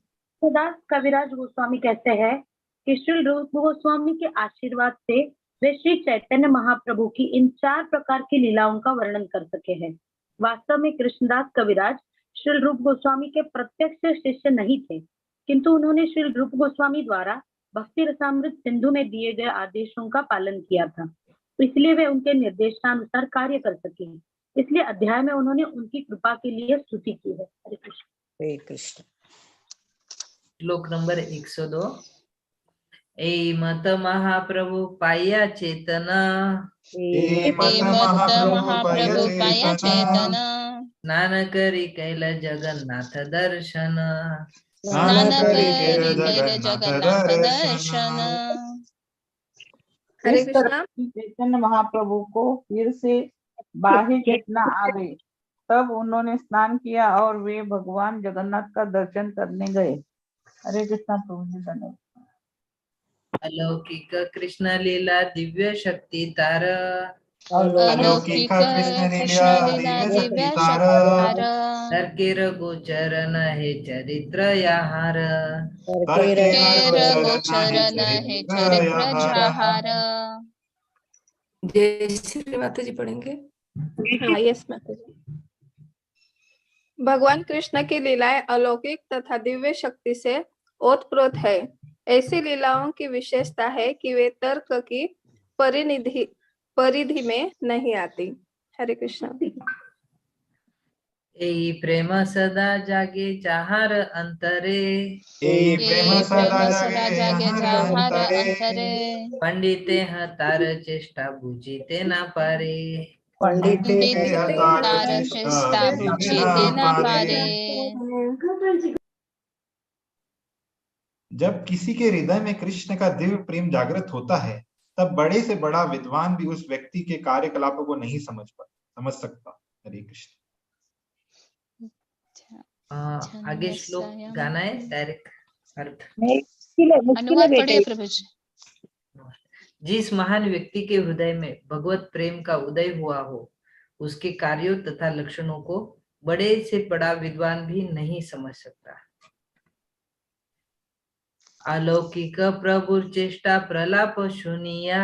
कविराज गोस्वामी कहते हैं कि श्री रूप गोस्वामी के आशीर्वाद से वे श्री चैतन्य महाप्रभु की इन 4 प्रकार की लीलाओं का वर्णन कर सके हैं। वास्तव में कृष्णदास कविराज श्री रूप गोस्वामी के प्रत्यक्ष शिष्य नहीं थे, किंतु उन्होंने श्री रूप गोस्वामी द्वारा भक्ति रसामृत सिंधु में दिए गए आदेशों का पालन किया था, इसलिए वे उनके निर्देशानुसार कार्य कर सके। इसलिए अध्याय में उन्होंने उनकी कृपा के लिए स्तुति की है। हरे कृष्ण।
हरे कृष्ण।
श्लोक नंबर 102। ए मत महाप्रभु पाया चेतना
महाप्रभु पाया चेतना
स्नान करी कैल जगन्नाथ दर्शन
स्नान करी कैल जगन्नाथ दर्शन।
इस तरह चैतन्य महाप्रभु को फिर से बाह्य चेतना आ गई। तब उन्होंने स्नान किया और वे भगवान जगन्नाथ का दर्शन करने गए। हरे कृष्णा। प्रभुजी धन्यवाद।
अलौकिक कृष्ण लीला दिव्य शक्ति तार
अलौकिक कृष्ण लीला दिव्य शक्ति तार
तर्केर गोचरन है चरित्र याहार
गोचरन है चरित्र जहार।
जय श्री माता जी पढ़ेंगे।
हाँ, यस माता जी। भगवान कृष्ण की लीलाएं अलौकिक तथा दिव्य शक्ति से ओतप्रोत है। ऐसी लीलाओं की विशेषता है कि वे तर्क की परिधि में नहीं आती। हरे कृष्ण।
एई प्रेम सदा जागे चाहार अंतरे
प्रेम सदा जागे चाहार अंतरे
पंडिते तार चेष्टा बुझीते ना पारे
पंडिते तार चेष्टा बुझीते ना पारे।
जब किसी के हृदय में कृष्ण का दिव्य प्रेम जागृत होता है, तब बड़े से बड़ा विद्वान भी उस व्यक्ति के कार्यकलापों को नहीं समझ सकता। हरे कृष्ण।
आगे श्लोक गाना है डायरेक्ट अर्थ
अनुवाद पढ़िए प्रभुजी।
जिस महान व्यक्ति के हृदय में भगवत प्रेम का उदय हुआ हो, उसके कार्यों तथा लक्षणों को बड़े से बड़ा विद्वान भी नहीं समझ सकता। अलौकिक प्रभु चेष्टा प्रलाप सुनिया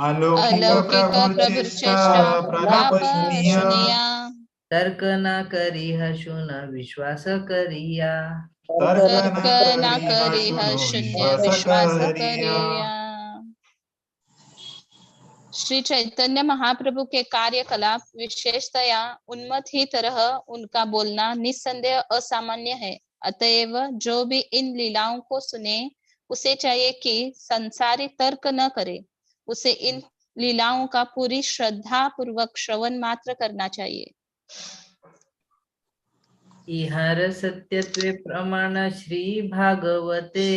अलौकिक प्रभु चेष्टा प्रलाप सुनिया
तर्क ना करी हशुन विश्वास करिया
तर्क ना करी शून्य विश्वास करिया। श्री चैतन्य महाप्रभु के कार्यकलाप विशेषतया उन्मत्त ही तरह उनका बोलना निस्संदेह असामान्य है। अतएव जो भी इन लीलाओं को सुने, उसे चाहिए कि संसारी तर्क न करे, उसे इन लीलाओं का पूरी श्रद्धा पूर्वक श्रवण मात्र करना चाहिए।
इहार सत्यत्वे प्रमाण श्री भागवते,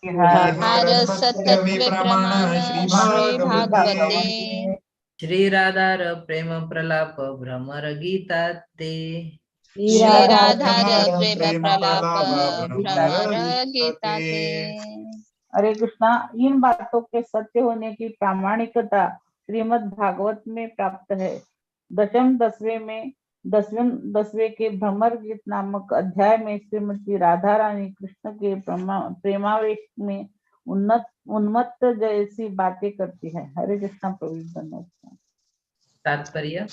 इहार सत्यत्वे प्रमाण श्री भागवते,
श्री राधार प्रेम प्रलाप भ्रमर गीता ते,
श्री राधार प्रेम प्रलाप भ्रमर गीता ते।
हरे कृष्णा। इन बातों के सत्य होने की प्रामाणिकता श्रीमद् भागवत में प्राप्त है। दसवें के भ्रमर गीत नामक अध्याय में श्रीमती राधा रानी कृष्ण के प्रेमावेश में उन्मत्त जैसी बातें करती है। हरे कृष्णा प्रभु।
तात्पर्य,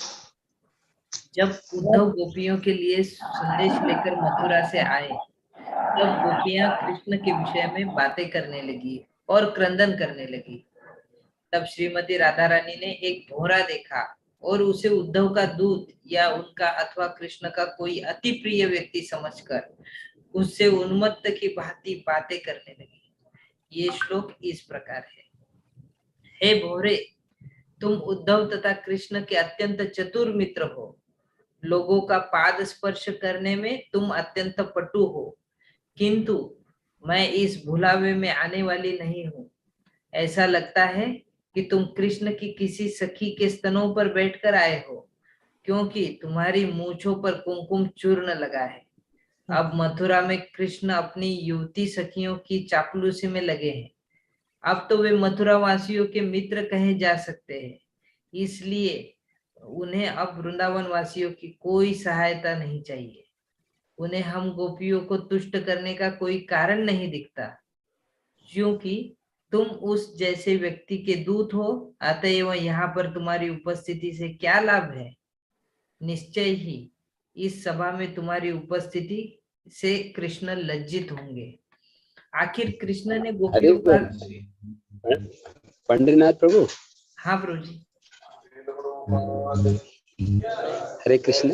जब उद्धव गोपियों के लिए संदेश लेकर मथुरा से आए, तब गोपियां कृष्ण के विषय में बातें करने लगी और क्रंदन करने लगी। तब श्रीमती राधा रानी ने एक भौरा देखा और उसे उद्धव का दूत या उनका अथवा कृष्ण का कोई अति प्रिय व्यक्ति समझकर उससे उन्मत्त की भांति बातें करने लगी। ये श्लोक इस प्रकार है। हे भौरे, तुम उद्धव तथा कृष्ण के अत्यंत चतुर मित्र हो। लोगों का पाद स्पर्श करने में तुम अत्यंत पटु हो, किंतु मैं इस भुलावे में आने वाली नहीं हूँ। ऐसा लगता है कि तुम कृष्ण की किसी सखी के स्तनों पर बैठकर आए हो, क्योंकि तुम्हारी मूंछों पर कुमकुम चूर्ण लगा है। अब मथुरा में कृष्ण अपनी युवती सखियों की चापलूसी में लगे हैं। अब तो वे मथुरा वासियों के मित्र कहे जा सकते हैं, इसलिए उन्हें अब वृंदावन वासियों की कोई सहायता नहीं चाहिए। उन्हें हम गोपियों को तुष्ट करने का कोई कारण नहीं दिखता, क्योंकि तुम उस जैसे व्यक्ति के दूत हो। अतएव यहाँ पर तुम्हारी उपस्थिति से क्या लाभ है? निश्चय ही इस सभा में तुम्हारी उपस्थिति से कृष्ण लज्जित होंगे। आखिर कृष्ण ने गोपियों का।
पंडितनाथ प्रभु।
हाँ प्रभु जी।
हरे कृष्ण।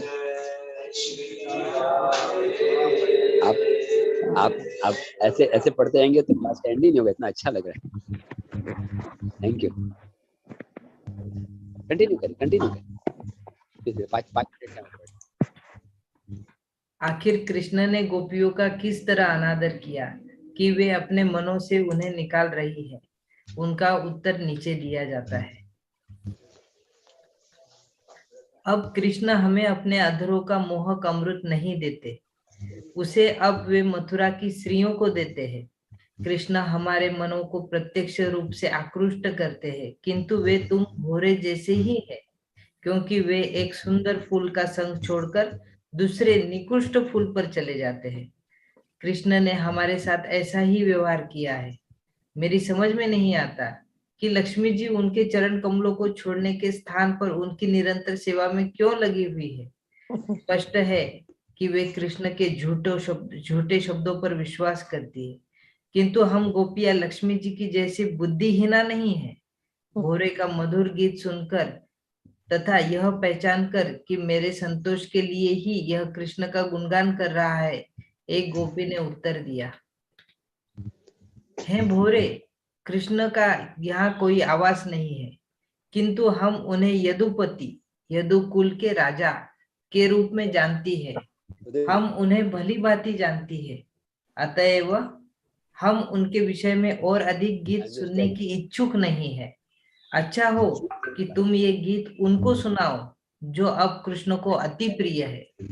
आप ऐसे ऐसे पढ़ते जाएंगे तो क्लास एंड ही नहीं होगा, इतना अच्छा लग रहा है। Thank you. कंटिन्यू करें। 5 मिनट।
आखिर कृष्ण ने गोपियों का किस तरह अनादर किया कि वे अपने मनों से उन्हें निकाल रही है। उनका उत्तर नीचे दिया जाता है। अब कृष्ण हमें अपने अधरों का मोहक अमृत नहीं देते, उसे अब वे मथुरा की स्त्रियों को देते हैं। कृष्ण हमारे मनों को प्रत्यक्ष रूप से आकृष्ट करते हैं, किंतु वे तुम भौरे जैसे ही है, क्योंकि वे एक सुंदर फूल का संग छोड़कर दूसरे निकृष्ट फूल पर चले जाते हैं। कृष्ण ने हमारे साथ ऐसा ही व्यवहार किया है। मेरी समझ में नहीं आता कि लक्ष्मी जी उनके चरण कमलों को छोड़ने के स्थान पर उनकी निरंतर सेवा में क्यों लगी हुई है। स्पष्ट है कि वे कृष्ण के झूठे शब्दों पर विश्वास करती है, किंतु हम गोपियां लक्ष्मी जी की जैसी बुद्धिहीना नहीं है। भोरे का मधुर गीत सुनकर तथा यह पहचान कर कि मेरे संतोष के लिए ही यह कृष्ण का गुणगान कर रहा है, एक गोपी ने उत्तर दिया, हे भोरे, कृष्ण का यहाँ कोई आवास नहीं है, किंतु हम उन्हें यदुपति, यदुकुल के राजा के रूप में जानती है। हम उन्हें भली भांति जानती है, अतएव हम उनके विषय में और अधिक गीत सुनने की इच्छुक नहीं है। अच्छा हो कि तुम ये गीत उनको सुनाओ जो अब कृष्ण को अति प्रिय है।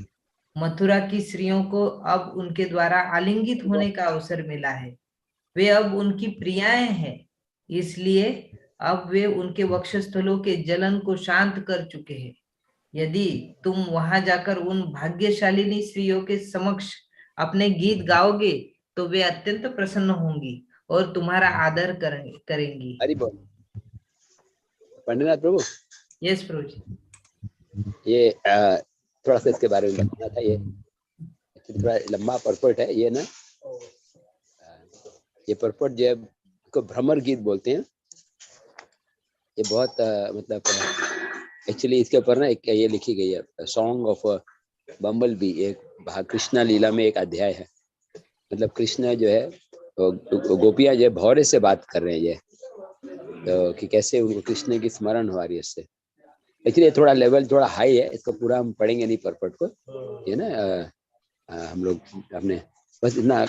मथुरा की स्त्रियों को अब उनके द्वारा आलिंगित होने का अवसर मिला है। वे अब उनकी प्रियाएं हैं, इसलिए अब वे उनके वक्षस्थलों के जलन को शांत कर चुके हैं। यदि तुम वहां जाकर उन भाग्यशालिनी स्त्रियों के समक्ष अपने गीत गाओगे तो वे अत्यंत प्रसन्न होंगी और तुम्हारा आदर करेंगी।
हरि बोल। पंडितनाथ प्रभु।
यस प्रभु जी।
ये थोड़ा सा इसके बारे में बताना था। ये थोड़ा लंबा पर्पट है ये ना। ये पर्पट जो है को भ्रमर गीत बोलते हैं। ये बहुत मतलब एक्चुअली इसके ऊपर ना एक ये लिखी गई है, सॉन्ग ऑफ बम्बल बी, एक कृष्णा लीला में एक अध्याय है। मतलब कृष्ण जो है गोपियां जो है भौरे से बात कर रहे हैं। ये तो कि कैसे उनको कृष्ण की स्मरण हुआ रही है इससे। एक्चुअली थोड़ा लेवल थोड़ा हाई है, इसको पूरा हम पढ़ेंगे नहीं परपट को, ये ना हम लोग अपने बस इतना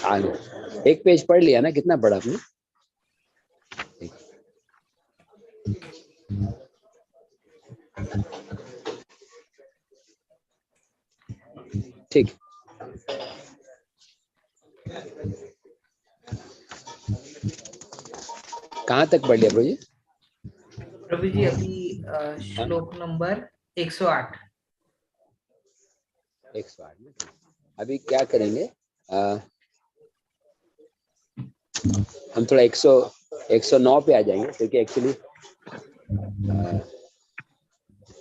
एक पेज पढ़ लिया ना, कितना पढ़ा आपने? ठीक, कहाँ तक पढ़ लिया प्रभु जी?
प्रभु जी अभी श्लोक नंबर 108।
108 में अभी क्या करेंगे, हम थोड़ा 109 पे आ जाएंगे, क्योंकि एक्चुअली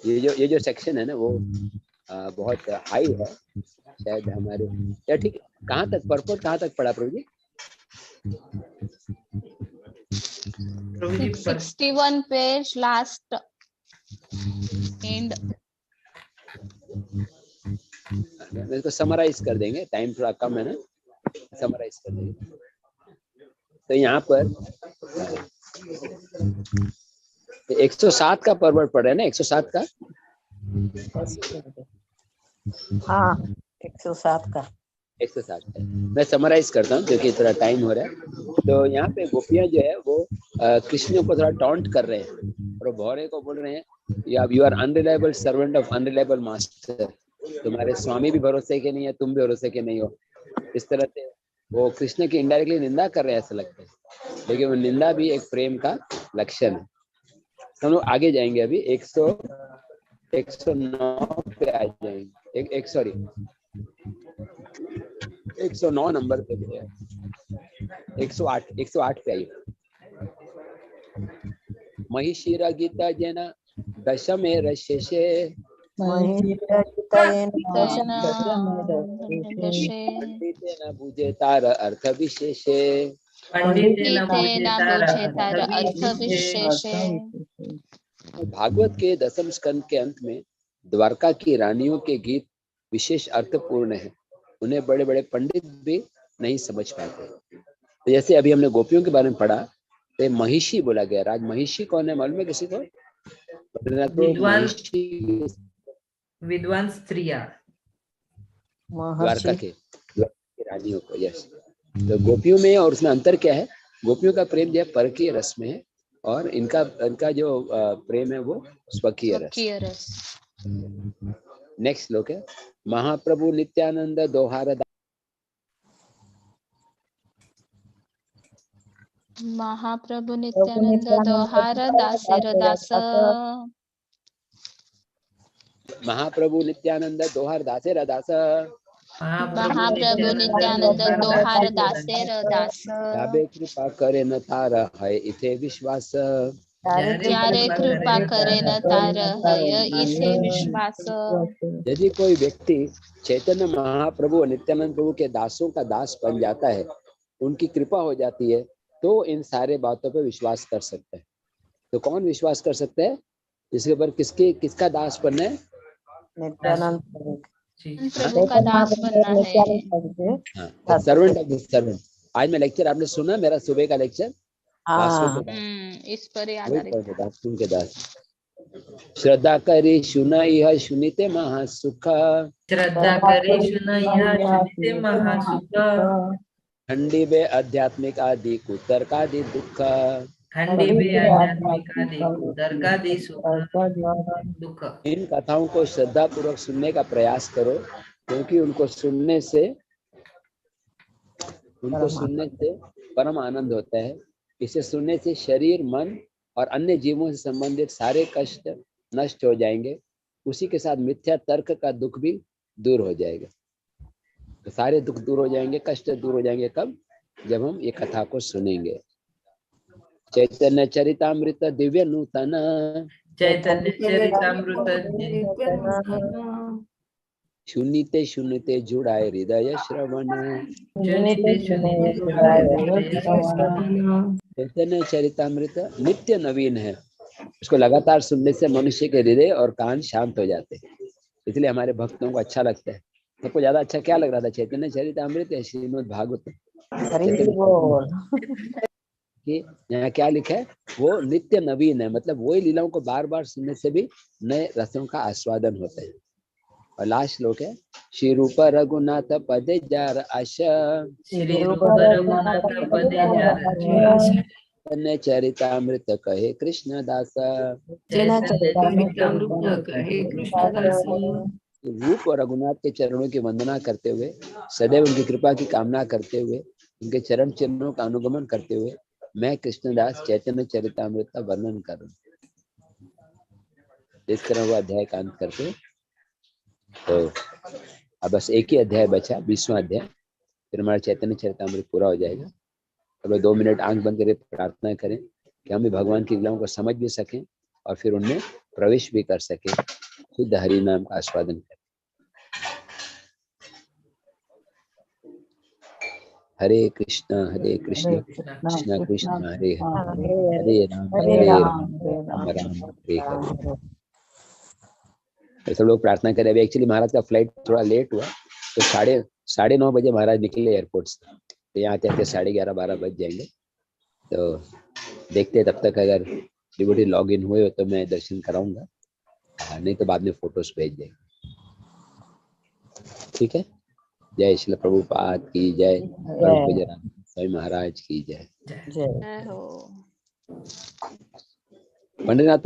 ये जो सेक्शन है ना वो बहुत हाई है शायद हमारे, या ठीक है। कहाँ तक परपट कहाँ तक पढ़ा प्रभु जी?
61 पेज लास्ट एंड।
इसको समराइज कर देंगे, टाइम थोड़ा कम है ना, समराइज कर देंगे। तो यहाँ पर 107 का परवर्ड पढ़ रहे हैं ना, 107 का।
हाँ 107 का।
107 का मैं समराइज करता हूँ क्योंकि थोड़ा टाइम हो रहा है। तो यहाँ पे गोपियां जो है वो कृष्ण को थोड़ा टॉन्ट कर रहे हैं और भौरे को बोल रहे हैं you are unreliable servant of unreliable master, तुम्हारे स्वामी भी भरोसे के नहीं है, तुम भी भरोसे के नहीं हो। इस तरह से वो कृष्ण की इनडायरेक्टली निंदा कर रहे हैं ऐसा लगता है, लेकिन वो निंदा भी एक प्रेम का लक्षण है। हम लोग आगे जाएंगे, अभी 109 पे आ जाएंगे, सॉरी 109 नंबर पे 108 पे आइए। महिषीरा गीता जैन दशमे रशेषे पंडितेन बुझे तार अर्थ विशेषे। भागवत के 10वें स्कंद के अंत में द्वारका की रानियों के गीत विशेष अर्थपूर्ण है, उन्हें बड़े बड़े पंडित भी नहीं समझ पाते। तो जैसे अभी हमने गोपियों के बारे में पढ़ा, तो महिषी बोला गया। राज महिषी कौन है मालूम है किसी को?
विद्वान स्त्रियां
द्वारका के रानियों को। यस, तो गोपियों में और उसमें अंतर क्या है? गोपियों का प्रेम जो है परकीय रस में है और इनका जो प्रेम है वो स्वकीय रस। नेक्स्ट श्लोक है महाप्रभु नित्यानंद दोहार
महाप्रभु नित्यानंद दोहार दासेर दास।
महाप्रभु नित्यानंद दोहार दासेर दास।
महाप्रभु नित्यानंद दोहार दासेर दास।
जाबे कृपा करे न तार है इथे विश्वास।
जारे कृपा करे न तार है इसे विश्वास।
यदि कोई व्यक्ति चैतन्य महाप्रभु और नित्यानंद प्रभु के दासों का दास बन जाता है, उनकी कृपा हो जाती है, तो इन सारे बातों पे विश्वास कर सकता है। तो कौन विश्वास कर सकता है? इसके ऊपर किसका दास बनना है?
नित्यानंद
प्रभु का दास बनना है।
Servant of the servant. आज मैं लेक्चर आपने सुना, मेरा सुबह का लेक्चर
इस पर आधारित
दास के दास। श्रद्धा करे सुना यह सुनिते महासुख।
श्रद्धा करे सुना यह सुनिते महासुख।
खंडी बे आध्यात्मिक आदि कुतर का दि दुख।
खंडी बे आध्यात्मिक आदि कुतर का दि दुख।
इन कथाओं को श्रद्धा पूर्वक सुनने का प्रयास करो, क्योंकि उनको सुनने से परम आनंद होता है। इसे सुनने से शरीर, मन और अन्य जीवों से संबंधित सारे कष्ट नष्ट हो जाएंगे। उसी के साथ मिथ्या तर्क का दुख भी दूर हो जाएगा। तो सारे दुख दूर हो जाएंगे, कष्ट दूर हो जाएंगे। कब? जब हम ये कथा को सुनेंगे। चैतन्य चरितामृत दिव्य नूतन।
चैतन्य चरितामृत
सुनीते सुनीते जुड़ाए हृदय श्रवण। चैतन्य चरितामृत नित्य नवीन है, उसको लगातार सुनने से मनुष्य के हृदय और कान शांत हो जाते हैं, इसलिए हमारे भक्तों को अच्छा लगता है। सबको ज्यादा अच्छा क्या लग रहा था, चैतन्य चरितामृत या श्रीमद् भागवतम? कि यहाँ क्या लिखा है, वो नित्य नवीन है, मतलब वही लीलाओं को बार बार सुनने से भी नए रसों का आस्वादन होता है। और लास्ट श्लोक है, श्री रूप रघुनाथ पदे जार आशा, चरितामृत कहे कृष्णदास, रूप और रघुनाथ के चरणों की वंदना करते हुए, सदैव उनकी कृपा की कामना करते हुए, उनके चरण चिन्हों का अनुगमन करते हुए मैं कृष्णदास चैतन्य चरितामृत का वर्णन करूं। इस तरह वो अध्याय का अंत करते। तो अब बस एक ही अध्याय बचा, 20वां अध्याय, फिर हमारा चैतन्य चरितामृत पूरा हो जाएगा। अब 2 मिनट आंख बंद करके प्रार्थना करें कि हम भी भगवान की लीलाओं को समझ भी सकें और फिर उनमें प्रवेश भी कर सकें, शुद्ध हरि नाम का आस्वादन करें। हरे कृष्णा कृष्णा कृष्णा हरे हरे, हरे राम राम हरे हरे। सब लोग प्रार्थना करें। अभी एक्चुअली महाराज का फ्लाइट थोड़ा लेट हुआ, तो 9:30 बजे महाराज निकले एयरपोर्ट से, तो यहाँ आते 11:30-12 बज जाएंगे। तो देखते तब तक अगर डिवोटी लॉग इन हुए तो मैं दर्शन कराऊंगा, नहीं तो बाद में फोटोज भेज देंगे। ठीक है। जय श्री प्रभुपाद की जय, स्वामी महाराज की जय।
जय हो।
पंडित